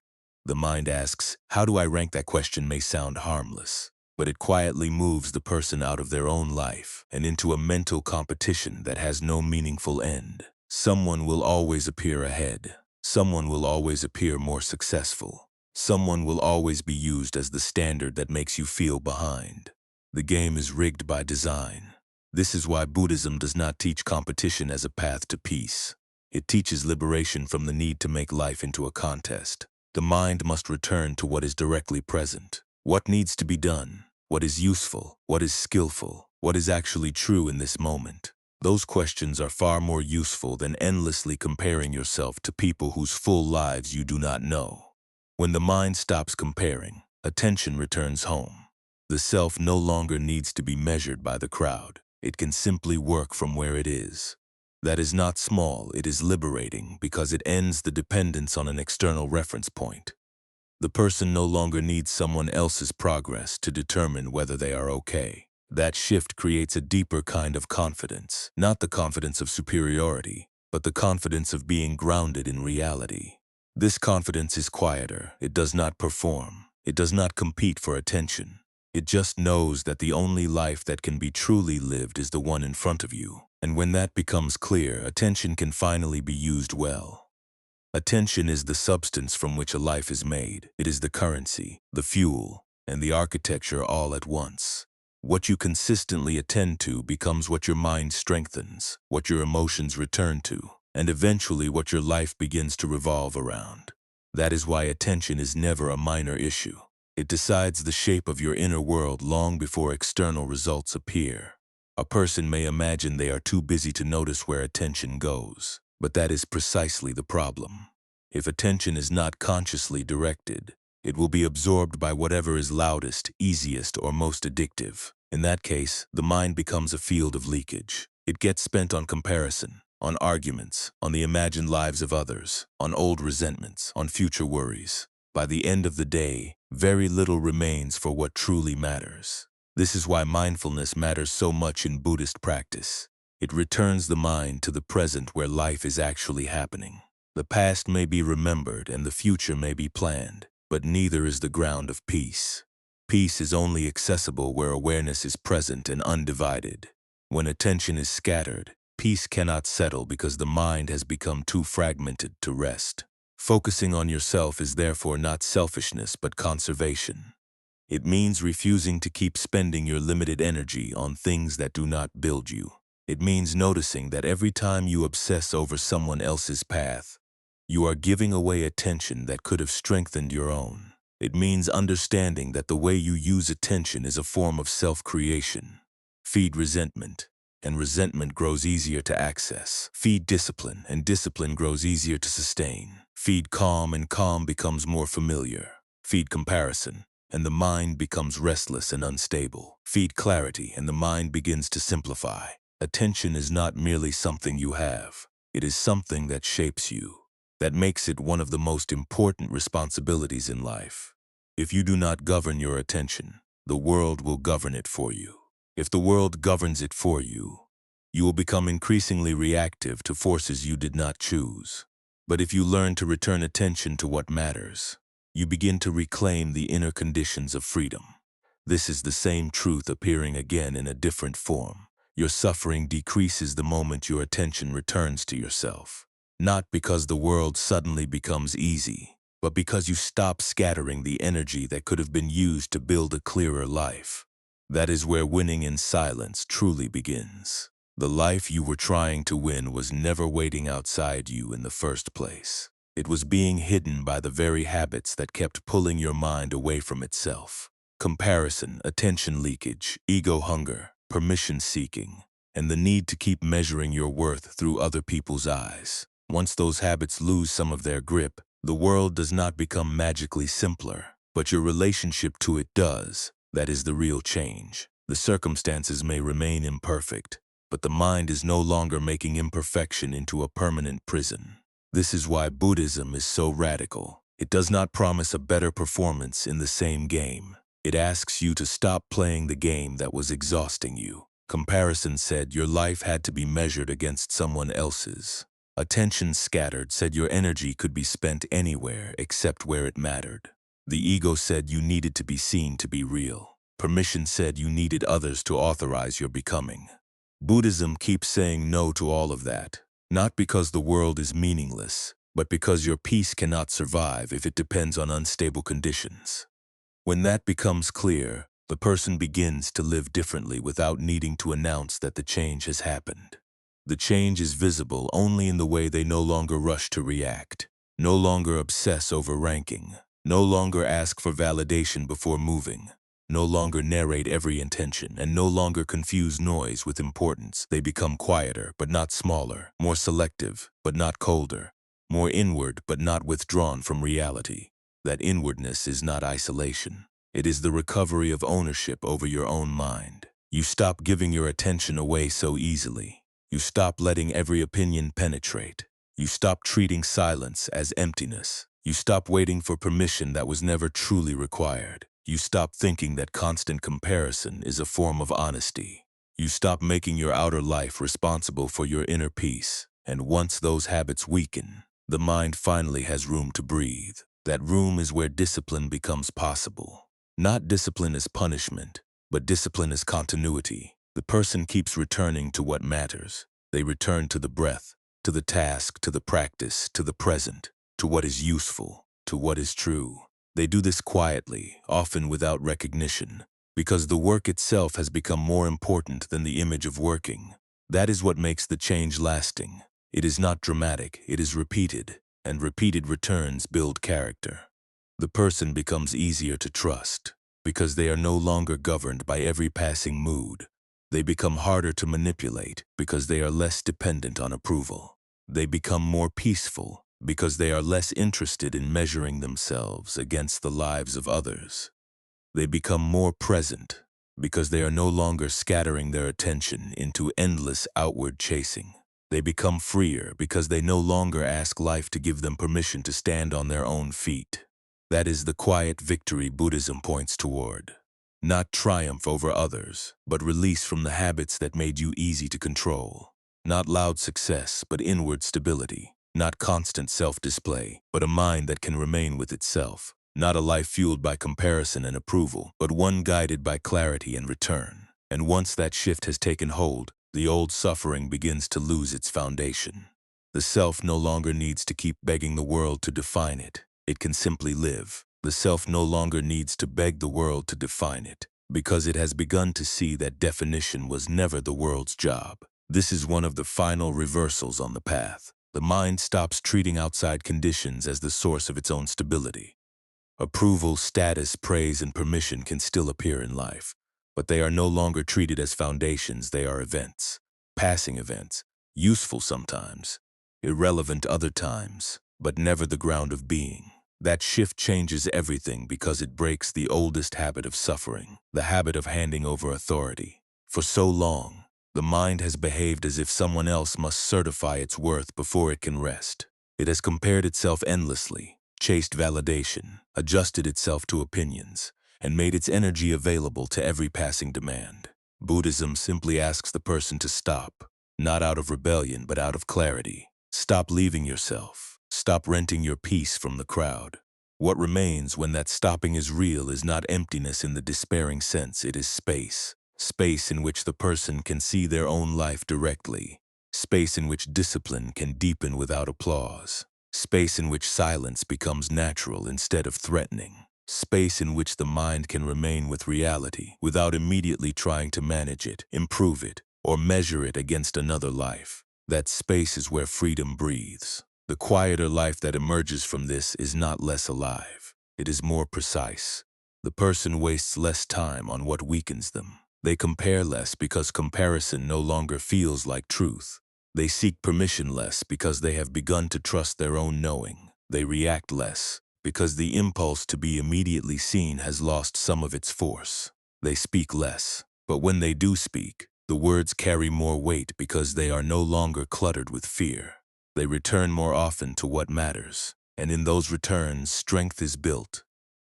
The mind asks, how do I rank? That question may sound harmless, but it quietly moves the person out of their own life and into a mental competition that has no meaningful end. Someone will always appear ahead. Someone will always appear more successful. Someone will always be used as the standard that makes you feel behind. The game is rigged by design. This is why Buddhism does not teach competition as a path to peace. It teaches liberation from the need to make life into a contest. The mind must return to what is directly present. What needs to be done? What is useful? What is skillful? What is actually true in this moment? Those questions are far more useful than endlessly comparing yourself to people whose full lives you do not know. When the mind stops comparing, attention returns home. The self no longer needs to be measured by the crowd. It can simply work from where it is. That is not small, it is liberating because it ends the dependence on an external reference point. The person no longer needs someone else's progress to determine whether they are okay. That shift creates a deeper kind of confidence, not the confidence of superiority, but the confidence of being grounded in reality. This confidence is quieter, it does not perform, it does not compete for attention. It just knows that the only life that can be truly lived is the one in front of you. And when that becomes clear, attention can finally be used well. Attention is the substance from which a life is made. It is the currency, the fuel, and the architecture all at once. What you consistently attend to becomes what your mind strengthens, what your emotions return to, and eventually what your life begins to revolve around. That is why attention is never a minor issue. It decides the shape of your inner world long before external results appear. A person may imagine they are too busy to notice where attention goes, but that is precisely the problem. If attention is not consciously directed, it will be absorbed by whatever is loudest, easiest, or most addictive. In that case, the mind becomes a field of leakage. It gets spent on comparison, on arguments, on the imagined lives of others, on old resentments, on future worries. By the end of the day, very little remains for what truly matters. This is why mindfulness matters so much in Buddhist practice. It returns the mind to the present where life is actually happening. The past may be remembered and the future may be planned, but neither is the ground of peace. Peace is only accessible where awareness is present and undivided. When attention is scattered, peace cannot settle because the mind has become too fragmented to rest. Focusing on yourself is therefore not selfishness but conservation. It means refusing to keep spending your limited energy on things that do not build you. It means noticing that every time you obsess over someone else's path, you are giving away attention that could have strengthened your own. It means understanding that the way you use attention is a form of self-creation. Feed resentment, and resentment grows easier to access. Feed discipline, and discipline grows easier to sustain. Feed calm, and calm becomes more familiar. Feed comparison, and the mind becomes restless and unstable. Feed clarity, and the mind begins to simplify. Attention is not merely something you have. It is something that shapes you, that makes it one of the most important responsibilities in life. If you do not govern your attention, the world will govern it for you. If the world governs it for you, you will become increasingly reactive to forces you did not choose. But if you learn to return attention to what matters, you begin to reclaim the inner conditions of freedom. This is the same truth appearing again in a different form. Your suffering decreases the moment your attention returns to yourself. Not because the world suddenly becomes easy, but because you stop scattering the energy that could have been used to build a clearer life. That is where winning in silence truly begins. The life you were trying to win was never waiting outside you in the first place. It was being hidden by the very habits that kept pulling your mind away from itself. Comparison, attention leakage, ego hunger, permission seeking, and the need to keep measuring your worth through other people's eyes. Once those habits lose some of their grip, the world does not become magically simpler. but your relationship to it does. That is the real change. The circumstances may remain imperfect, but the mind is no longer making imperfection into a permanent prison. This is why Buddhism is so radical. It does not promise a better performance in the same game. It asks you to stop playing the game that was exhausting you. Comparison said your life had to be measured against someone else's. Attention scattered said your energy could be spent anywhere except where it mattered. The ego said you needed to be seen to be real. Permission said you needed others to authorize your becoming. Buddhism keeps saying no to all of that, not because the world is meaningless, but because your peace cannot survive if it depends on unstable conditions. When that becomes clear, the person begins to live differently without needing to announce that the change has happened. The change is visible only in the way they no longer rush to react, no longer obsess over ranking, no longer ask for validation before moving, no longer narrate every intention, and no longer confuse noise with importance. They become quieter but not smaller, more selective but not colder, more inward but not withdrawn from reality. That inwardness is not isolation. It is the recovery of ownership over your own mind. You stop giving your attention away so easily. You stop letting every opinion penetrate. You stop treating silence as emptiness. You stop waiting for permission that was never truly required. You stop thinking that constant comparison is a form of honesty. You stop making your outer life responsible for your inner peace. And once those habits weaken, the mind finally has room to breathe. That room is where discipline becomes possible. Not discipline as punishment, but discipline as continuity. The person keeps returning to what matters. They return to the breath, to the task, to the practice, to the present, to what is useful, to what is true. They do this quietly, often without recognition, because the work itself has become more important than the image of working. That is what makes the change lasting. It is not dramatic, it is repeated, and repeated returns build character. The person becomes easier to trust, because they are no longer governed by every passing mood. They become harder to manipulate, because they are less dependent on approval. They become more peaceful, because they are less interested in measuring themselves against the lives of others. They become more present, because they are no longer scattering their attention into endless outward chasing. They become freer because they no longer ask life to give them permission to stand on their own feet. That is the quiet victory Buddhism points toward. Not triumph over others, but release from the habits that made you easy to control. Not loud success, but inward stability. Not constant self-display, but a mind that can remain with itself. Not a life fueled by comparison and approval, but one guided by clarity and return. And once that shift has taken hold, the old suffering begins to lose its foundation. The self no longer needs to keep begging the world to define it. It can simply live. The self no longer needs to beg the world to define it, because it has begun to see that definition was never the world's job. This is one of the final reversals on the path. The mind stops treating outside conditions as the source of its own stability. Approval, status, praise, and permission can still appear in life, but they are no longer treated as foundations. They are events, passing events, useful sometimes, irrelevant other times, but never the ground of being. That shift changes everything because it breaks the oldest habit of suffering, the habit of handing over authority. For so long, the mind has behaved as if someone else must certify its worth before it can rest. It has compared itself endlessly, chased validation, adjusted itself to opinions, and made its energy available to every passing demand. Buddhism simply asks the person to stop, not out of rebellion but out of clarity. Stop leaving yourself. Stop renting your peace from the crowd. What remains when that stopping is real is not emptiness in the despairing sense, it is space. Space in which the person can see their own life directly. Space in which discipline can deepen without applause. Space in which silence becomes natural instead of threatening. Space in which the mind can remain with reality without immediately trying to manage it, improve it, or measure it against another life. That space is where freedom breathes. The quieter life that emerges from this is not less alive. It is more precise. The person wastes less time on what weakens them. They compare less because comparison no longer feels like truth. They seek permission less because they have begun to trust their own knowing. They react less because the impulse to be immediately seen has lost some of its force. They speak less, but when they do speak, the words carry more weight because they are no longer cluttered with fear. They return more often to what matters, and in those returns, strength is built.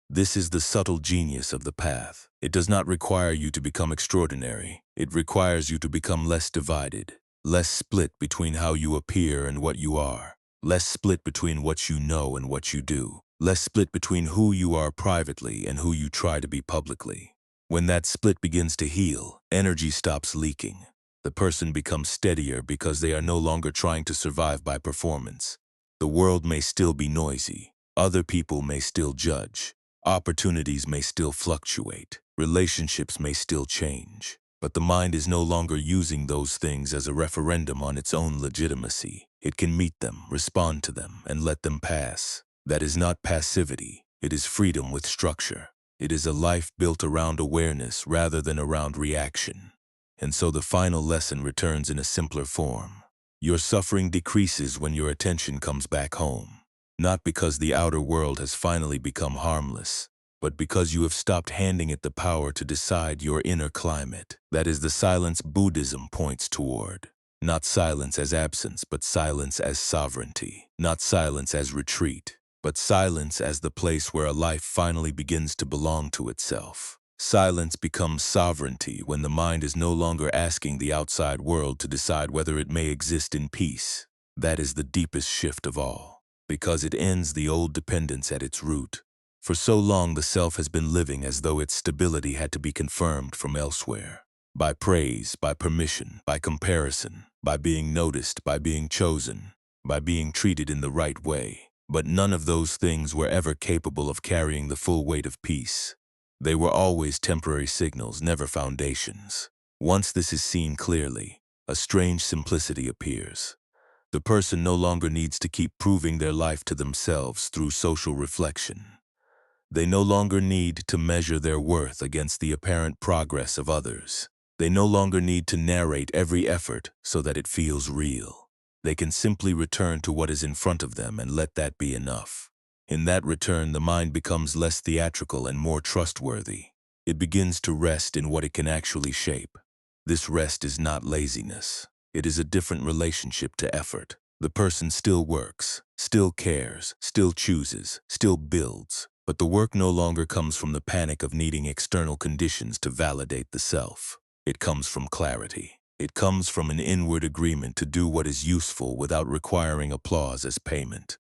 This is the subtle genius of the path. It does not require you to become extraordinary. It requires you to become less divided, less split between how you appear and what you are, less split between what you know and what you do, less split between who you are privately and who you try to be publicly. When that split begins to heal, energy stops leaking. The person becomes steadier because they are no longer trying to survive by performance. The world may still be noisy. Other people may still judge. Opportunities may still fluctuate. Relationships may still change. But the mind is no longer using those things as a referendum on its own legitimacy. It can meet them, respond to them, and let them pass. That is not passivity. It is freedom with structure. It is a life built around awareness rather than around reaction. And so the final lesson returns in a simpler form. Your suffering decreases when your attention comes back home. Not because the outer world has finally become harmless, but because you have stopped handing it the power to decide your inner climate. That is the silence Buddhism points toward. Not silence as absence, but silence as sovereignty. Not silence as retreat, but silence as the place where a life finally begins to belong to itself. Silence becomes sovereignty when the mind is no longer asking the outside world to decide whether it may exist in peace. That is the deepest shift of all, because it ends the old dependence at its root. For so long the self has been living as though its stability had to be confirmed from elsewhere. By praise, by permission, by comparison, by being noticed, by being chosen, by being treated in the right way. But none of those things were ever capable of carrying the full weight of peace. They were always temporary signals, never foundations. Once this is seen clearly, a strange simplicity appears. The person no longer needs to keep proving their life to themselves through social reflection. They no longer need to measure their worth against the apparent progress of others. They no longer need to narrate every effort so that it feels real. They can simply return to what is in front of them and let that be enough. In that return, the mind becomes less theatrical and more trustworthy. It begins to rest in what it can actually shape. This rest is not laziness. It is a different relationship to effort. The person still works, still cares, still chooses, still builds. But the work no longer comes from the panic of needing external conditions to validate the self. It comes from clarity. It comes from an inward agreement to do what is useful without requiring applause as payment.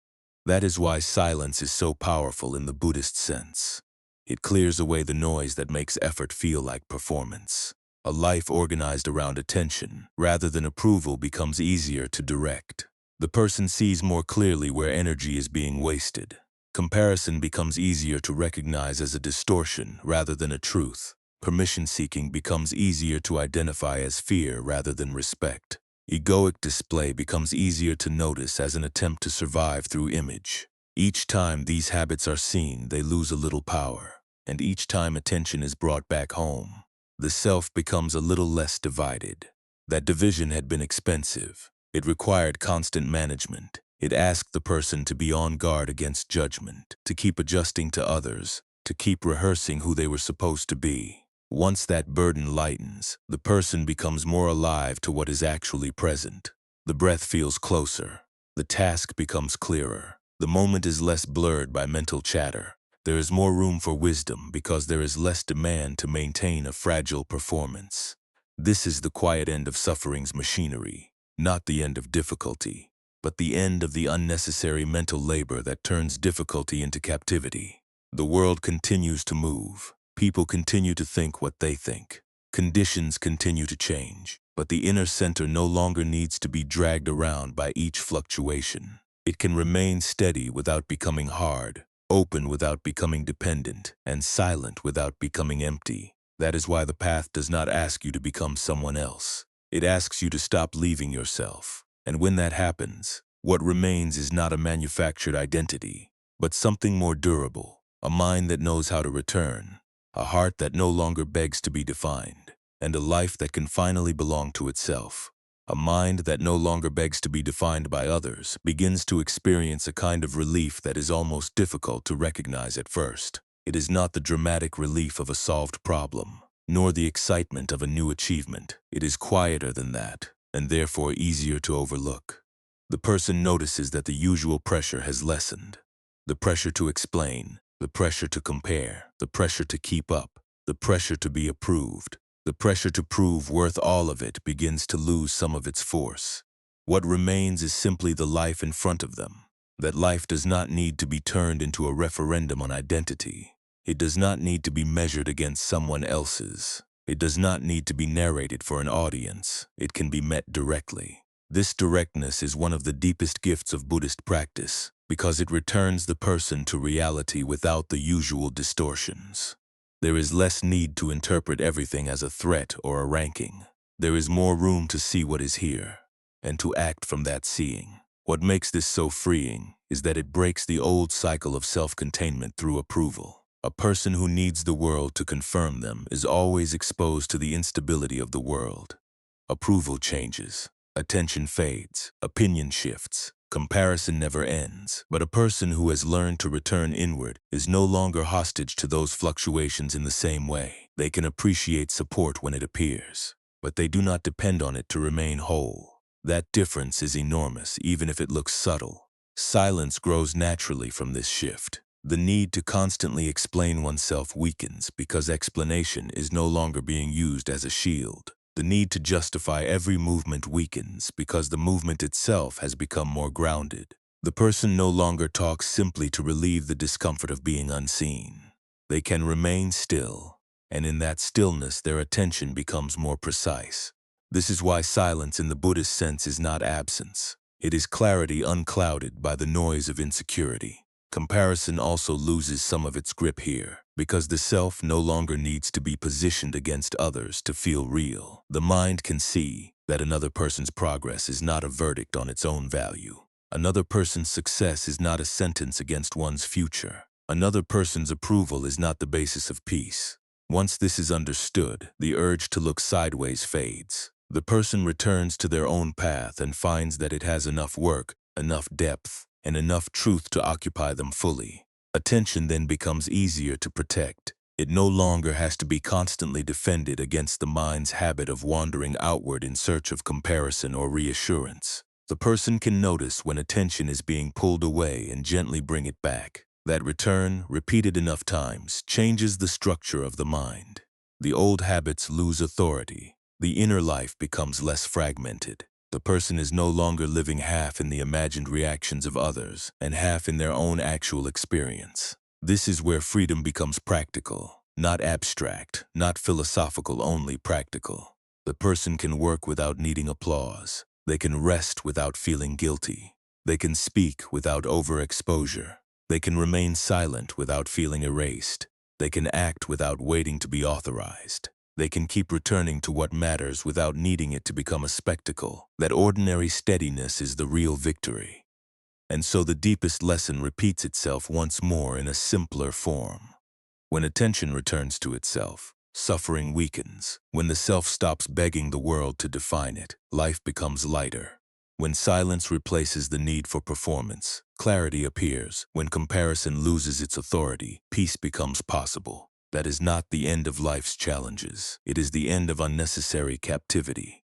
That is why silence is so powerful in the Buddhist sense. It clears away the noise that makes effort feel like performance. A life organized around attention, rather than approval, becomes easier to direct. The person sees more clearly where energy is being wasted. Comparison becomes easier to recognize as a distortion rather than a truth. Permission-seeking becomes easier to identify as fear rather than respect. Egoic display becomes easier to notice as an attempt to survive through image. Each time these habits are seen, they lose a little power. And each time attention is brought back home, the self becomes a little less divided. That division had been expensive. It required constant management. It asked the person to be on guard against judgment, to keep adjusting to others, to keep rehearsing who they were supposed to be. Once that burden lightens, the person becomes more alive to what is actually present. The breath feels closer. The task becomes clearer. The moment is less blurred by mental chatter. There is more room for wisdom because there is less demand to maintain a fragile performance. This is the quiet end of suffering's machinery, not the end of difficulty, but the end of the unnecessary mental labor that turns difficulty into captivity. The world continues to move. People continue to think what they think. Conditions continue to change, but the inner center no longer needs to be dragged around by each fluctuation. It can remain steady without becoming hard, open without becoming dependent, and silent without becoming empty. That is why the path does not ask you to become someone else. It asks you to stop leaving yourself. And when that happens, what remains is not a manufactured identity, but something more durable, a mind that knows how to return, a heart that no longer begs to be defined, and a life that can finally belong to itself. A mind that no longer begs to be defined by others begins to experience a kind of relief that is almost difficult to recognize at first. It is not the dramatic relief of a solved problem, nor the excitement of a new achievement. It is quieter than that, and therefore easier to overlook. The person notices that the usual pressure has lessened. The pressure to explain, the pressure to compare, the pressure to keep up, the pressure to be approved. The pressure to prove worth all of it begins to lose some of its force. What remains is simply the life in front of them. That life does not need to be turned into a referendum on identity. It does not need to be measured against someone else's. It does not need to be narrated for an audience. It can be met directly. This directness is one of the deepest gifts of Buddhist practice because it returns the person to reality without the usual distortions. There is less need to interpret everything as a threat or a ranking. There is more room to see what is here, and to act from that seeing. What makes this so freeing is that it breaks the old cycle of self-containment through approval. A person who needs the world to confirm them is always exposed to the instability of the world. Approval changes, attention fades, opinion shifts. Comparison never ends, but a person who has learned to return inward is no longer hostage to those fluctuations in the same way. They can appreciate support when it appears, but they do not depend on it to remain whole. That difference is enormous, even if it looks subtle. Silence grows naturally from this shift. The need to constantly explain oneself weakens because explanation is no longer being used as a shield. The need to justify every movement weakens because the movement itself has become more grounded. The person no longer talks simply to relieve the discomfort of being unseen. They can remain still, and in that stillness their attention becomes more precise. This is why silence in the Buddhist sense is not absence. It is clarity unclouded by the noise of insecurity. Comparison also loses some of its grip here, because the self no longer needs to be positioned against others to feel real. The mind can see that another person's progress is not a verdict on its own value. Another person's success is not a sentence against one's future. Another person's approval is not the basis of peace. Once this is understood, the urge to look sideways fades. The person returns to their own path and finds that it has enough work, enough depth, and enough truth to occupy them fully. Attention then becomes easier to protect. It no longer has to be constantly defended against the mind's habit of wandering outward in search of comparison or reassurance. The person can notice when attention is being pulled away and gently bring it back. That return, repeated enough times, changes the structure of the mind. The old habits lose authority. The inner life becomes less fragmented. The person is no longer living half in the imagined reactions of others and half in their own actual experience. This is where freedom becomes practical, not abstract, not philosophical, only practical. The person can work without needing applause. They can rest without feeling guilty. They can speak without overexposure. They can remain silent without feeling erased. They can act without waiting to be authorized. They can keep returning to what matters without needing it to become a spectacle. That ordinary steadiness is the real victory. And so the deepest lesson repeats itself once more in a simpler form. When attention returns to itself, suffering weakens. When the self stops begging the world to define it, life becomes lighter. When silence replaces the need for performance, clarity appears. When comparison loses its authority, peace becomes possible. That is not the end of life's challenges. It is the end of unnecessary captivity.